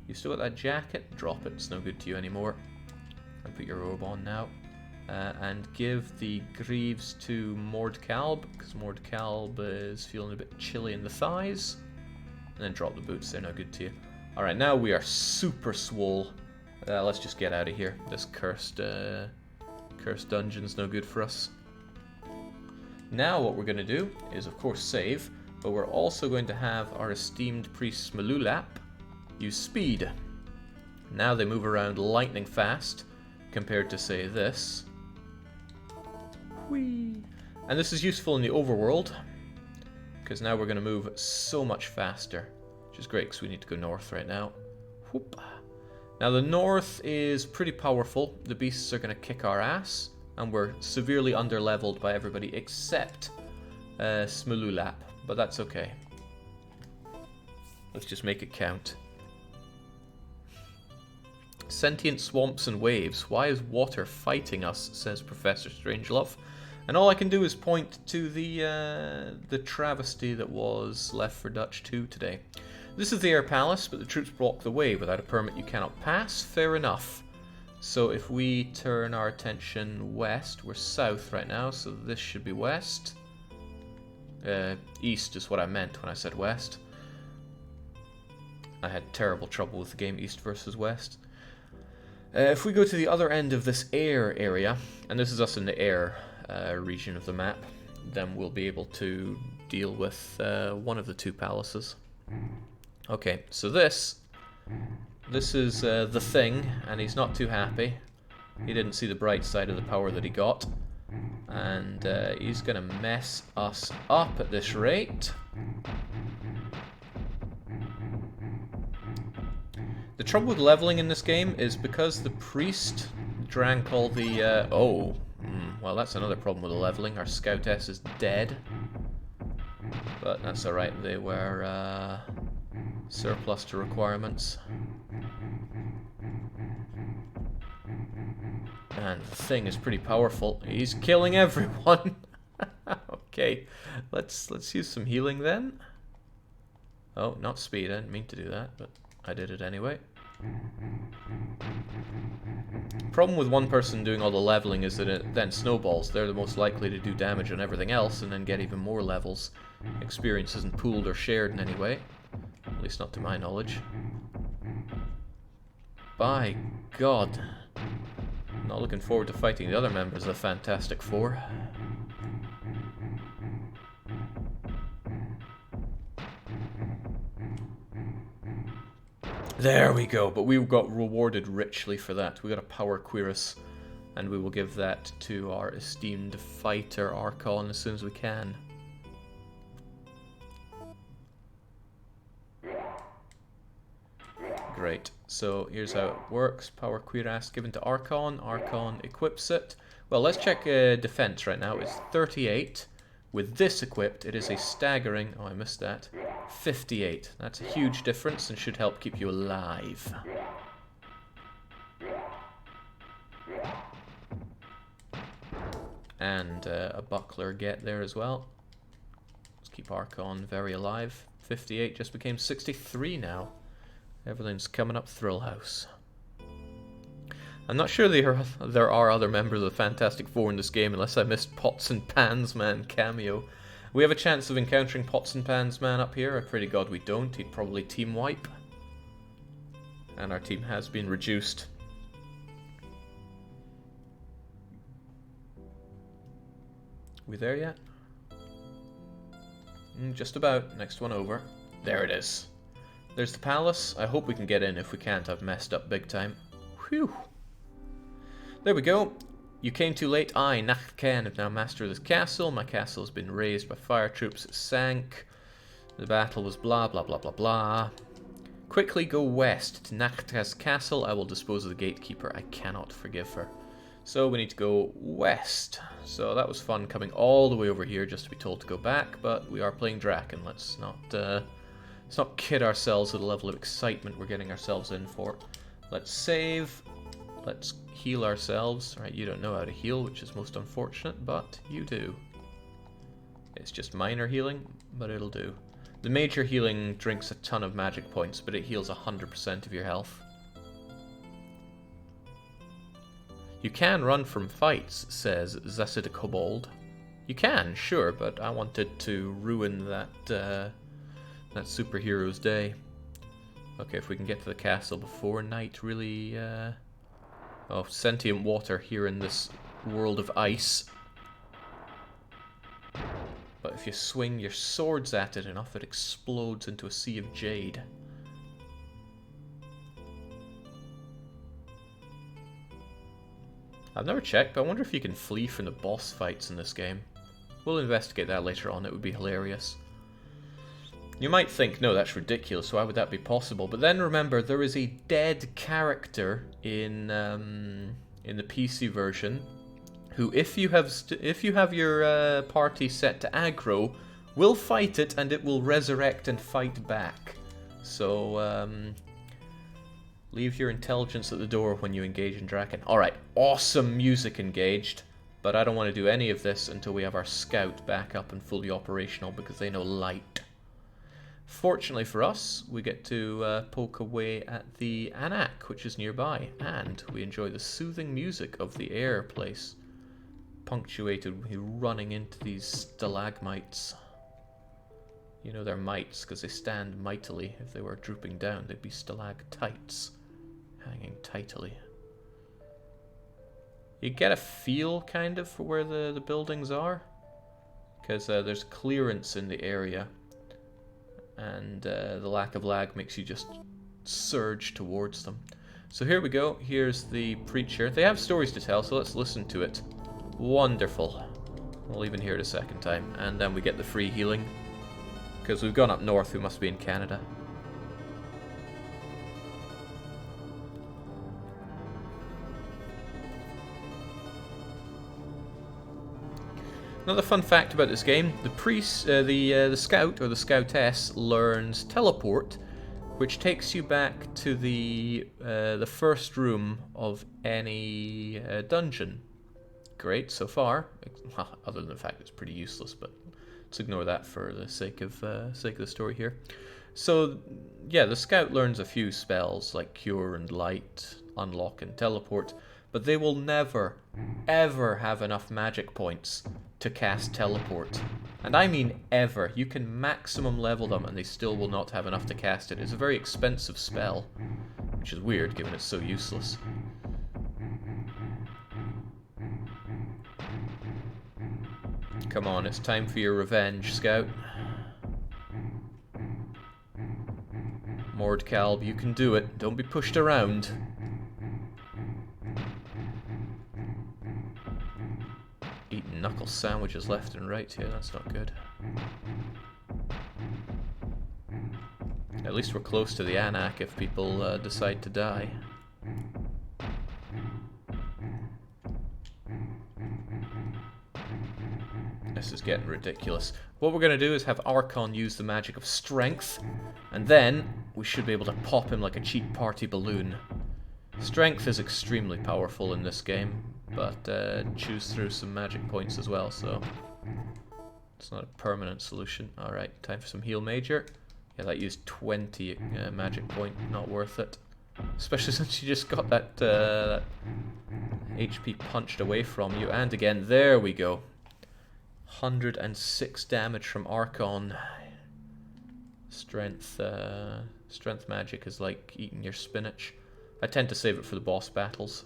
You still got that jacket? Drop it, it's no good to you anymore. And put your robe on now. And give the greaves to Mordkalb, because Mordkalb is feeling a bit chilly in the thighs. And then drop the boots, they're no good to you. Alright, now we are super swole. Let's just get out of here. This cursed dungeon's no good for us. Now what we're going to do is, of course, save, but we're also going to have our esteemed priest Smilulap use speed. Now they move around lightning fast, compared to, say, this. Whee! And this is useful in the overworld, because now we're going to move so much faster, which is great because we need to go north right now. Whoop. Now the north is pretty powerful. The beasts are going to kick our ass, and we're severely underleveled by everybody except Smilulap, but that's okay. Let's just make it count. Sentient swamps and waves. Why is water fighting us? Says Professor Strangelove. And all I can do is point to the travesty that was Left 4 Dutch 2 today. This is the Air Palace, but the troops block the way. Without a permit you cannot pass. Fair enough. So if we turn our attention west, we're south right now, so this should be west. East is what I meant when I said west. I had terrible trouble with the game East versus West. If we go to the other end of this air area, and this is us in the air region of the map, then we'll be able to deal with one of the two palaces. Okay, so this is the thing, and he's not too happy. He didn't see the bright side of the power that he got, and he's gonna mess us up at this rate. The trouble with leveling in this game is because the priest drank all the, well, that's another problem with the leveling. Our scoutess is dead. But that's alright, they were surplus to requirements. And the thing is pretty powerful. He's killing everyone. Okay, let's use some healing then. Oh, not speed, I didn't mean to do that, but I did it anyway. Problem with one person doing all the leveling is that it then snowballs. They're the most likely to do damage on everything else and then get even more levels. Experience isn't pooled or shared in any way. At least not to my knowledge. By God. Not looking forward to fighting the other members of the Fantastic Four. There we go, but we got rewarded richly for that. We got a Power Cuirass, and we will give that to our esteemed fighter Archon as soon as we can. Great, so here's how it works. Power Cuirass given to Archon. Archon equips it. Well, let's check defense right now. It's 38. With this equipped, it is a staggering, oh I missed that, 58. That's a huge difference and should help keep you alive. And a buckler get there as well. Let's keep Archon very alive. 58 just became 63 now. Everything's coming up Thrill House. I'm not sure there are other members of the Fantastic Four in this game unless I missed Pots and Pans Man cameo. We have a chance of encountering Pots and Pans Man up here. I pray to God we don't. He'd probably team wipe. And our team has been reduced. We there yet? Just about. Next one over. There it is. There's the palace. I hope we can get in. If we can't, I've messed up big time. Whew. There we go. You came too late. I, Nacht-Ken, am now master of this castle. My castle has been razed by fire troops. It sank. The battle was blah, blah, blah, blah, blah. Quickly go west to Nacht's castle. I will dispose of the gatekeeper. I cannot forgive her. So we need to go west. So that was fun coming all the way over here just to be told to go back. But we are playing Draken. Let's not kid ourselves with the level of excitement we're getting ourselves in for. Let's save. Let's heal ourselves. Right, you don't know how to heal, which is most unfortunate, but you do. It's just minor healing, but it'll do. The major healing drinks a ton of magic points, but it heals 100% of your health. You can run from fights, says Zasida Kobold. You can, sure, but I wanted to ruin that superhero's day. Okay, if we can get to the castle before night really... Oh, sentient water here in this world of ice. But if you swing your swords at it enough, it explodes into a sea of jade. I've never checked, but I wonder if you can flee from the boss fights in this game. We'll investigate that later on, it would be hilarious. You might think, no, that's ridiculous, why would that be possible? But then remember, there is a dead character in the PC version who, if you have your party set to aggro, will fight it and it will resurrect and fight back. So, leave your intelligence at the door when you engage in Draken. Alright, awesome music engaged, but I don't want to do any of this until we have our scout back up and fully operational because they know light. Fortunately for us, we get to poke away at the Anak, which is nearby, and we enjoy the soothing music of the air place, punctuated with running into these stalagmites. You know they're mites because they stand mightily. If they were drooping down, they'd be stalactites, hanging tightly. You get a feel, kind of, for where the buildings are, because there's clearance in the area. And the lack of lag makes you just surge towards them. So here we go. Here's the preacher. They have stories to tell, so let's listen to it. Wonderful. We'll even hear it a second time. And then we get the free healing. Because we've gone up north, we must be in Canada. Another fun fact about this game, the scout or the scoutess learns teleport, which takes you back to the first room of any dungeon. Great so far, other than the fact it's pretty useless, but let's ignore that for the sake of the story here. So, yeah, the scout learns a few spells like Cure and Light, Unlock and Teleport, but they will never, ever have enough magic points to cast Teleport. And I mean ever. You can maximum level them and they still will not have enough to cast it. It's a very expensive spell, which is weird given it's so useless. Come on, it's time for your revenge, Scout. Mordkalb, you can do it. Don't be pushed around. Eating knuckle sandwiches left and right here, that's not good. At least we're close to the Anak if people decide to die. This is getting ridiculous. What we're going to do is have Archon use the magic of strength, and then we should be able to pop him like a cheap party balloon. Strength is extremely powerful in this game, but chews through some magic points as well, so it's not a permanent solution. Alright, time for some heal major. Yeah, that used 20 magic point, not worth it. Especially since you just got that HP punched away from you. And again, there we go. 106 damage from Archon. Strength magic is like eating your spinach. I tend to save it for the boss battles.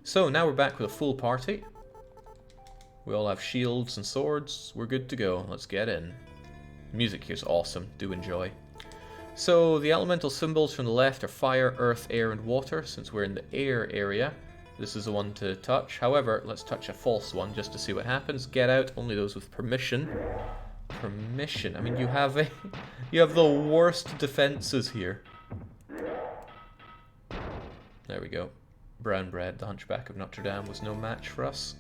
So now we're back with a full party. We all have shields and swords. We're good to go. Let's get in. Music here's awesome. Do enjoy. So the elemental symbols from the left are fire, earth, air, and water. Since we're in the air area, this is the one to touch. However, let's touch a false one just to see what happens. Get out. Only those with permission. Permission. I mean, you have the worst defenses here. There we go. Brown bread, the Hunchback of Notre Dame, was no match for us.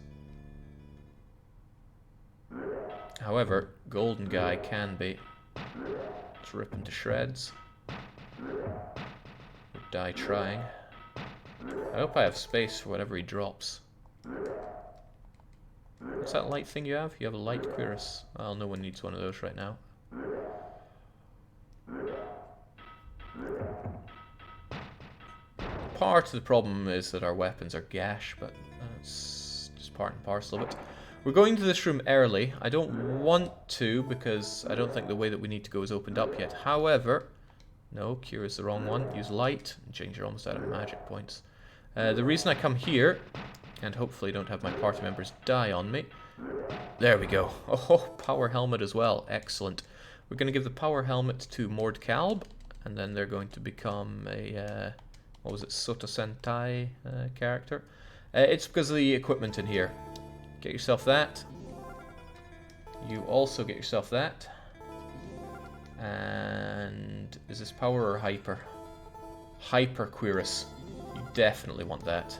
However, Golden Guy can be. Let's rip him to shreds. Or die trying. I hope I have space for whatever he drops. What's that light thing you have? You have a light cuirass. Well, no one needs one of those right now. Part of the problem is that our weapons are gash, but that's just part and parcel of it. We're going to this room early. I don't want to because I don't think the way that we need to go is opened up yet. However, no, cure is the wrong one. Use light and change your almost out of magic points. The reason I come here, and hopefully don't have my party members die on me. There we go. Oh, power helmet as well. Excellent. We're going to give the power helmet to Mordkalb, and then they're going to become a, what was it, Sota Sentai character. It's because of the equipment in here. Get yourself that. You also get yourself that. And is this power or hyper? Hyper cuirass. You definitely want that.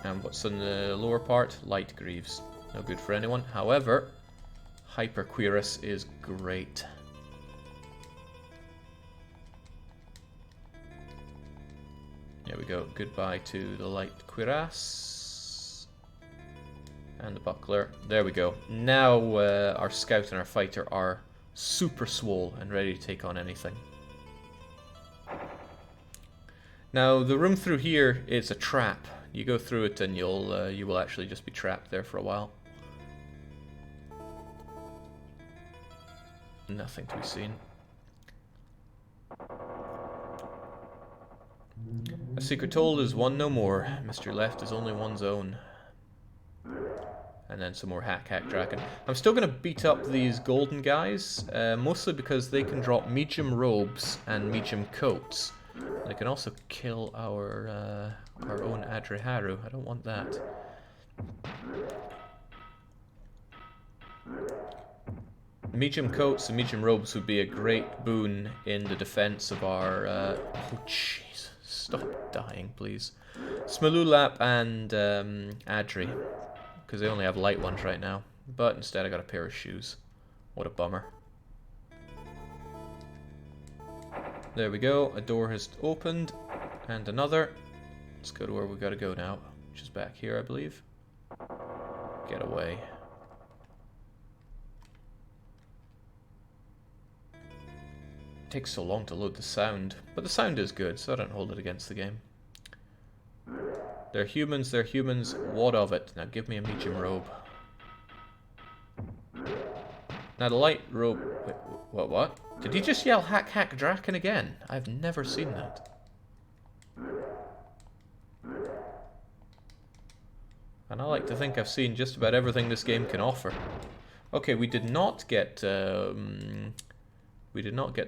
And what's in the lower part? Light greaves. No good for anyone. However, hyper cuirass is great. There we go. Goodbye to the light cuirass. And the buckler. There we go. Now our scout and our fighter are super swole and ready to take on anything. Now the room through here is a trap. You go through it and you will actually just be trapped there for a while. Nothing to be seen. A secret told is one no more. Mystery left is only one's own. And then some more hack dragon. I'm still going to beat up these golden guys, mostly because they can drop medium robes and medium coats. They can also kill our own Adriharu. I don't want that. Medium coats and medium robes would be a great boon in the defense of our... oh, jeez. Stop dying, please. Smalulap and Adri. Because they only have light ones right now. But instead I got a pair of shoes. What a bummer. There we go. A door has opened. And another. Let's go to where we gotta go now. Which is back here, I believe. Get away. It takes so long to load the sound. But the sound is good, so I don't hold it against the game. They're humans, they're humans. What of it? Now give me a medium robe. Now the light robe... Wait, what? Did he just yell hack hack Draken again? I've never seen that. And I like to think I've seen just about everything this game can offer. Okay, we did not get the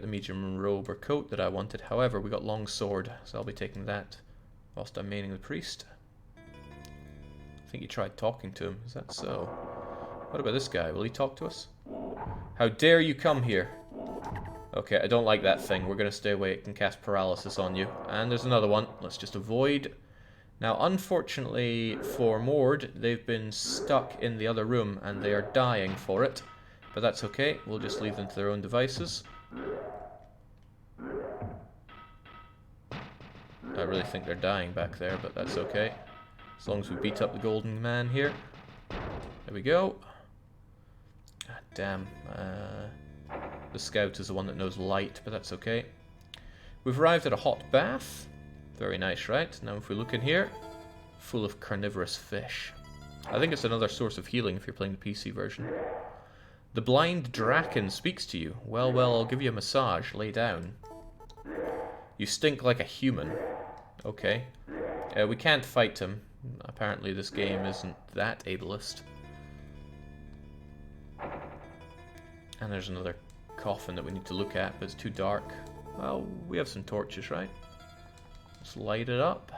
medium robe or coat that I wanted. However, we got long sword, so I'll be taking that whilst I'm maining the priest. I think you tried talking to him. Is that so? What about this guy? Will he talk to us? How dare you come here? Okay, I don't like that thing. We're going to stay away. It can cast paralysis on you. And there's another one. Let's just avoid. Now, unfortunately for Mord, they've been stuck in the other room and they are dying for it. But that's okay. We'll just leave them to their own devices. I really think they're dying back there, but that's okay. As long as we beat up the golden man here. There we go. Ah, damn. The scout is the one that knows light, but that's okay. We've arrived at a hot bath. Very nice, right? Now if we look in here, full of carnivorous fish. I think it's another source of healing if you're playing the PC version. The blind Draken speaks to you. Well, I'll give you a massage. Lay down. You stink like a human. Okay. We can't fight him. Apparently this game isn't that ableist. And there's another coffin that we need to look at, but it's too dark. Well, we have some torches, right? Let's light it up.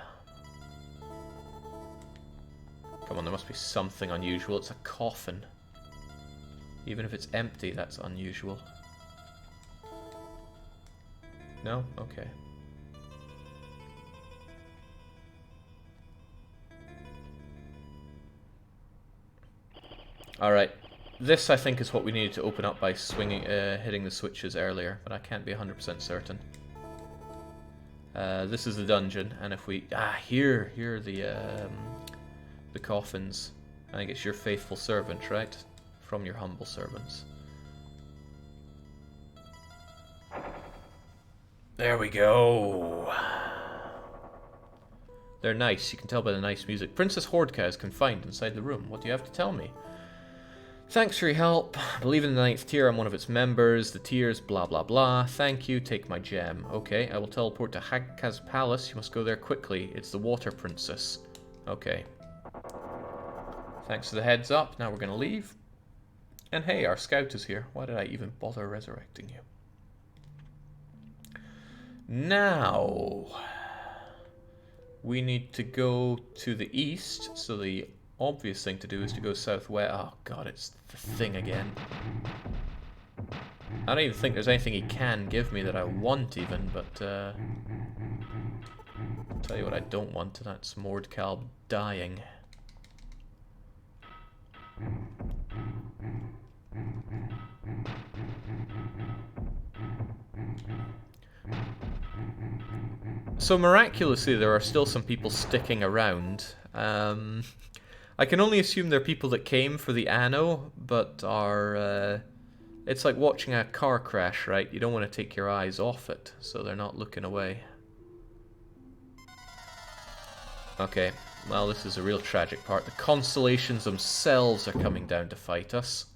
Come on, there must be something unusual. It's a coffin. Even if it's empty, that's unusual. No? Okay. Alright. This, I think, is what we needed to open up by swinging, hitting the switches earlier, but I can't be 100% certain. This is the dungeon, and if we... here are the coffins. I think it's your faithful servant, right? From your humble servants. There we go. They're nice. You can tell by the nice music. Princess Hordka is confined inside the room. What do you have to tell me? Thanks for your help. I believe in the 9th tier. I'm one of its members. The tiers, blah, blah, blah. Thank you. Take my gem. Okay, I will teleport to Hagkaz Palace. You must go there quickly. It's the Water Princess. Okay. Thanks for the heads up. Now we're going to leave. And hey, our scout is here. Why did I even bother resurrecting you? Now, we need to go to the east. So the obvious thing to do is to go southwest. Oh god, it's the thing again. I don't even think there's anything he can give me that I want even, but I'll tell you what I don't want, and that's Mordkalb dying. So miraculously there are still some people sticking around. I can only assume they're people that came for the Anno, but are... it's like watching a car crash, right? You don't want to take your eyes off it, so they're not looking away. Okay, well this is a real tragic part. The constellations themselves are coming down to fight us.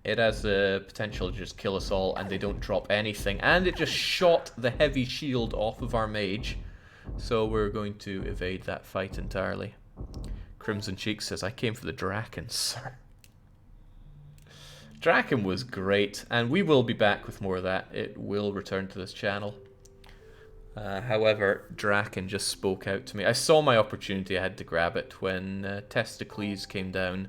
It has the potential to just kill us all, and they don't drop anything. And it just shot the heavy shield off of our mage. So we're going to evade that fight entirely. Crimson Cheek says, I came for the Draken, sir. Draken was great, and we will be back with more of that. It will return to this channel. However, Draken just spoke out to me. I saw my opportunity, I had to grab it when Testicles came down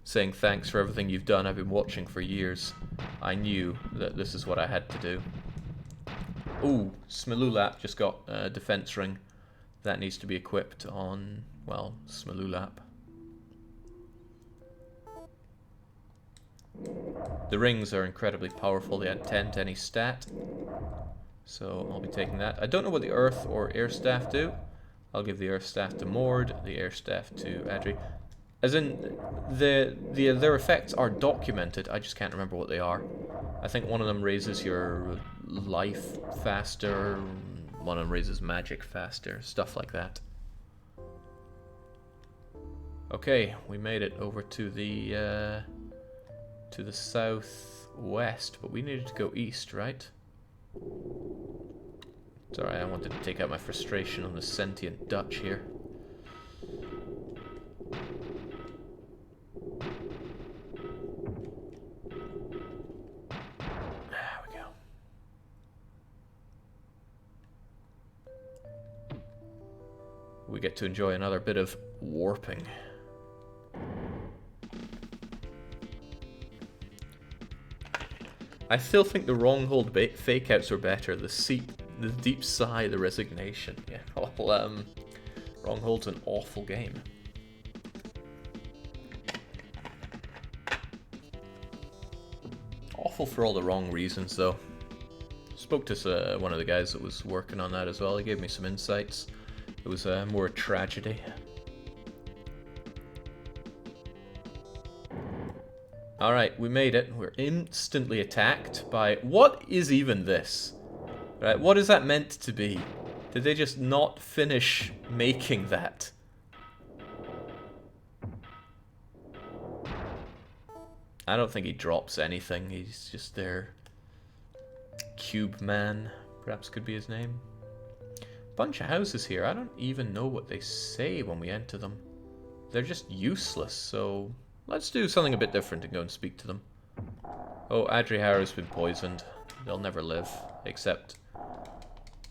saying thanks for everything you've done. I've been watching for years. I knew that this is what I had to do. Ooh, Smilulap just got a defense ring. That needs to be equipped on, well, Smilulap. The rings are incredibly powerful. They add 10 to any stat. So I'll be taking that. I don't know what the Earth or Air Staff do. I'll give the Earth Staff to Mord, the Air Staff to Adri. As in, their effects are documented, I just can't remember what they are. I think one of them raises your life faster, one of them raises magic faster, stuff like that. Okay, we made it over to the southwest, but we needed to go east, right? Sorry, I wanted to take out my frustration on the sentient Dutch here. There we go. We get to enjoy another bit of warping. I still think the wronghold fake outs were better. The deep sigh, the resignation. Yeah, well, Wronghold's an awful game. Awful for all the wrong reasons, though. Spoke to one of the guys that was working on that as well. He gave me some insights. It was more a tragedy. Alright, we made it. We're instantly attacked by... What is even this? Right, what is that meant to be? Did they just not finish making that? I don't think he drops anything. He's just there. Cube Man, perhaps could be his name. Bunch of houses here. I don't even know what they say when we enter them. They're just useless, so... Let's do something a bit different and go and speak to them. Oh, Adrihara's been poisoned. They'll never live. Except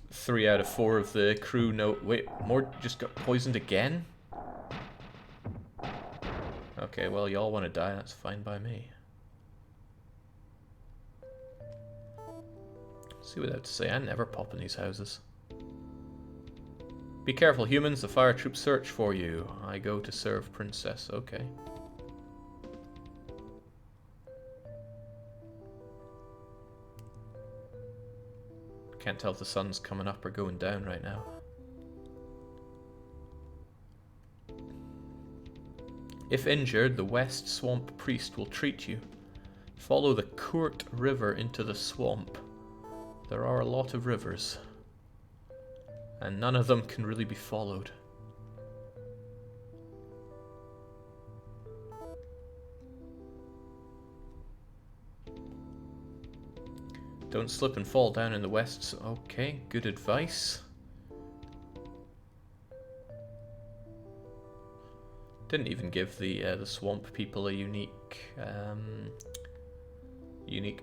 3 out of 4 of the crew know... Wait, more just got poisoned again? Okay, well, y'all want to die. That's fine by me. See what they have to say. I never pop in these houses. Be careful, humans. The fire troops search for you. I go to serve Princess. Okay. Can't tell if the sun's coming up or going down right now. If injured, the West Swamp Priest will treat you. Follow the Court River into the swamp. There are a lot of rivers, and none of them can really be followed. Don't slip and fall down in the west. Okay, good advice. Didn't even give the swamp people a unique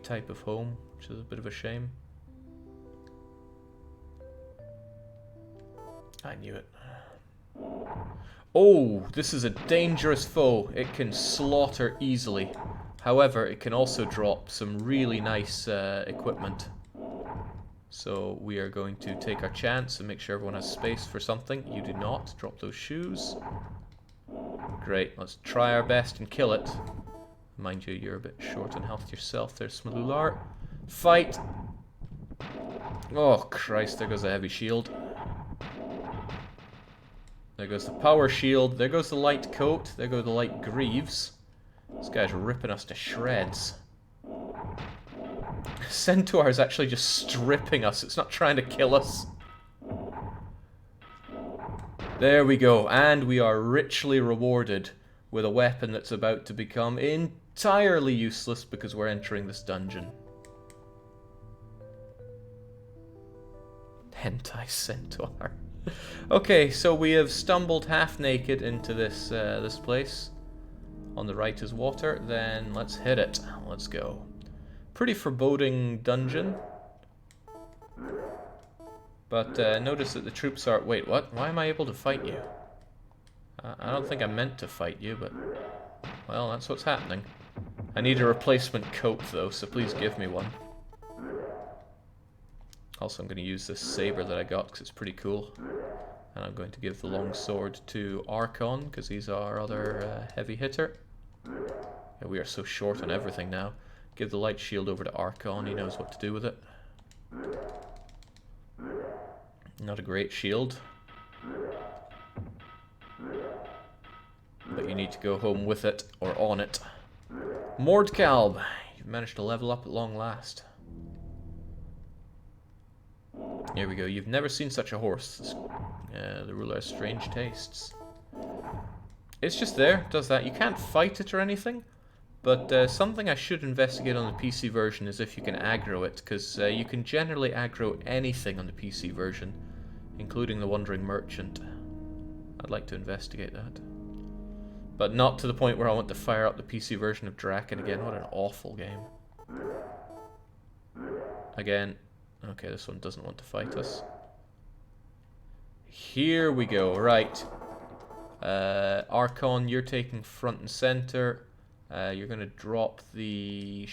type of home, which is a bit of a shame. I knew it. Oh, this is a dangerous foe. It can slaughter easily. However, it can also drop some really nice equipment. So we are going to take our chance and make sure everyone has space for something. You do not. Drop those shoes. Great. Let's try our best and kill it. Mind you, you're a bit short on health yourself there, Smalular. Fight! Oh, Christ. There goes the heavy shield. There goes the power shield. There goes the light coat. There go the light greaves. This guy's ripping us to shreds. Centaur is actually just stripping us. It's not trying to kill us. There we go. And we are richly rewarded with a weapon that's about to become entirely useless because we're entering this dungeon. Hentai Centaur. Okay, so we have stumbled half naked into this this place. On the right is water, then let's hit it. Let's go. Pretty foreboding dungeon. But notice that the troops are... Wait, what? Why am I able to fight you? I don't think I meant to fight you, but... Well, that's what's happening. I need a replacement coat, though, so please give me one. Also, I'm going to use this saber that I got, because it's pretty cool. And I'm going to give the long sword to Archon, because he's our other heavy hitter. Yeah, we are so short on everything now. Give the light shield over to Archon, he knows what to do with it. Not a great shield. But you need to go home with it, or on it. Mordkalb, you've managed to level up at long last. Here we go. You've never seen such a horse. The ruler has strange tastes. It's just there, does that. You can't fight it or anything, but something I should investigate on the PC version is if you can aggro it, because you can generally aggro anything on the PC version, including the Wandering Merchant. I'd like to investigate that. But not to the point where I want to fire up the PC version of Draken again. What an awful game. Again. Okay, this one doesn't want to fight us. Here we go. Right. Archon, you're taking front and center. You're going to drop the...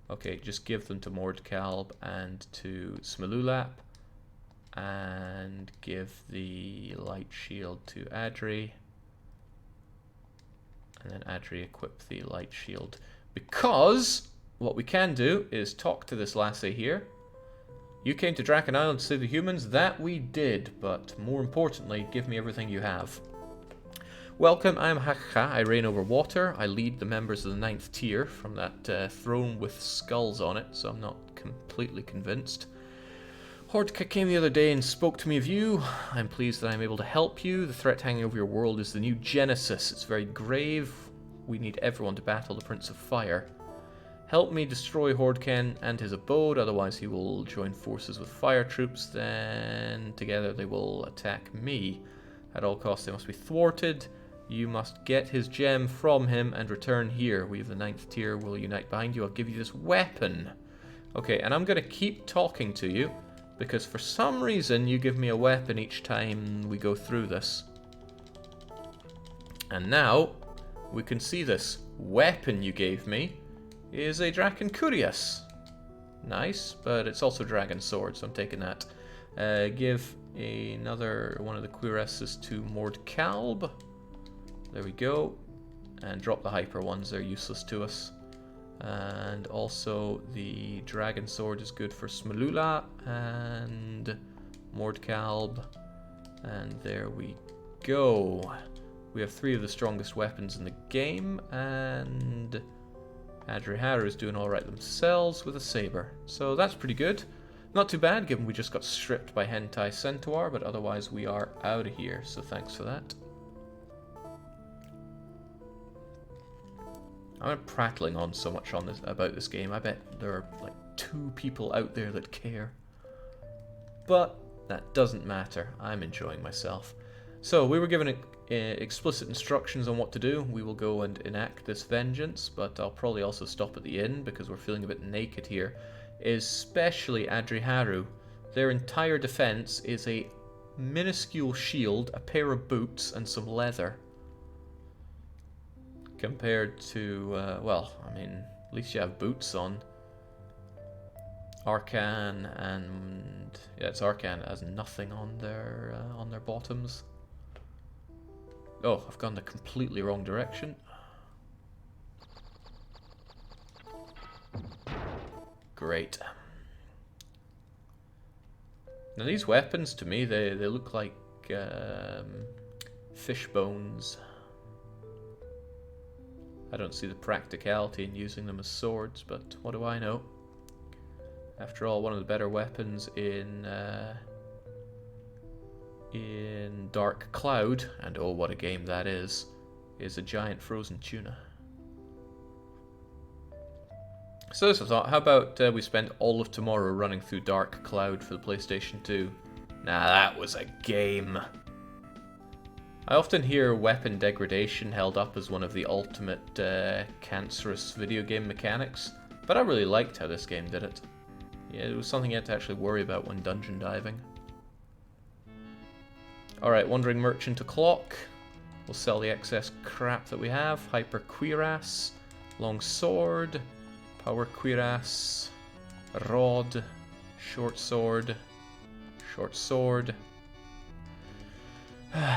okay, just give them to Mordkalb and to Smalulap. And give the light shield to Adri. And then Adri equip the light shield. Because what we can do is talk to this lassie here. You came to Draken Island to save the humans. That we did. But more importantly, give me everything you have. Welcome, I am Hakha. I reign over water. I lead the members of the 9th tier from that throne with skulls on it. So I'm not completely convinced. Hordka came the other day and spoke to me of you. I'm pleased that I'm able to help you. The threat hanging over your world is the new Genesis. It's very grave. We need everyone to battle the Prince of Fire. Help me destroy Hordken and his abode, otherwise he will join forces with fire troops. Then together they will attack me. At all costs they must be thwarted. You must get his gem from him and return here. We of the 9th tier will unite behind you. I'll give you this weapon. Okay, and I'm going to keep talking to you, because for some reason you give me a weapon each time we go through this. And now we can see this weapon you gave me is a Draken Curious. Nice, but it's also Dragon Sword, so I'm taking that. Give another one of the cuirasses to Mordkalb. There we go. And drop the hyper ones, they're useless to us. And also the Dragon Sword is good for Smalula and Mordkalb. And there we go. We have 3 of the strongest weapons in the game, and Adriharu is doing alright themselves with a saber. So that's pretty good. Not too bad, given we just got stripped by Hentai Centaur, but otherwise we are out of here, so thanks for that. I'm prattling on so much on this about this game. I bet there are like 2 people out there that care. But that doesn't matter. I'm enjoying myself. So we were given explicit instructions on what to do. We will go and enact this vengeance, but I'll probably also stop at the inn because we're feeling a bit naked here. Especially Adriharu. Their entire defense is a minuscule shield, a pair of boots, and some leather. Compared to, well, I mean, at least you have boots on. Arcan and... yeah, it's Arcan that has nothing on their bottoms. Oh, I've gone the completely wrong direction. Great. Now these weapons, to me, they look like fish bones. I don't see the practicality in using them as swords, but what do I know? After all, one of the better weapons in Dark Cloud, and oh what a game that is a giant frozen tuna. So this I thought, how about we spend all of tomorrow running through Dark Cloud for the PlayStation 2? Nah, that was a game. I often hear weapon degradation held up as one of the ultimate cancerous video game mechanics, but I really liked how this game did it. Yeah, it was something you had to actually worry about when dungeon diving. Alright, Wandering Merchant o'clock. We'll sell the excess crap that we have. Hyper Cuirass, Long Sword, Power Cuirass, Rod, Short Sword, Short Sword,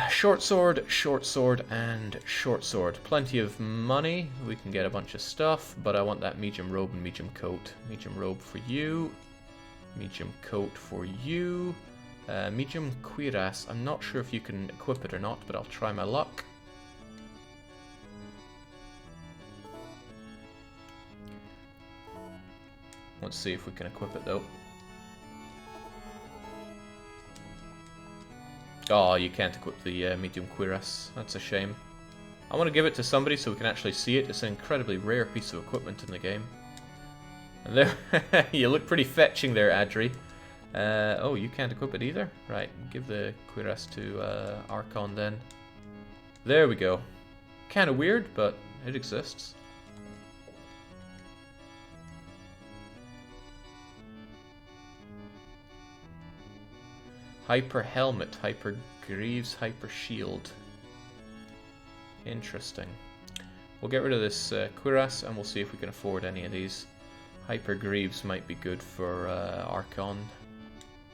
Short Sword, Short Sword, and Short Sword. Plenty of money. We can get a bunch of stuff, but I want that medium robe and medium coat. Medium robe for you. Medium coat for you. Medium cuirass. I'm not sure if you can equip it or not, but I'll try my luck. Let's see if we can equip it though. Oh, you can't equip the medium cuirass. That's a shame. I want to give it to somebody so we can actually see it. It's an incredibly rare piece of equipment in the game. And there, you look pretty fetching there, Adri. Oh, you can't equip it either? Right, give the cuirass to Archon then. There we go. Kind of weird, but it exists. Hyper helmet, hyper greaves, hyper shield. Interesting. We'll get rid of this cuirass and we'll see if we can afford any of these. Hyper greaves might be good for Archon.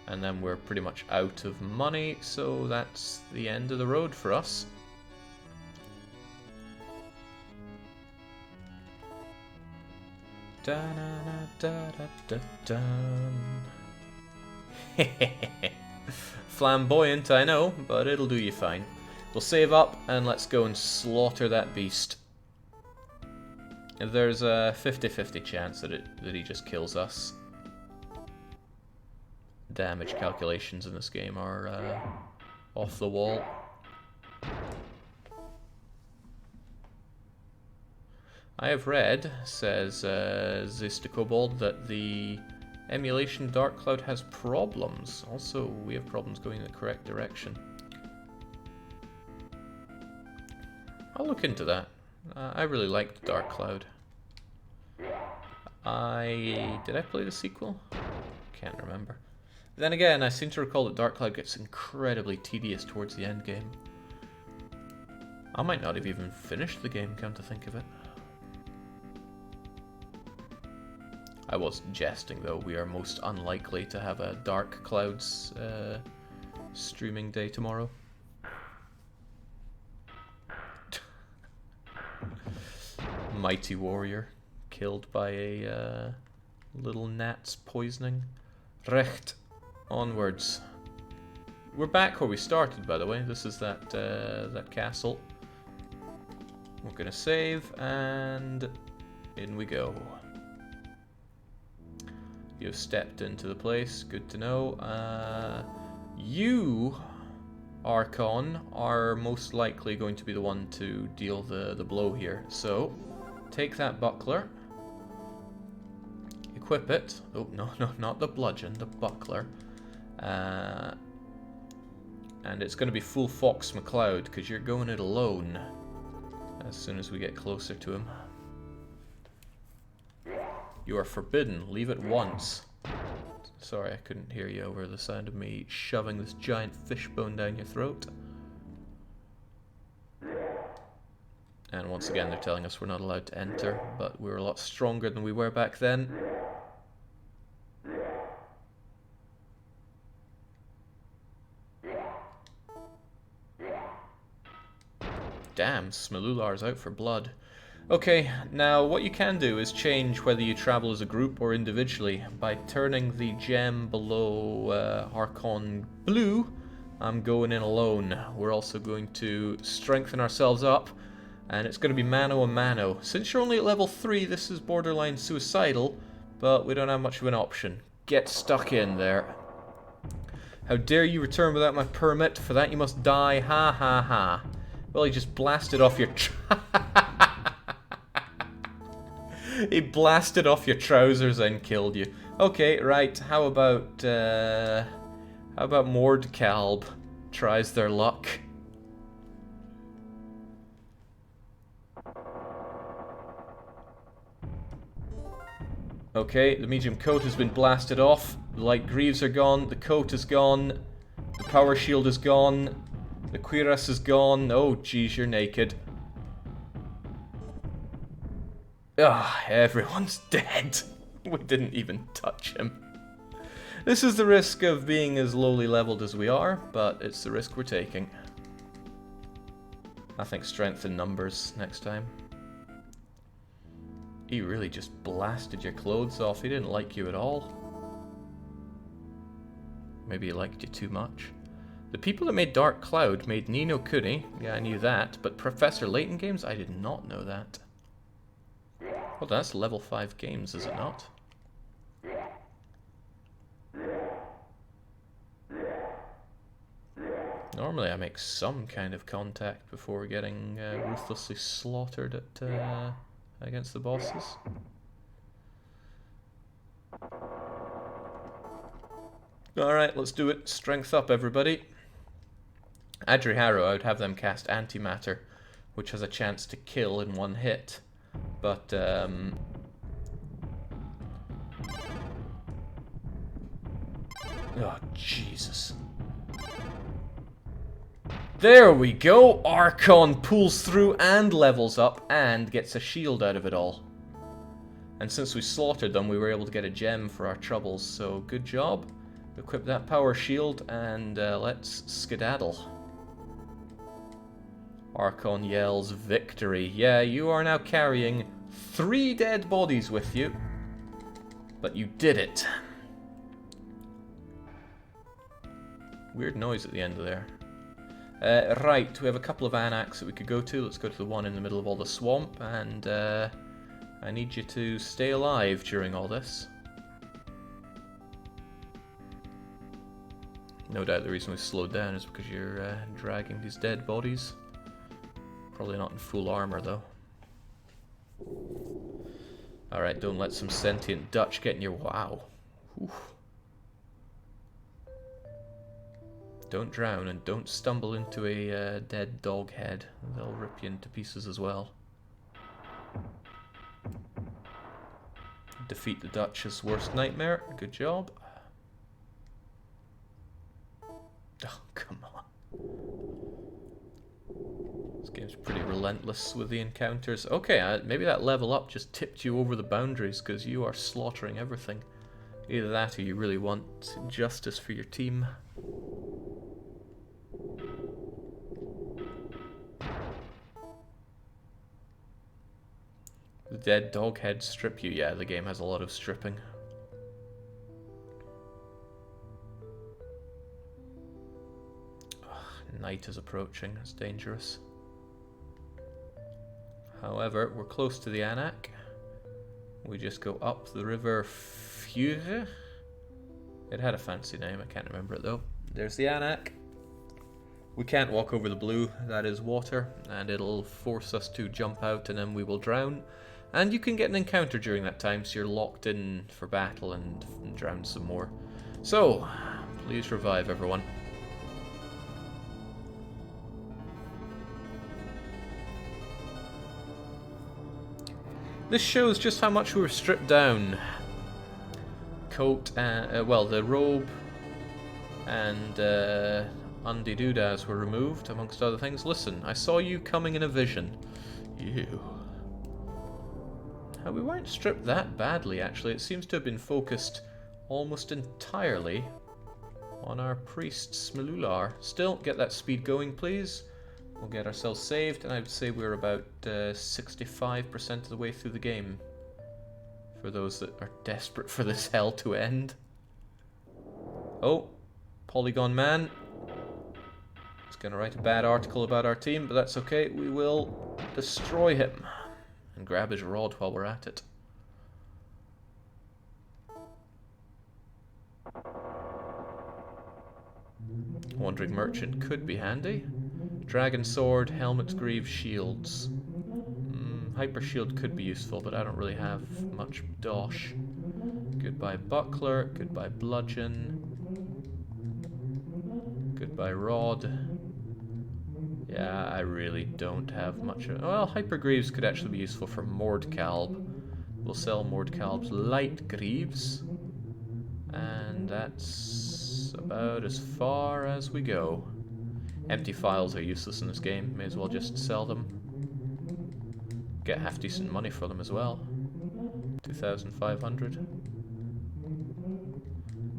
And then we're pretty much out of money, so that's the end of the road for us. Flamboyant, I know, but it'll do you fine. We'll save up and let's go and slaughter that beast. There's a 50-50 chance that he just kills us. Damage calculations in this game are off the wall. I have read, says Zistikobold, that the emulation Dark Cloud has problems. Also, we have problems going in the correct direction. I'll look into that. I really liked Dark Cloud. Did I play the sequel? Can't remember. Then again, I seem to recall that Dark Cloud gets incredibly tedious towards the end game. I might not have even finished the game, come to think of it. I was jesting though, we are most unlikely to have a Dark Clouds streaming day tomorrow. Mighty warrior, killed by a little gnat's poisoning. Recht. Onwards. We're back where we started, by the way. This is that that castle. We're gonna save, and in we go. You've stepped into the place. Good to know. You, Archon, are most likely going to be the one to deal the blow here. So, take that buckler. Equip it. Oh, no, not the bludgeon, the buckler. And it's going to be full Fox McCloud, because you're going it alone as soon as we get closer to him. You are forbidden. Leave at once. Sorry, I couldn't hear you over the sound of me shoving this giant fishbone down your throat. And once again, they're telling us we're not allowed to enter, but we're a lot stronger than we were back then. Damn, Smalular's out for blood. Okay, now what you can do is change whether you travel as a group or individually by turning the gem below Archon blue. I'm going in alone. We're also going to strengthen ourselves up, and it's going to be mano a mano. Since you're only at level 3, this is borderline suicidal, but we don't have much of an option. Get stuck in there. How dare you return without my permit? For that you must die. Ha ha ha. Well, he just blasted off your... He blasted off your trousers and killed you. Okay, right. How about Mordkalb tries their luck? Okay, the medium coat has been blasted off. The light greaves are gone. The coat is gone. The power shield is gone. The cuirass is gone. Oh, geez, you're naked. Ah, everyone's dead. We didn't even touch him. This is the risk of being as lowly leveled as we are, but it's the risk we're taking. I think strength in numbers next time. He really just blasted your clothes off. He didn't like you at all. Maybe he liked you too much. The people that made Dark Cloud made Ni no Kuni. Yeah, I knew that. But Professor Layton games? I did not know that. Well, that's level 5 games, is it not? Normally I make some kind of contact before getting ruthlessly slaughtered at against the bosses. Alright, let's do it. Strength up, everybody. Adri Harrow, I would have them cast Antimatter, which has a chance to kill in one hit. But, oh, Jesus. There we go! Archon pulls through and levels up and gets a shield out of it all. And since we slaughtered them, we were able to get a gem for our troubles, so good job. Equip that power shield and let's skedaddle. Archon yells victory. Yeah, you are now carrying 3 dead bodies with you. But you did it. Weird noise at the end of there. Right, we have a couple of annex that we could go to. Let's go to the one in the middle of all the swamp, and I need you to stay alive during all this. No doubt the reason we slowed down is because you're dragging these dead bodies. Probably not in full armor, though. Alright, don't let some sentient Dutch get in your... Wow. Oof. Don't drown and don't stumble into a dead dog head. They'll rip you into pieces as well. Defeat the Dutch's worst nightmare. Good job. Oh, come on. This game's pretty relentless with the encounters. Okay, maybe that level up just tipped you over the boundaries because you are slaughtering everything. Either that or you really want justice for your team. The dead dog heads strip you. Yeah, the game has a lot of stripping. Ugh, night is approaching. It's dangerous. However, we're close to the Anak. We just go up the river Fure. It had a fancy name. I can't remember it though. There's the Anak. We can't walk over the blue. That is water. And it'll force us to jump out and then we will drown. And you can get an encounter during that time, so you're locked in for battle and drown some more. So, please revive everyone. This shows just how much we were stripped down. Coat, well, the robe and undie-doodads were removed, amongst other things. Listen, I saw you coming in a vision. You. We weren't stripped that badly, actually. It seems to have been focused almost entirely on our priest, Smelular. Still, get that speed going, please. We'll get ourselves saved, and I would say we're about 65% of the way through the game. For those that are desperate for this hell to end. Oh, Polygon Man. He's going to write a bad article about our team, but that's okay. We will destroy him. And grab his rod while we're at it. Wandering Merchant could be handy. Dragon Sword, Helmets, Greaves, Shields. Hyper Shield could be useful, but I don't really have much dosh. Goodbye Buckler, goodbye Bludgeon. Goodbye Rod. Yeah, I really don't have much. Well, Hyper Greaves could actually be useful for Mordkalb. We'll sell Mordkalb's Light Greaves. And that's about as far as we go. Empty files are useless in this game. May as well just sell them. Get half decent money for them as well. 2,500.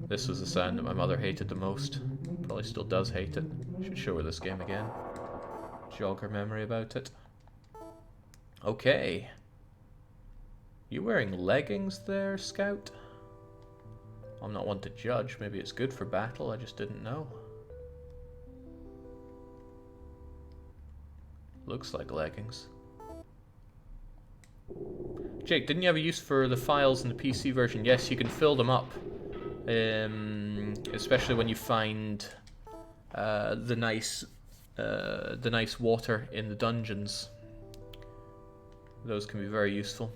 This was the sound that my mother hated the most. Probably still does hate it. Should show her this game again. Jog her memory about it. Okay. You wearing leggings there, Scout? I'm not one to judge. Maybe it's good for battle. I just didn't know. Looks like leggings. Jake, didn't you have a use for the files in the PC version? Yes, you can fill them up. Especially when you find the nice water in the dungeons. Those can be very useful,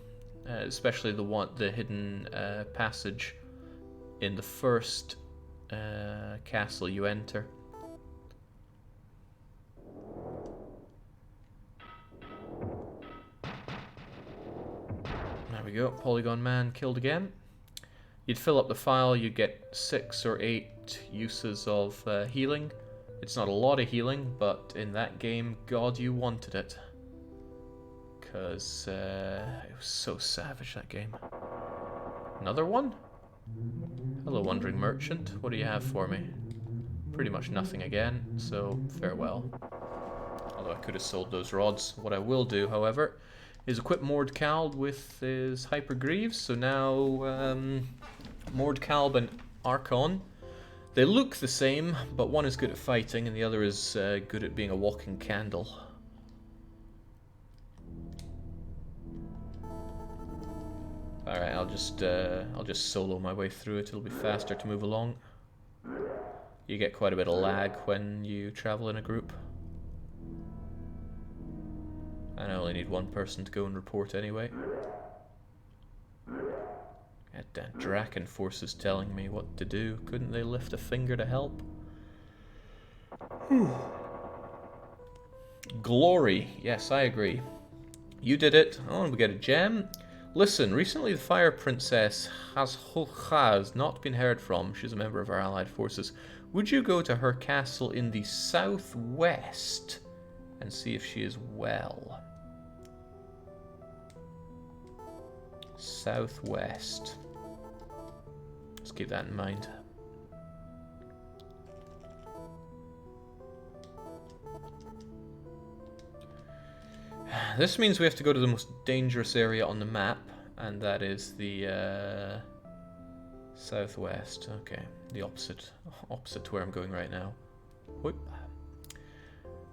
especially the hidden passage in the first castle you enter. There we go, Polygon Man killed again. You'd fill up the file, you'd get 6 or 8 uses of healing. It's not a lot of healing, but in that game, God, you wanted it. Because it was so savage, that game. Another one? Hello, Wandering Merchant. What do you have for me? Pretty much nothing again, so farewell. Although I could have sold those rods. What I will do, however, is equip Mordkalb with his Hypergreaves. So now, Mordkalb and Archon. They look the same, but one is good at fighting and the other is good at being a walking candle. Alright, I'll just solo my way through it. It'll be faster to move along. You get quite a bit of lag when you travel in a group. And I only need one person to go and report anyway. That Draken force is telling me what to do. Couldn't they lift a finger to help? Glory. Yes, I agree. You did it. Oh, and we get a gem. Listen, recently the Fire Princess has not been heard from. She's a member of our allied forces. Would you go to her castle in the southwest and see if she is well? Southwest. Let's keep that in mind. This means we have to go to the most dangerous area on the map, and that is the southwest. Okay, the opposite to where I'm going right now. Whoop.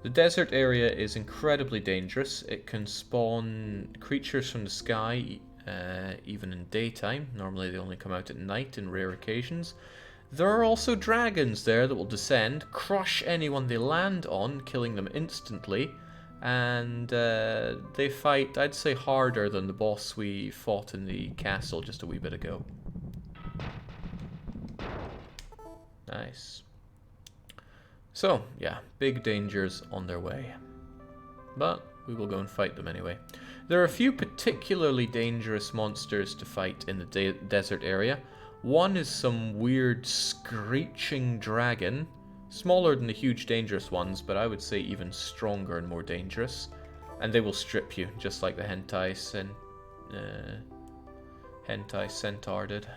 The desert area is incredibly dangerous. It can spawn creatures from the sky, even in daytime. Normally they only come out at night in rare occasions. There are also dragons there that will descend, crush anyone they land on, killing them instantly. And they fight, I'd say, harder than the boss we fought in the castle just a wee bit ago. Nice. So, yeah, big dangers on their way. But we will go and fight them anyway. There are a few particularly dangerous monsters to fight in the desert area. One is some weird screeching dragon. Smaller than the huge dangerous ones, but I would say even stronger and more dangerous. And they will strip you, just like the hentai centaur did.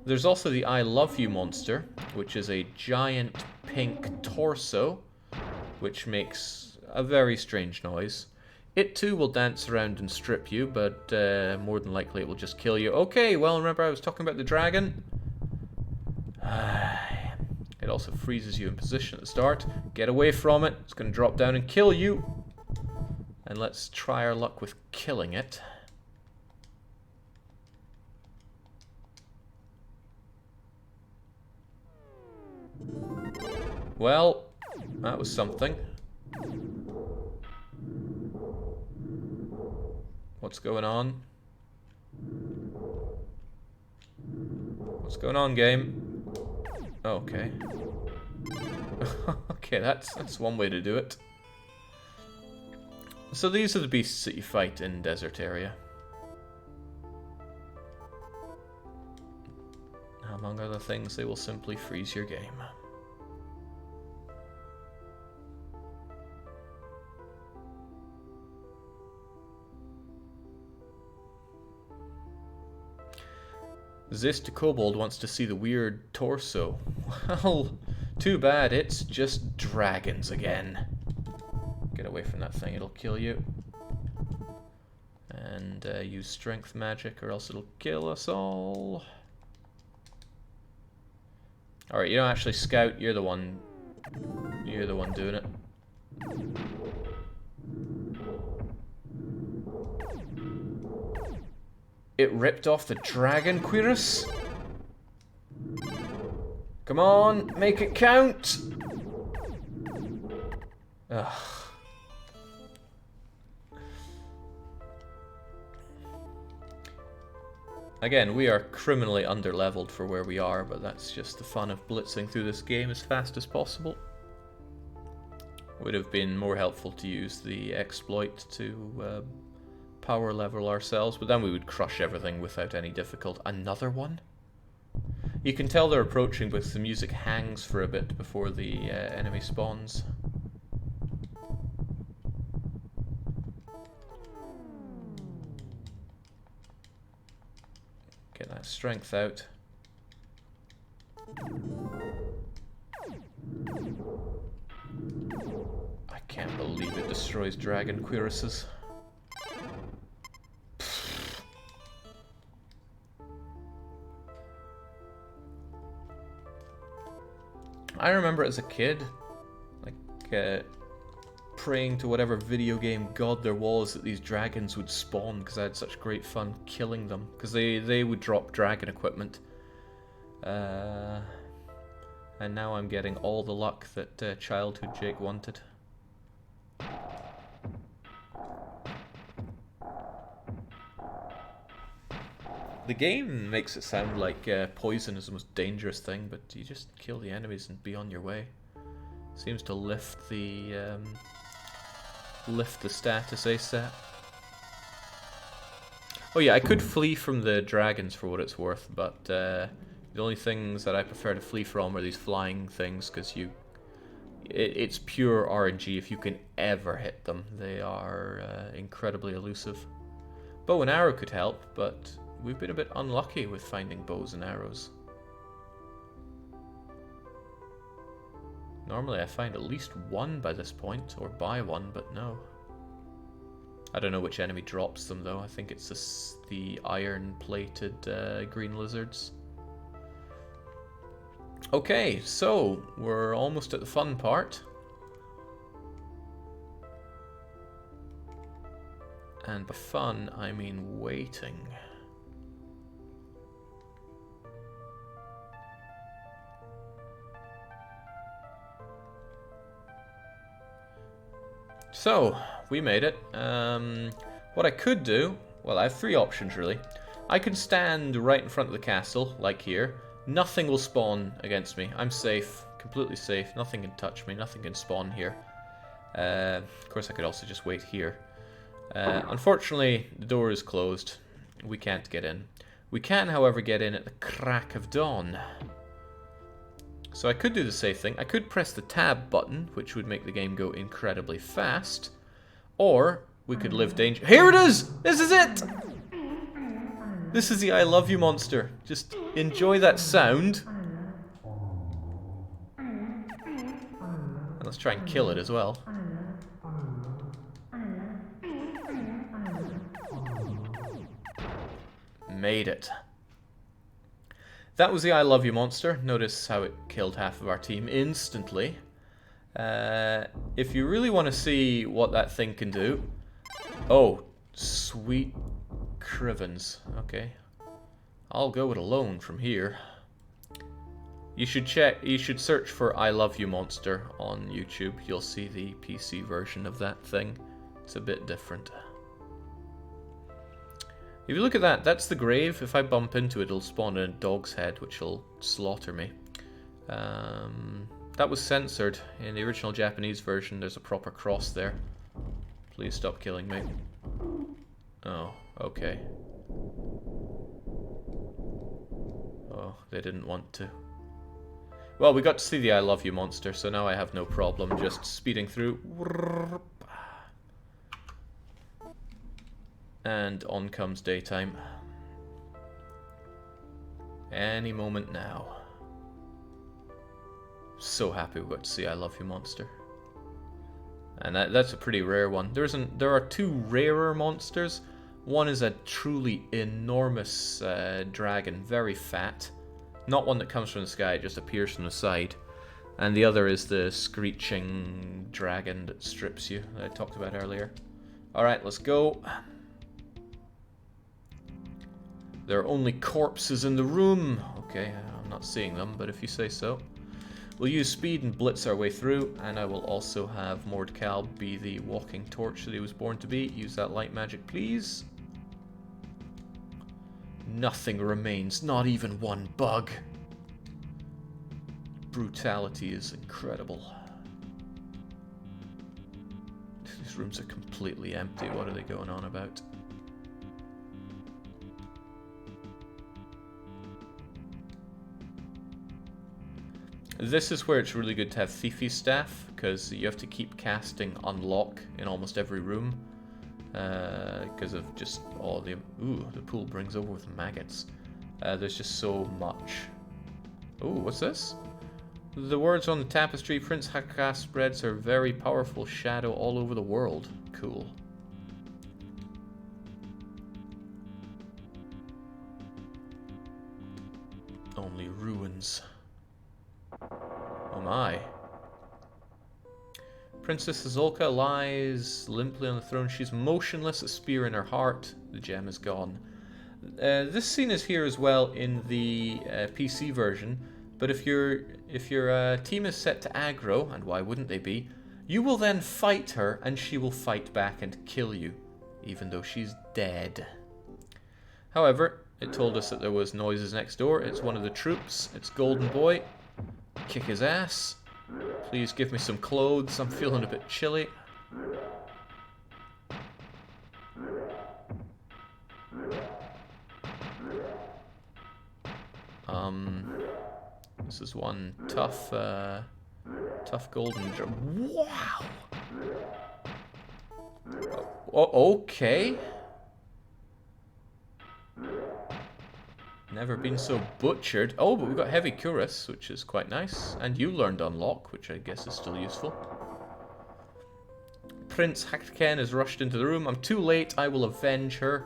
There's also the I Love You monster, which is a giant pink torso, which makes a very strange noise. It too will dance around and strip you, but more than likely it will just kill you. Okay, well, remember I was talking about the dragon? It also freezes you in position at the start. Get away from it. It's going to drop down and kill you. And let's try our luck with killing it. Well, that was something. What's going on? What's going on, game? Okay. Okay, that's one way to do it. So these are the beasts that you fight in desert area. Among other things, they will simply freeze your game. This Kobold wants to see the weird torso. Well, too bad, it's just dragons again. Get away from that thing, it'll kill you. And use strength magic or else it'll kill us all. Alright, you don't actually scout, you're the one doing it. It ripped off the dragon, Quirus? Come on, make it count! Ugh. Again, we are criminally underleveled for where we are, but that's just the fun of blitzing through this game as fast as possible. Would have been more helpful to use the exploit to power level ourselves, but then we would crush everything without any difficulty. Another one? You can tell they're approaching because the music hangs for a bit before the enemy spawns. Get that strength out. I can't believe it destroys dragon cuirasses. I remember as a kid, like, praying to whatever video game god there was that these dragons would spawn, because I had such great fun killing them, because they would drop dragon equipment. And now I'm getting all the luck that childhood Jake wanted. The game makes it sound like poison is the most dangerous thing, but you just kill the enemies and be on your way. Seems to lift the status ASAP. Oh yeah, I could flee from the dragons for what it's worth, but the only things that I prefer to flee from are these flying things, because it's pure RNG if you can ever hit them. They are incredibly elusive. Bow and arrow could help, but we've been a bit unlucky with finding bows and arrows. Normally I find at least one by this point, or buy one, but no. I don't know which enemy drops them though. I think it's the iron-plated green lizards. Okay, so we're almost at the fun part. And by fun, I mean waiting. So, we made it. What I could do, well, I have three options really. I can stand right in front of the castle, like here. Nothing will spawn against me. I'm safe, completely safe. Nothing can touch me, nothing can spawn here. Of course, I could also just wait here. Unfortunately, the door is closed. We can't get in. We can, however, get in at the crack of dawn. So I could do the safe thing. I could press the tab button, which would make the game go incredibly fast. Or we could live danger. Here it is! This is it! This is the I love you monster. Just enjoy that sound. And let's try and kill it as well. Made it. That was the I love you monster. Notice how it killed half of our team instantly. If you really want to see what that thing can do... Oh, sweet crivens. Okay. I'll go it alone from here. You should search for I love you monster on YouTube. You'll see the PC version of that thing. It's a bit different. If you look at that, that's the grave. If I bump into it, it'll spawn a dog's head, which will slaughter me. That was censored. In the original Japanese version, there's a proper cross there. Please stop killing me. Oh, okay. Oh, they didn't want to. Well, we got to see the I love you monster, so now I have no problem just speeding through. And on comes daytime. Any moment now. So happy we got to see I love you monster. And that's a pretty rare one. There are two rarer monsters. One is a truly enormous dragon, very fat. Not one that comes from the sky, it just appears from the side. And the other is the screeching dragon that strips you, that I talked about earlier. Alright, let's go. There are only corpses in the room. Okay, not seeing them, but if you say so. We'll use speed and blitz our way through, and I will also have Mordcal be the walking torch that he was born to be. Use that light magic, please. Nothing remains, not even one bug. Brutality is incredible. These rooms are completely empty. What are they going on about? This is where it's really good to have Thiefy's Staff, because you have to keep casting Unlock in almost every room. Because of just all the... Ooh, the pool brings over with maggots. There's just so much. Ooh, what's this? The words on the tapestry, Prince Hakka spreads her very powerful shadow all over the world. Cool. Only ruins. Oh my. Princess Azolka lies limply on the throne. She's motionless, a spear in her heart. The gem is gone. This scene is here as well in the PC version, but if your team is set to aggro, and why wouldn't they be, you will then fight her and she will fight back and kill you, even though she's dead. However, it told us that there was noises next door. It's one of the troops. It's Golden Boy. Kick his ass. Please give me some clothes. I'm feeling a bit chilly. This is one tough golden drum. Wow. Oh, okay. Never been so butchered. Oh, but we've got Heavy Cuirass, which is quite nice. And you learned Unlock, which I guess is still useful. Prince Hakken has rushed into the room. I'm too late. I will avenge her.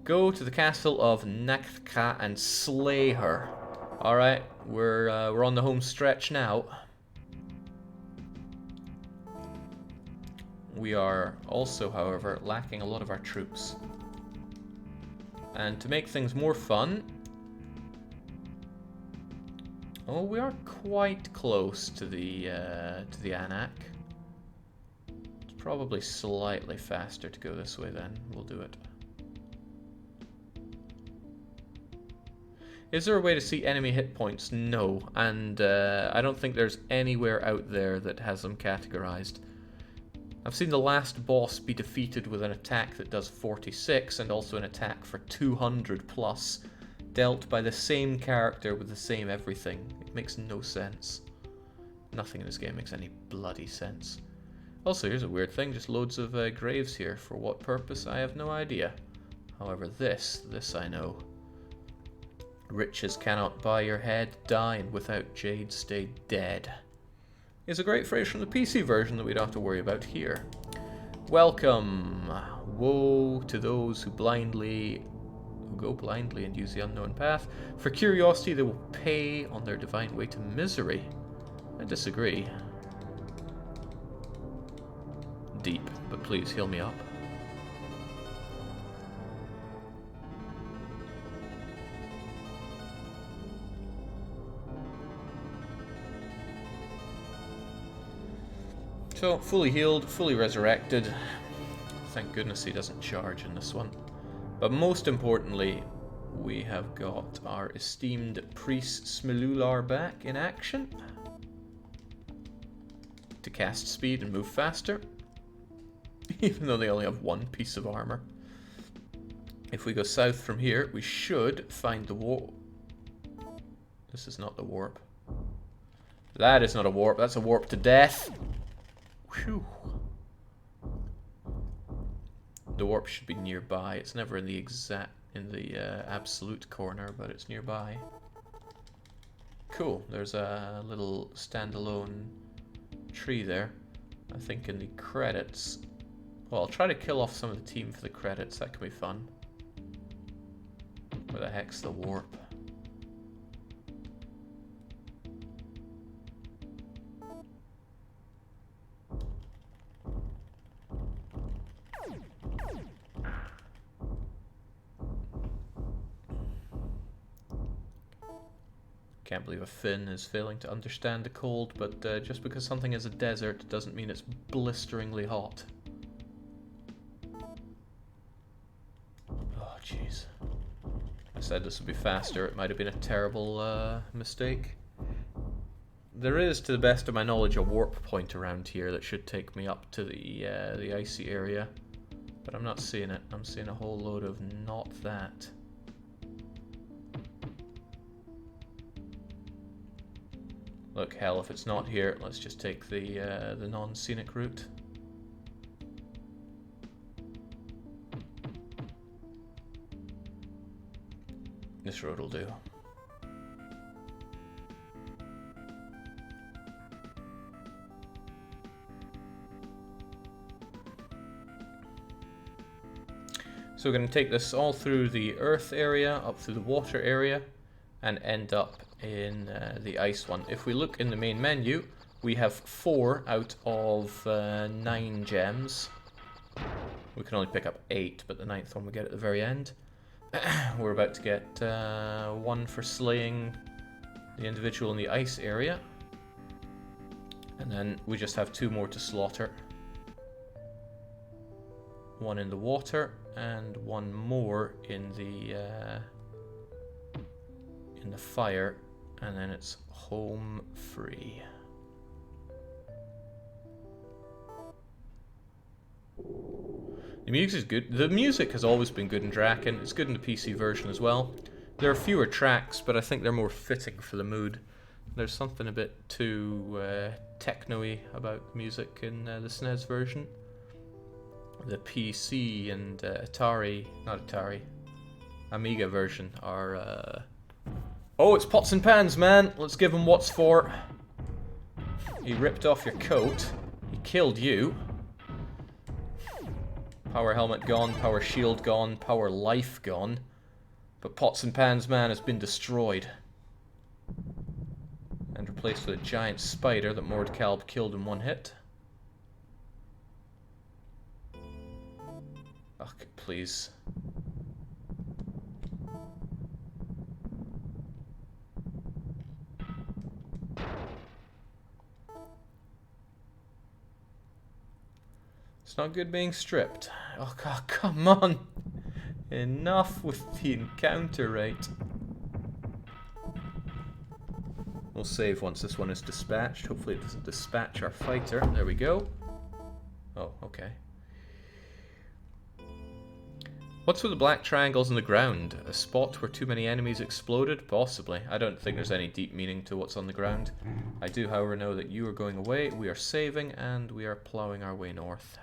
Go to the castle of Naktka and slay her. Alright, we're on the home stretch now. We are also, however, lacking a lot of our troops. And to make things more fun... Oh, we are quite close to the Anak. It's probably slightly faster to go this way then. We'll do it. Is there a way to see enemy hit points? No, and I don't think there's anywhere out there that has them categorized. I've seen the last boss be defeated with an attack that does 46 and also an attack for 200 plus, dealt by the same character with the same everything. It makes no sense. Nothing in this game makes any bloody sense. Also, here's a weird thing, just loads of graves here. For what purpose, I have no idea. However, this I know. Riches cannot buy your head, die, and without jade stay dead. Is a great phrase from the PC version that we don't have to worry about here. Welcome. Woe to those who go blindly and use the unknown path. For curiosity, they will pay on their divine way to misery. I disagree. Deep, but please heal me up. So, fully healed, fully resurrected. Thank goodness he doesn't charge in this one. But most importantly, we have got our esteemed priest Smilular back in action. To cast speed and move faster. Even though they only have one piece of armor. If we go south from here, we should find the warp. This is not the warp. That is not a warp, that's a warp to death. Whew. The warp should be nearby. It's never in the absolute corner, but it's nearby. Cool. There's a little standalone tree there. I think in the credits. Well, I'll try to kill off some of the team for the credits. That can be fun. Where the heck's the warp? Can't believe a Finn is failing to understand the cold, but just because something is a desert doesn't mean it's blisteringly hot. Oh, jeez. I said this would be faster. It might have been a terrible mistake. There is, to the best of my knowledge, a warp point around here that should take me up to the icy area. But I'm not seeing it. I'm seeing a whole load of not that. Look, hell, if it's not here, let's just take the non-scenic route. This road will do. So we're going to take this all through the earth area, up through the water area, and end up in the ice one. If we look in the main menu, we have 4 out of 9 gems. We can only pick up 8, but the 9th one we get at the very end. We're about to get 1 for slaying the individual in the ice area. And then we just have 2 more to slaughter. 1 in the water, and 1 more in the fire, and then it's home free. The music is good. The music has always been good in Draken. It's good in the PC version as well. There are fewer tracks, but I think they're more fitting for the mood. There's something a bit too techno-y about the music in the SNES version. The PC and Amiga version are... Oh, it's pots and pans, man! Let's give him what's for. He ripped off your coat. He killed you. Power helmet gone, power shield gone, power life gone. But Pots and Pans Man has been destroyed. And replaced with a giant spider that Mordkalb killed in 1 hit. Oh, please. It's not good being stripped. Oh god, come on! Enough with the encounter rate. We'll save once this one is dispatched. Hopefully it doesn't dispatch our fighter. There we go. Oh, okay. What's with the black triangles in the ground? A spot where too many enemies exploded? Possibly. I don't think there's any deep meaning to what's on the ground. I do, however, know that you are going away, we are saving, and we are ploughing our way north.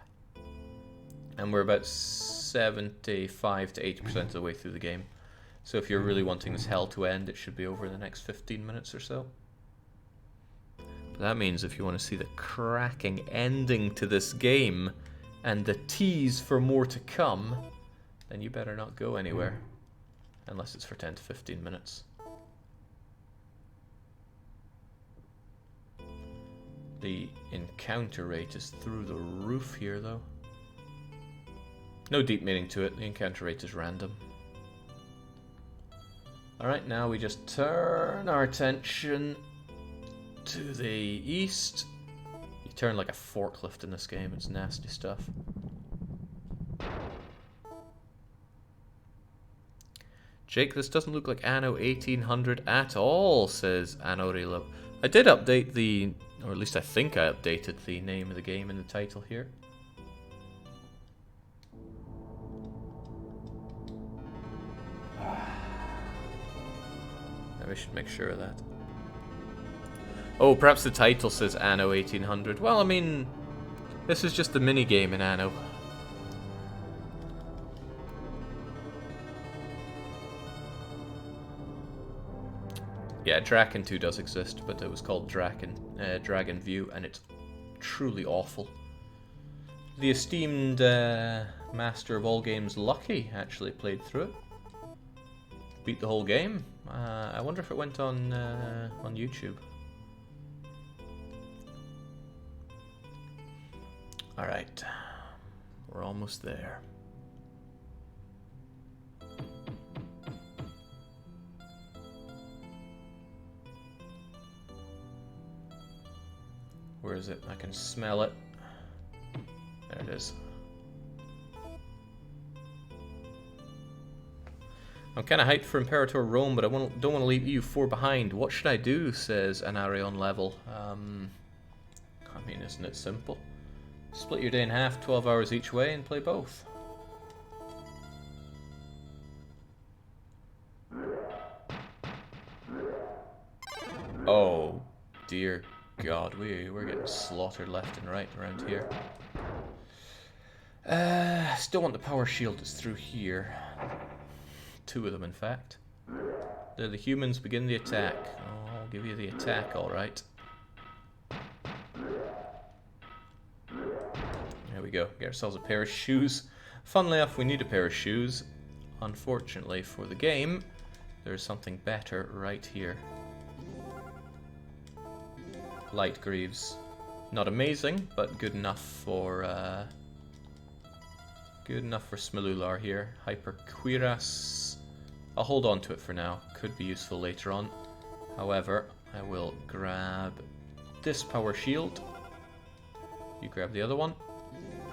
And we're about 75 to 80% of the way through the game. So if you're really wanting this hell to end, it should be over in the next 15 minutes or so. But that means if you want to see the cracking ending to this game, and the tease for more to come, then you better not go anywhere. Unless it's for 10 to 15 minutes. The encounter rate is through the roof here, though. No deep meaning to it, the encounter rate is random. Alright, now we just turn our attention to the east. You turn like a forklift in this game, it's nasty stuff. Jake, this doesn't look like Anno 1800 at all, says Anno Reload. I did update the, or at least I think I updated the name of the game in the title here. We should make sure of that. Oh, perhaps the title says Anno 1800. Well, I mean, this is just a mini-game in Anno. Yeah, Draken 2 does exist, but it was called Dragon View, and it's truly awful. The esteemed master of all games, Lucky, actually played through it. Beat the whole game. I wonder if it went on YouTube. Alright. We're almost there. Where is it? I can smell it. There it is. I'm kind of hyped for Imperator Rome, but I don't want to leave EU4 behind. What should I do, says Anarion Level. I mean, isn't it simple? Split your day in half, 12 hours each way, and play both. Oh, dear God, we're getting slaughtered left and right around here. Still want the power shield that's through here. 2 of them, in fact. The humans begin the attack. Oh, I'll give you the attack, alright. There we go. Get ourselves a pair of shoes. Funnily enough, we need a pair of shoes. Unfortunately for the game, there's something better right here. Light Greaves. Not amazing, but good enough for Smilular here. Hyperquiras. I'll hold on to it for now. Could be useful later on. However, I will grab this power shield. You grab the other one.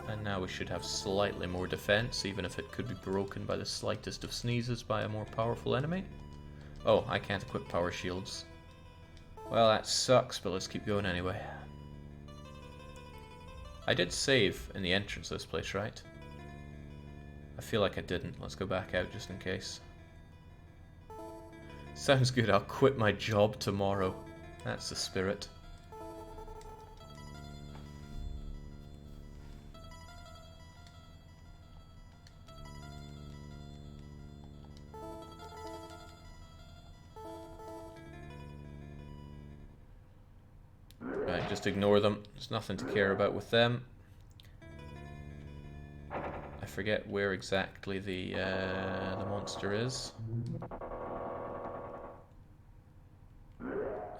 And now we should have slightly more defense, even if it could be broken by the slightest of sneezes by a more powerful enemy. Oh, I can't equip power shields. Well, that sucks, but let's keep going anyway. I did save in the entrance of this place, right? I feel like I didn't. Let's go back out just in case. Sounds good, I'll quit my job tomorrow. That's the spirit. Right, just ignore them. There's nothing to care about with them. I forget where exactly the monster is.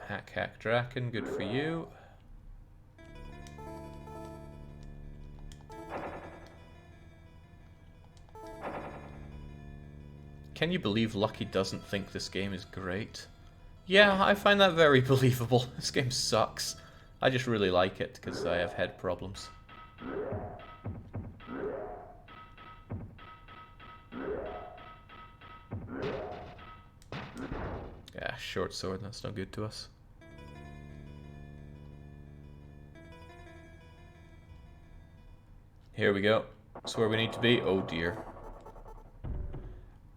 Hack Draken, good for you. Can you believe Lucky doesn't think this game is great? Yeah, I find that very believable. This game sucks. I just really like it because I have head problems. Yeah, short sword, that's no good to us. Here we go. That's where we need to be. Oh dear.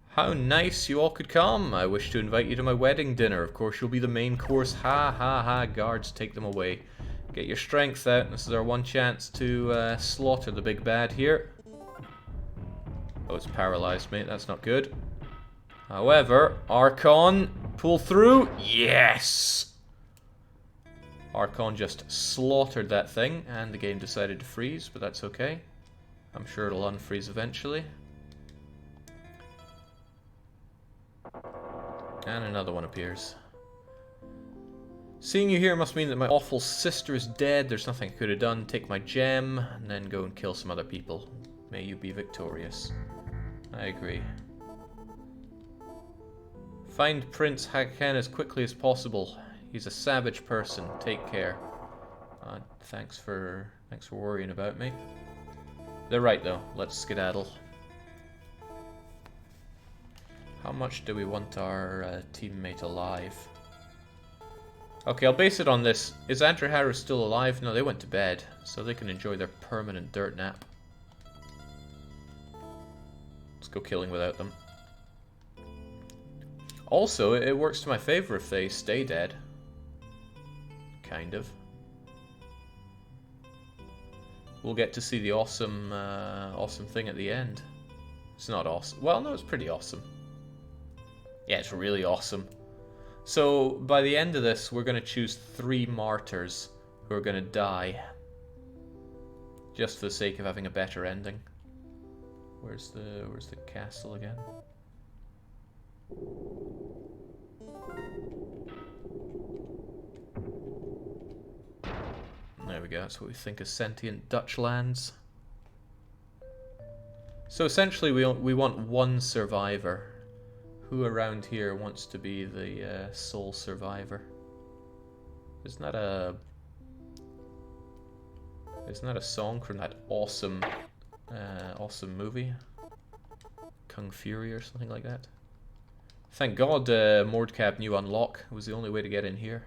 How nice you all could come. I wish to invite you to my wedding dinner. Of course, you'll be the main course. Ha ha ha. Guards, take them away. Get your strength out. This is our one chance to slaughter the big bad here. Oh, it's paralyzed, mate. That's not good. However, Archon, pull through. Yes! Archon just slaughtered that thing, and the game decided to freeze, but that's okay. I'm sure it'll unfreeze eventually. And another one appears. Seeing you here must mean that my awful sister is dead. There's nothing I could have done. Take my gem, and then go and kill some other people. May you be victorious. I agree. Find Prince Hakan as quickly as possible. He's a savage person. Take care. Thanks for worrying about me. They're right though. Let's skedaddle. How much do we want our teammate alive? Okay, I'll base it on this. Is Andreharu still alive? No, they went to bed, so they can enjoy their permanent dirt nap. Let's go killing without them. Also, it works to my favor if they stay dead. Kind of. We'll get to see the awesome, awesome thing at the end. It's not awesome. Well, no, it's pretty awesome. Yeah, it's really awesome. So, by the end of this, we're going to choose 3 martyrs who are going to die. Just for the sake of having a better ending. Where's the castle again? There we go, that's what we think of sentient Dutch lands. So essentially we want one survivor. Who around here wants to be the sole survivor? Isn't that a Isn't that a song from that awesome, awesome movie? Kung Fury or something like that? Thank God Mordcab knew Unlock. It was the only way to get in here.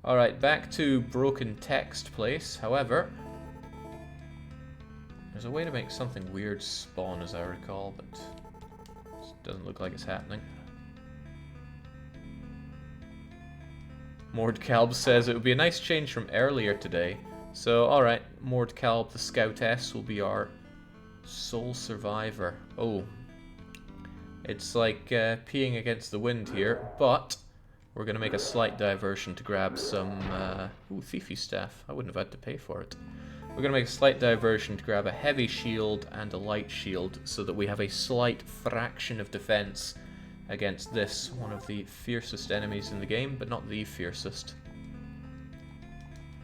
Alright, back to Broken Text Place. However, there's a way to make something weird spawn, as I recall, but it doesn't look like it's happening. Mordcalb says it would be a nice change from earlier today. So, alright, Mordcalb the Scoutess will be our sole survivor. Oh. It's like peeing against the wind here, but we're going to make a slight diversion to grab some... ooh, Thiefy Staff. I wouldn't have had to pay for it. We're going to make a slight diversion to grab a heavy shield and a light shield so that we have a slight fraction of defense against this, one of the fiercest enemies in the game, but not the fiercest.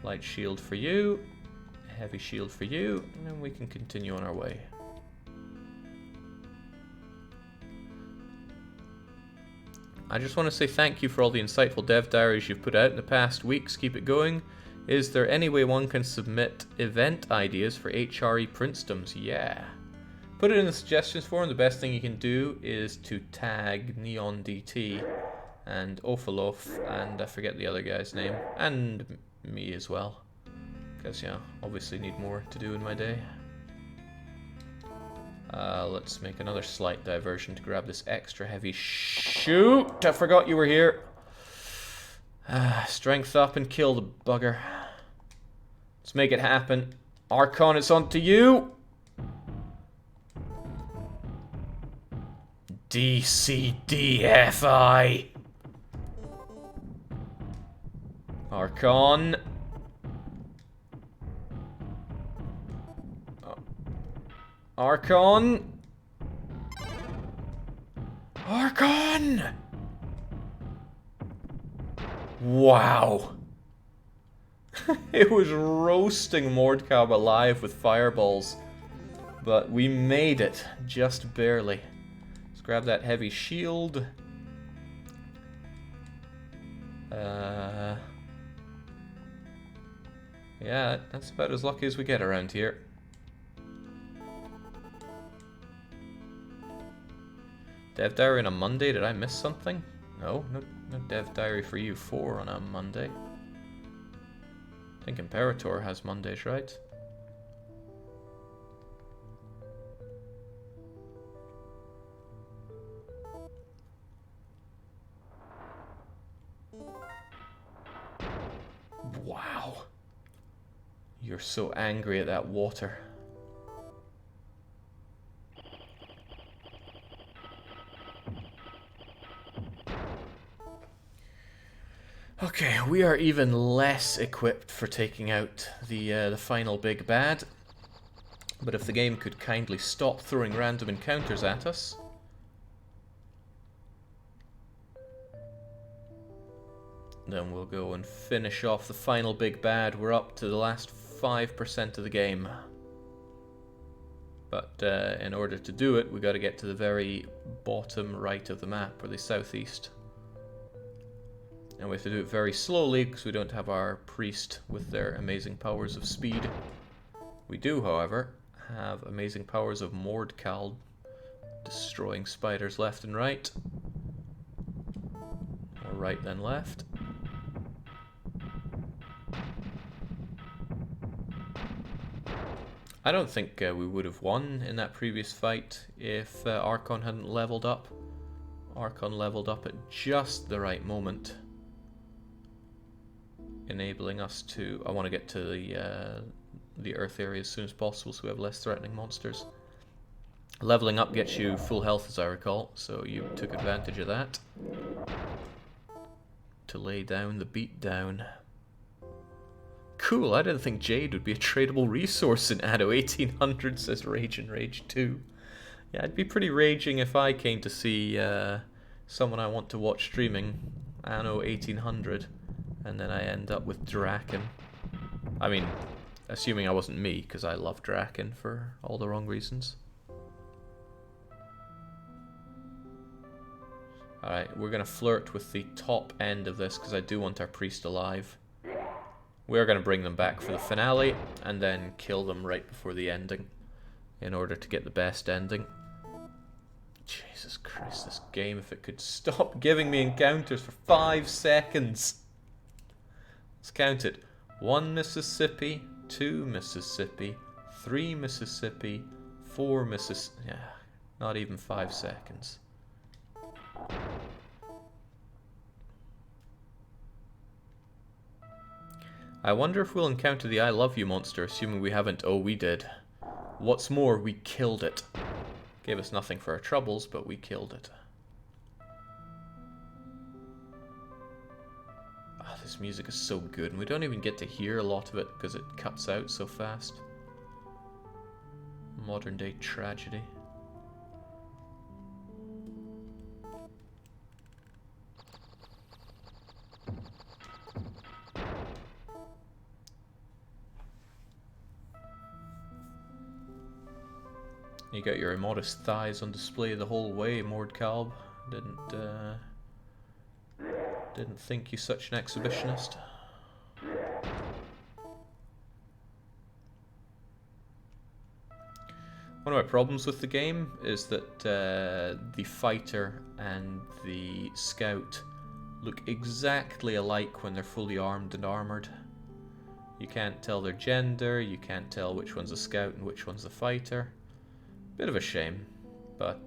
Light shield for you, heavy shield for you, and then we can continue on our way. I just want to say thank you for all the insightful dev diaries you've put out in the past weeks. Keep it going. Is there any way one can submit event ideas for HRE printstoms? Yeah. Put it in the suggestions forum. The best thing you can do is to tag NeonDT and Ofalof and I forget the other guy's name, and me as well. Because, yeah, obviously need more to do in my day. Let's make another slight diversion to grab this extra heavy shoot! I forgot you were here! Strength up and kill the bugger. Let's make it happen. Archon, it's on to you! DCDFI! Archon! Archon! Archon! Wow. It was roasting Mordcab alive with fireballs. But we made it, just barely. Let's grab that heavy shield. Yeah, that's about as lucky as we get around here. Dev diary on a Monday? Did I miss something? No, no dev diary for you 4 on a Monday. I think Imperator has Mondays, right? Wow. You're so angry at that water. Okay, we are even less equipped for taking out the final big bad. But if the game could kindly stop throwing random encounters at us. Then we'll go and finish off the final big bad. We're up to the last 5% of the game. But in order to do it, we got to get to the very bottom right of the map, or the southeast. And we have to do it very slowly because we don't have our priest with their amazing powers of speed. We do, however, have amazing powers of Mordcalb, destroying spiders left and right. Or right then left. I don't think we would have won in that previous fight if Archon hadn't leveled up. Archon leveled up at just the right moment, enabling us to... I want to get to the Earth area as soon as possible so we have less threatening monsters. Leveling up gets you full health, as I recall, so you took advantage of that to lay down the beatdown. Cool, I didn't think Jade would be a tradable resource in Anno 1800, says Rage and Rage 2. Yeah, I'd be pretty raging if I came to see someone I want to watch streaming Anno 1800, and then I end up with Draken. I mean, assuming I wasn't me, because I love Draken for all the wrong reasons. Alright, we're going to flirt with the top end of this, because I do want our priest alive. We're going to bring them back for the finale, and then kill them right before the ending, in order to get the best ending. Jesus Christ, this game, if it could stop giving me encounters for 5 seconds. Let's count it. 1 Mississippi, 2 Mississippi, 3 Mississippi, 4 Mississippi. Yeah, not even 5 seconds. I wonder if we'll encounter the I love you monster, assuming we haven't. Oh, we did. What's more, we killed it. Gave us nothing for our troubles, but we killed it. Ah, this music is so good, and we don't even get to hear a lot of it because it cuts out so fast. Modern day tragedy. You got your immodest thighs on display the whole way, Mordkalb. Didn't think you such an exhibitionist. One of my problems with the game is that the fighter and the scout look exactly alike when they're fully armed and armored. You can't tell their gender, you can't tell which one's a scout and which one's the fighter. Bit of a shame, but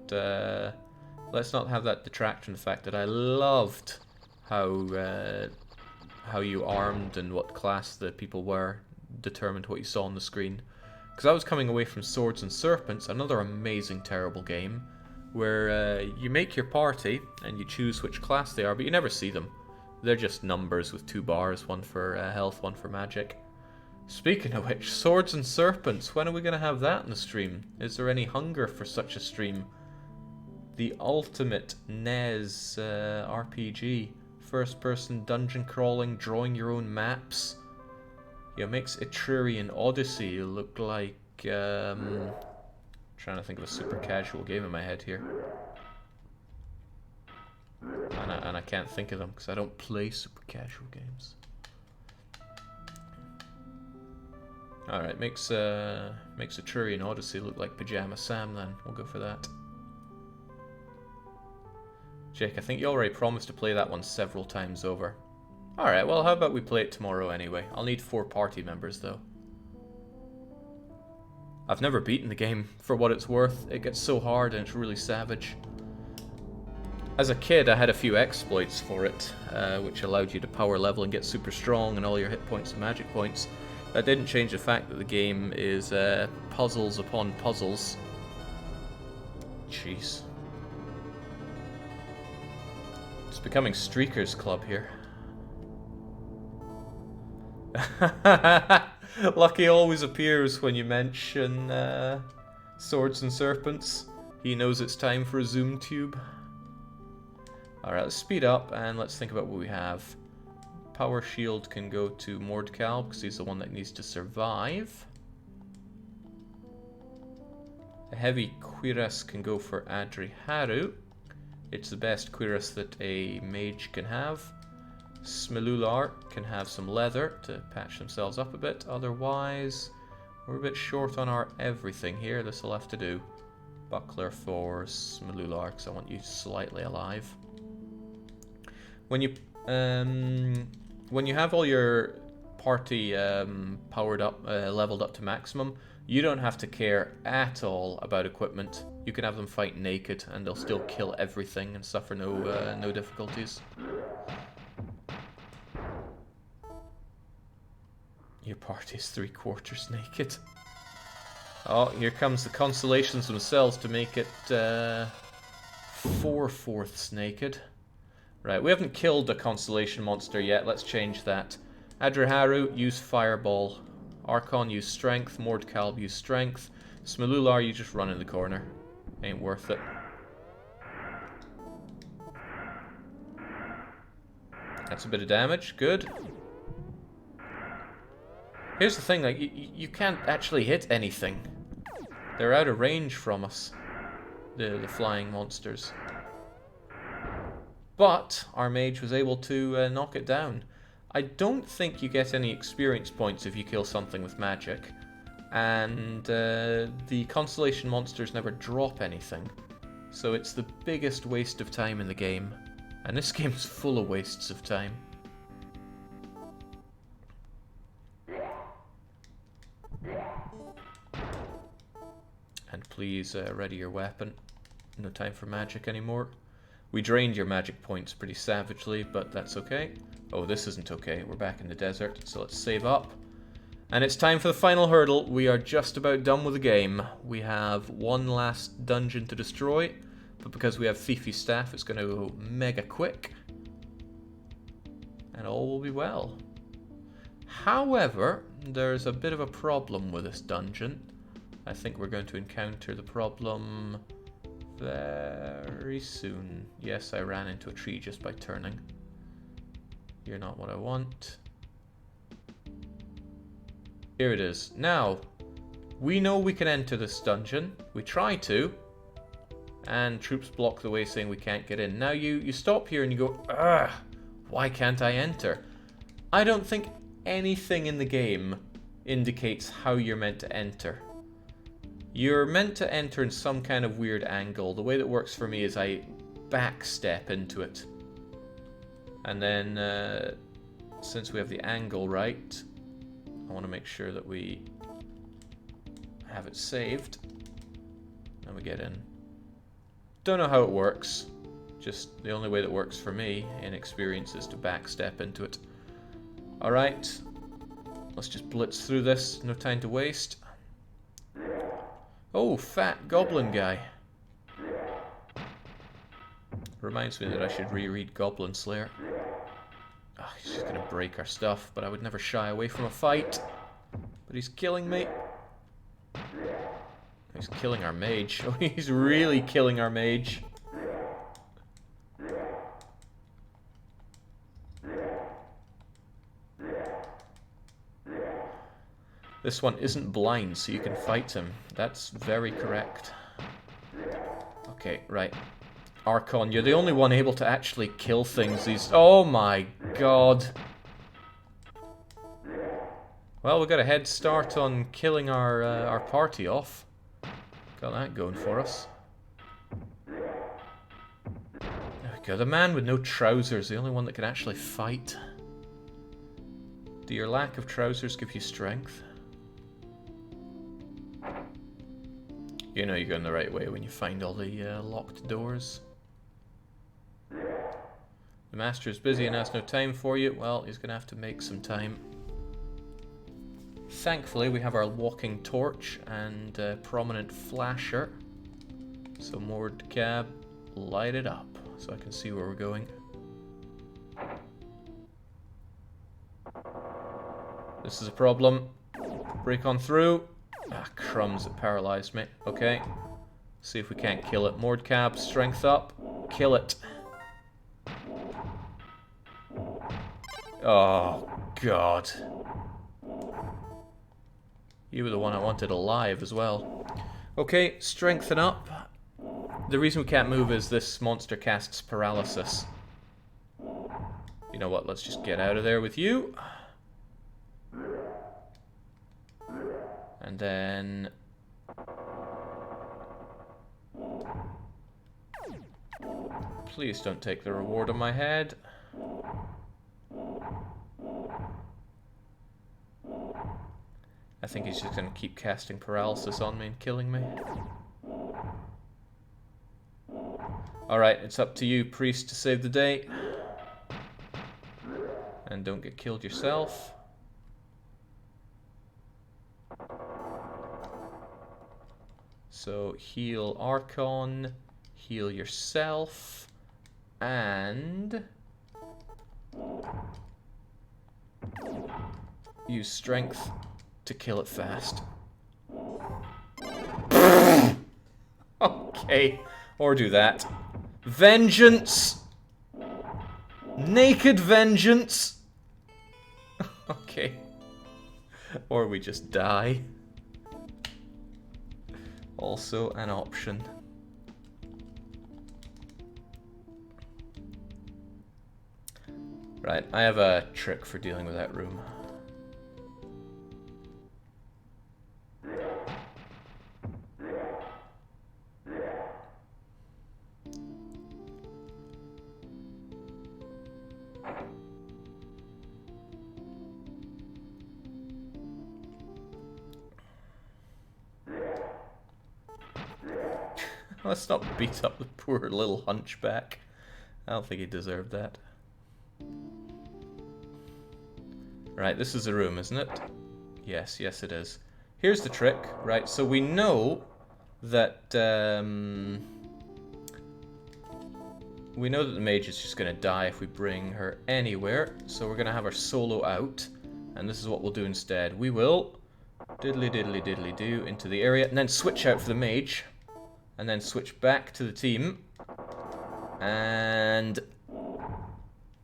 let's not have that detract from the fact that I loved how you armed and what class the people were determined what you saw on the screen. Because I was coming away from Swords and Serpents, another amazing, terrible game, where you make your party and you choose which class they are, but you never see them. They're just numbers with 2 bars, one for health, one for magic. Speaking of which, Swords and Serpents, when are we going to have that in the stream? Is there any hunger for such a stream? The ultimate NES RPG. First-person dungeon crawling, drawing your own maps. Yeah, makes Etrurian Odyssey look like... trying to think of a super casual game in my head here. And I can't think of them because I don't play super casual games. Alright, makes Etrurian Odyssey look like Pajama Sam then. We'll go for that. Jake, I think you already promised to play that one several times over. Alright, well how about we play it tomorrow anyway. I'll need 4 party members though. I've never beaten the game for what it's worth. It gets so hard and it's really savage. As a kid I had a few exploits for it, which allowed you to power level and get super strong and all your hit points and magic points. That didn't change the fact that the game is puzzles upon puzzles. Jeez. It's becoming Streakers Club here. Lucky always appears when you mention Swords and Serpents. He knows it's time for a zoom tube. Alright, let's speed up and let's think about what we have. Power Shield can go to Mordkalb because he's the one that needs to survive. A Heavy Cuirass can go for Adriharu. It's the best cuirass that a mage can have. Smilular can have some leather to patch themselves up a bit. Otherwise, we're a bit short on our everything here. This will have to do. Buckler for Smilular because I want you slightly alive. When you have all your party powered up, leveled up to maximum, you don't have to care at all about equipment. You can have them fight naked and they'll still kill everything and suffer no difficulties. Your party is 3/4 naked. Oh, here comes the constellations themselves to make it 4/4 naked. Right, we haven't killed a constellation monster yet. Let's change that. Adriharu, use Fireball. Archon, use Strength. Mordkalb, use Strength. Smilular, you just run in the corner. Ain't worth it. That's a bit of damage. Good. Here's the thing, like, you can't actually hit anything. They're out of range from us. The flying monsters. But our mage was able to knock it down. I don't think you get any experience points if you kill something with magic. And the constellation monsters never drop anything. So it's the biggest waste of time in the game. And this game's full of wastes of time. And please ready your weapon. No time for magic anymore. We drained your magic points pretty savagely, but that's okay. Oh, this isn't okay. We're back in the desert, so let's save up. And it's time for the final hurdle. We are just about done with the game. We have one last dungeon to destroy, but because we have Fifi's staff, it's going to go mega quick. And all will be well. However, there's a bit of a problem with this dungeon. I think we're going to encounter the problem very soon. Yes, I ran into a tree just by turning. You're not what I want. Here it is. Now, we know we can enter this dungeon. We try to. And troops block the way saying we can't get in. Now you stop here and you go, ugh, why can't I enter? I don't think anything in the game indicates how you're meant to enter. You're meant to enter in some kind of weird angle. The way that works for me is I backstep into it. And then, since we have the angle right, I want to make sure that we have it saved. And we get in. Don't know how it works. Just the only way that works for me in experience is to backstep into it. Alright. Let's just blitz through this. No time to waste. Oh, fat goblin guy. Reminds me that I should reread Goblin Slayer. Oh, he's just gonna break our stuff, but I would never shy away from a fight. But he's killing me. He's killing our mage. Oh, he's really killing our mage. This one isn't blind, so you can fight him. That's very correct. Okay, right. Archon, you're the only one able to actually kill things these... Oh my god. Well, we got a head start on killing our party off. Got that going for us. There we go. The man with no trousers, the only one that can actually fight. Do your lack of trousers give you strength? You know you're going the right way when you find all the locked doors. The master is busy and has no time for you. Well, he's going to have to make some time. Thankfully, we have our walking torch and prominent flasher. So Mordcab, light it up so I can see where we're going. This is a problem. Break on through. Ah, crumbs, it paralyzed me. Okay. See if we can't kill it. Mordcab, strength up. Kill it. Oh, God. You were the one I wanted alive as well. Okay, strengthen up. The reason we can't move is this monster casts paralysis. You know what, let's just get out of there with you. And then... Please don't take the reward on my head. I think he's just going to keep casting paralysis on me and killing me. Alright, it's up to you, priest, to save the day. And don't get killed yourself. So heal Archon, heal yourself, and use strength to kill it fast. Okay, or do that. Vengeance! Naked vengeance! Okay. Or we just die. Also an option. Right, I have a trick for dealing with that room. Let's not beat up the poor little hunchback. I don't think he deserved that. Right, this is the room, isn't it? Yes, yes it is. Here's the trick, right, so we know that, we know that the mage is just going to die if we bring her anywhere, so we're going to have her solo out, and this is what we'll do instead. We will diddly diddly diddly do into the area, and then switch out for the mage, and then switch back to the team, and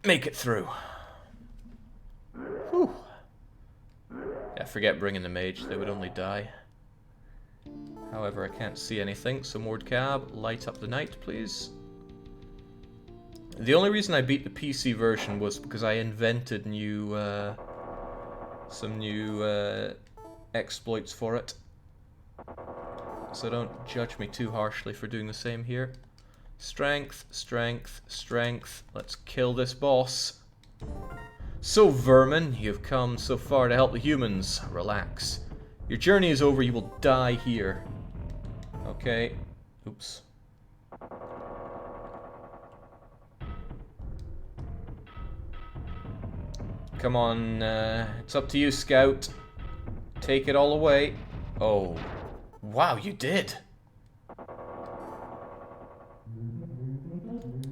make it through. Whew. Yeah, forget bringing the mage, they would only die. However, I can't see anything, so Mordcab, light up the night, please. The only reason I beat the PC version was because I invented new, some new exploits for it. So don't judge me too harshly for doing the same here. Strength, strength, strength. Let's kill this boss. So, vermin, you've come so far to help the humans. Relax. Your journey is over, you will die here. Okay. Oops. Come on, it's up to you, Scout. Take it all away. Oh. Wow, you did!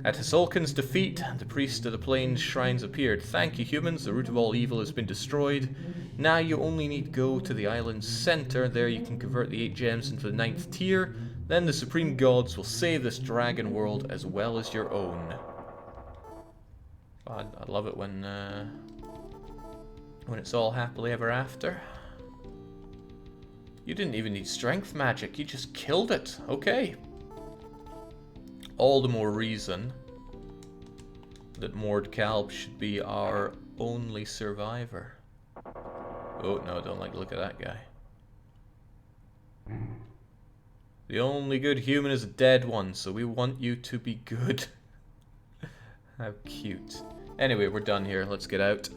At Hisulkin's defeat, the priest of the plains shrines appeared. Thank you, humans. The root of all evil has been destroyed. Now you only need go to the island's center. There you can convert the 8 gems into the 9th tier. Then the supreme gods will save this dragon world as well as your own. Oh, I love it when it's all happily ever after. You didn't even need strength magic. You just killed it. Okay. All the more reason that Mordcalb should be our only survivor. Oh, no, I don't like to look at that guy. The only good human is a dead one, so we want you to be good. How cute. Anyway, we're done here. Let's get out.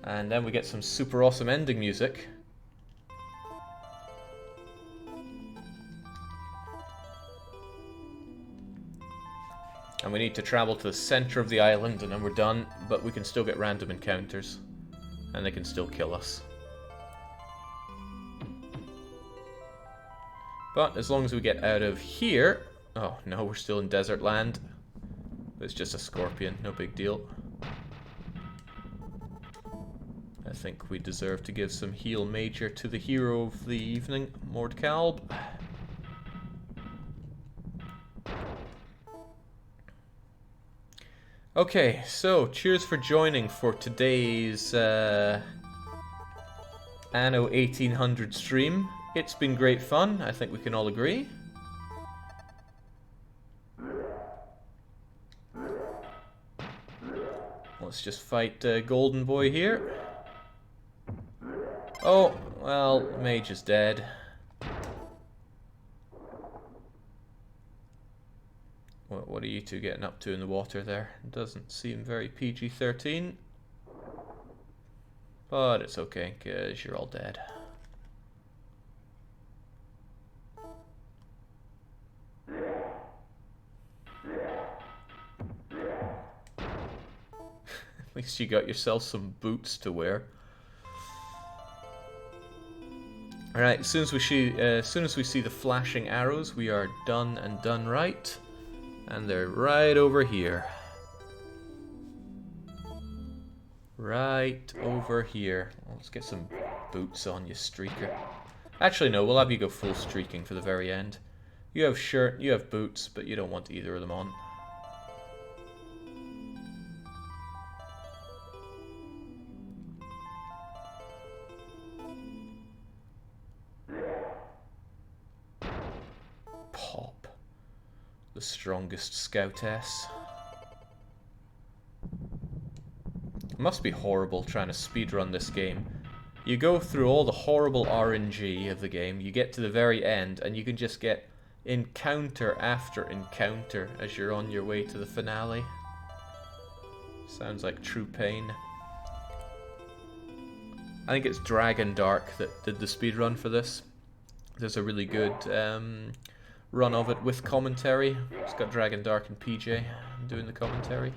And then we get some super awesome ending music. And we need to travel to the center of the island and then we're done, but we can still get random encounters. And they can still kill us. But as long as we get out of here... Oh no, we're still in desert land. It's just a scorpion, no big deal. I think we deserve to give some heal major to the hero of the evening, Mordcalb. Okay, so cheers for joining for today's Anno 1800 stream. It's been great fun, I think we can all agree. Let's just fight Golden Boy here. Oh, well, Mage is dead. What are you two getting up to in the water there? It doesn't seem very PG-13. But it's okay, because you're all dead. At least you got yourself some boots to wear. Alright, as soon as we see the flashing arrows, we are done and done right. And they're right over here. Right over here. Let's get some boots on, you streaker. Actually, no, we'll have you go full streaking for the very end. You have shirt, you have boots, but you don't want either of them on. Pop. The strongest scoutess. It must be horrible trying to speedrun this game. You go through all the horrible RNG of the game, you get to the very end, and you can just get encounter after encounter as you're on your way to the finale. Sounds like true pain. I think it's Dragon Dark that did the speedrun for this. There's a really good run of it with commentary. It's got Dragon Dark and PJ doing the commentary.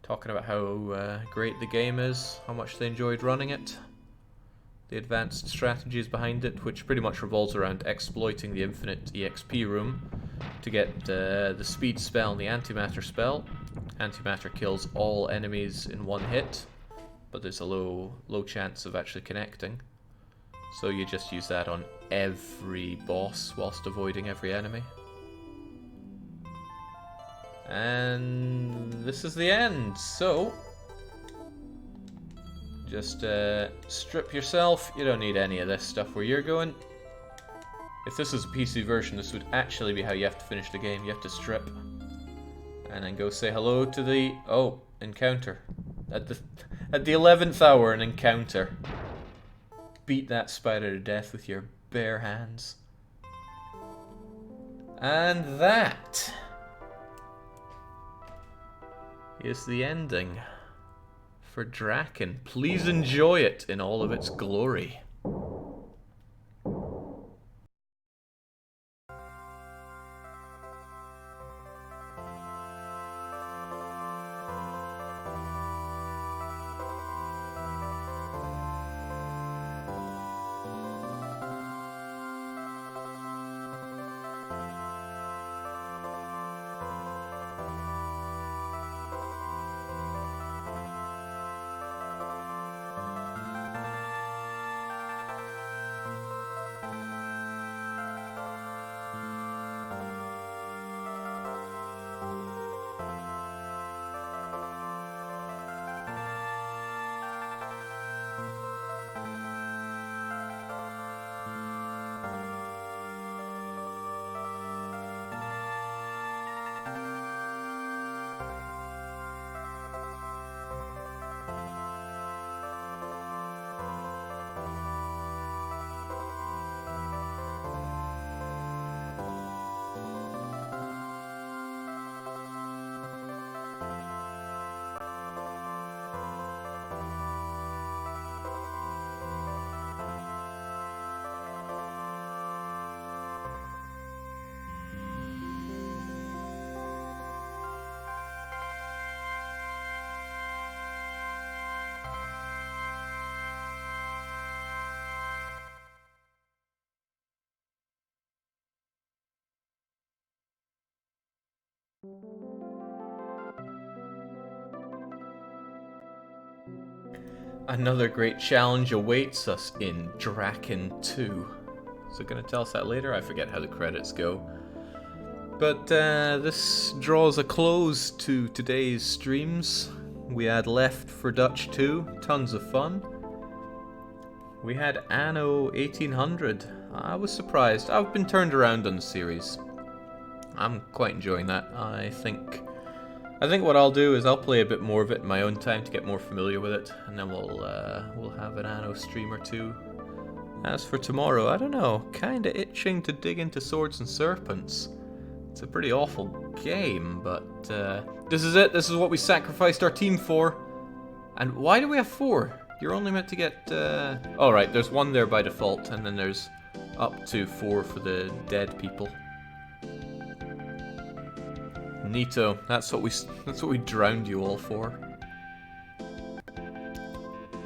Talking about how great the game is, how much they enjoyed running it, the advanced strategies behind it, which pretty much revolves around exploiting the infinite EXP room to get the speed spell and the antimatter spell. Antimatter kills all enemies in one hit, but there's a low chance of actually connecting. So you just use that on every boss whilst avoiding every enemy. And this is the end, so just strip yourself. You don't need any of this stuff where you're going. If this is a PC version, this would actually be how you have to finish the game. You have to strip and then go say hello to the encounter at the 11th hour. An encounter. Beat that spider to death with your bare hands. And that is the ending for Draken. Please enjoy it in all of its glory. Another great challenge awaits us in Draken 2. Is it going to tell us that later? I forget how the credits go. But this draws a close to today's streams. We had Left 4 Dutch 2, tons of fun. We had Anno 1800. I was surprised. I've been turned around on the series. I'm quite enjoying that. I think what I'll do is I'll play a bit more of it in my own time to get more familiar with it, and then we'll have an Anno stream or two. As for tomorrow, I don't know, kinda itching to dig into Swords and Serpents. It's a pretty awful game, but this is it. This is what we sacrificed our team for. And why do we have 4? You're only meant to get... oh right, there's 1 there by default, and then there's up to 4 for the dead people. Neato. That's what we drowned you all for.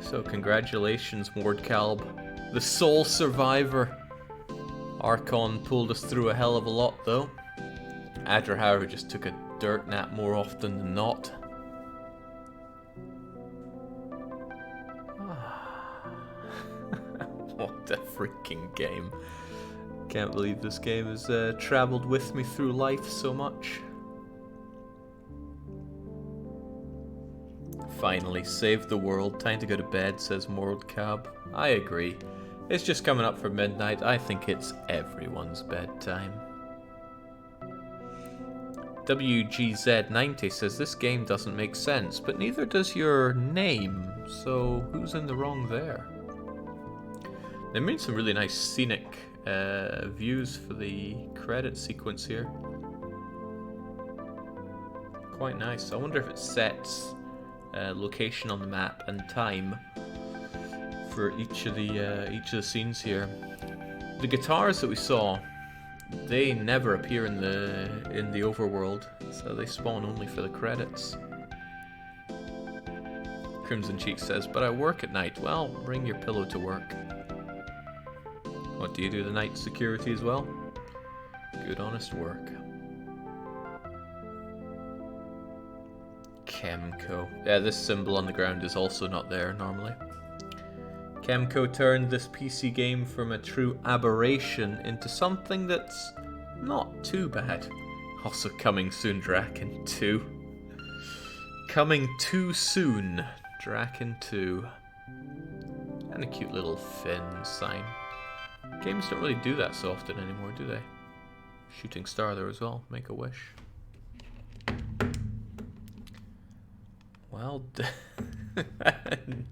So congratulations, Mordkalb, the sole survivor. Archon pulled us through a hell of a lot, though. Adrahauer just took a dirt nap more often than not. What a freaking game. Can't believe this game has traveled with me through life so much. Finally, saved the world. Time to go to bed, says Mordkalb. I agree. It's just coming up for midnight. I think it's everyone's bedtime. WGZ90 says this game doesn't make sense, but neither does your name, so who's in the wrong there? They made some really nice scenic views for the credit sequence here. Quite nice. I wonder if it sets location on the map and time for each of the scenes here. The guitars that we saw, they never appear in the overworld, so they spawn only for the credits. Crimson Cheek says, but I work at night. Well, bring your pillow to work. What, do you do the night security as well? Good honest work. Chemco. Yeah, this symbol on the ground is also not there normally. Chemco turned this PC game from a true aberration into something that's not too bad. Also coming soon, Draken 2. Coming too soon, Draken 2. And a cute little fin sign. Games don't really do that so often anymore, do they? Shooting star there as well. Make a wish. Well done.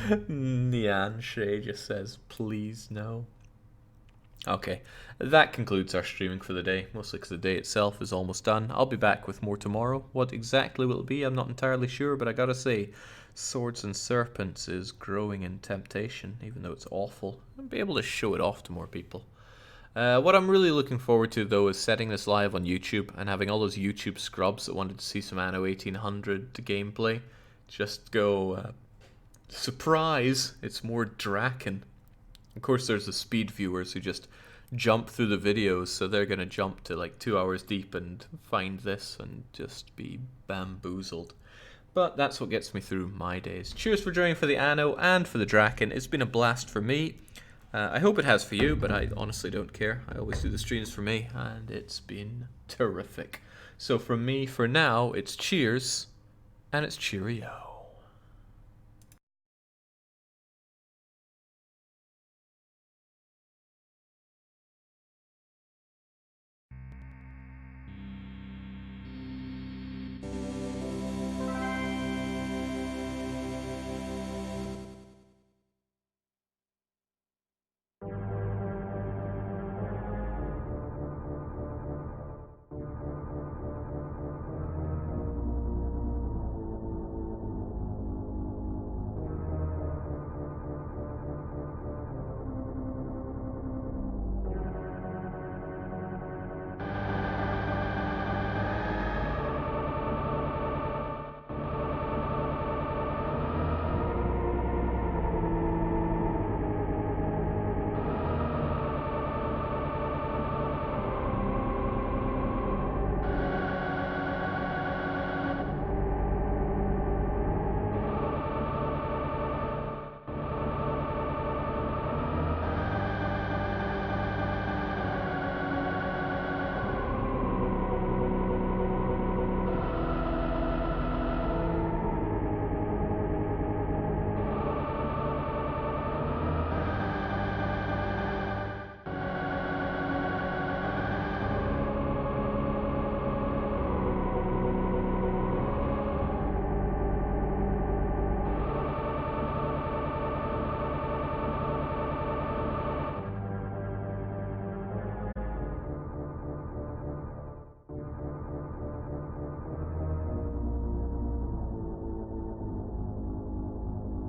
Nian Shay just says, please no. Okay, that concludes our streaming for the day, mostly because the day itself is almost done. I'll be back with more tomorrow. What exactly will it be, I'm not entirely sure, but I gotta say, Swords and Serpents is growing in temptation, even though it's awful. I'll be able to show it off to more people. What I'm really looking forward to, though, is setting this live on YouTube and having all those YouTube scrubs that wanted to see some Anno 1800 gameplay just go, surprise, it's more Draken. Of course, there's the speed viewers who just jump through the videos, so they're going to jump to like 2 hours deep and find this and just be bamboozled. But that's what gets me through my days. Cheers for joining for the Anno and for the Draken. It's been a blast for me. I hope it has for you, but I honestly don't care. I always do the streams for me, and it's been terrific. So from me, for now, it's cheers, and it's cheerio.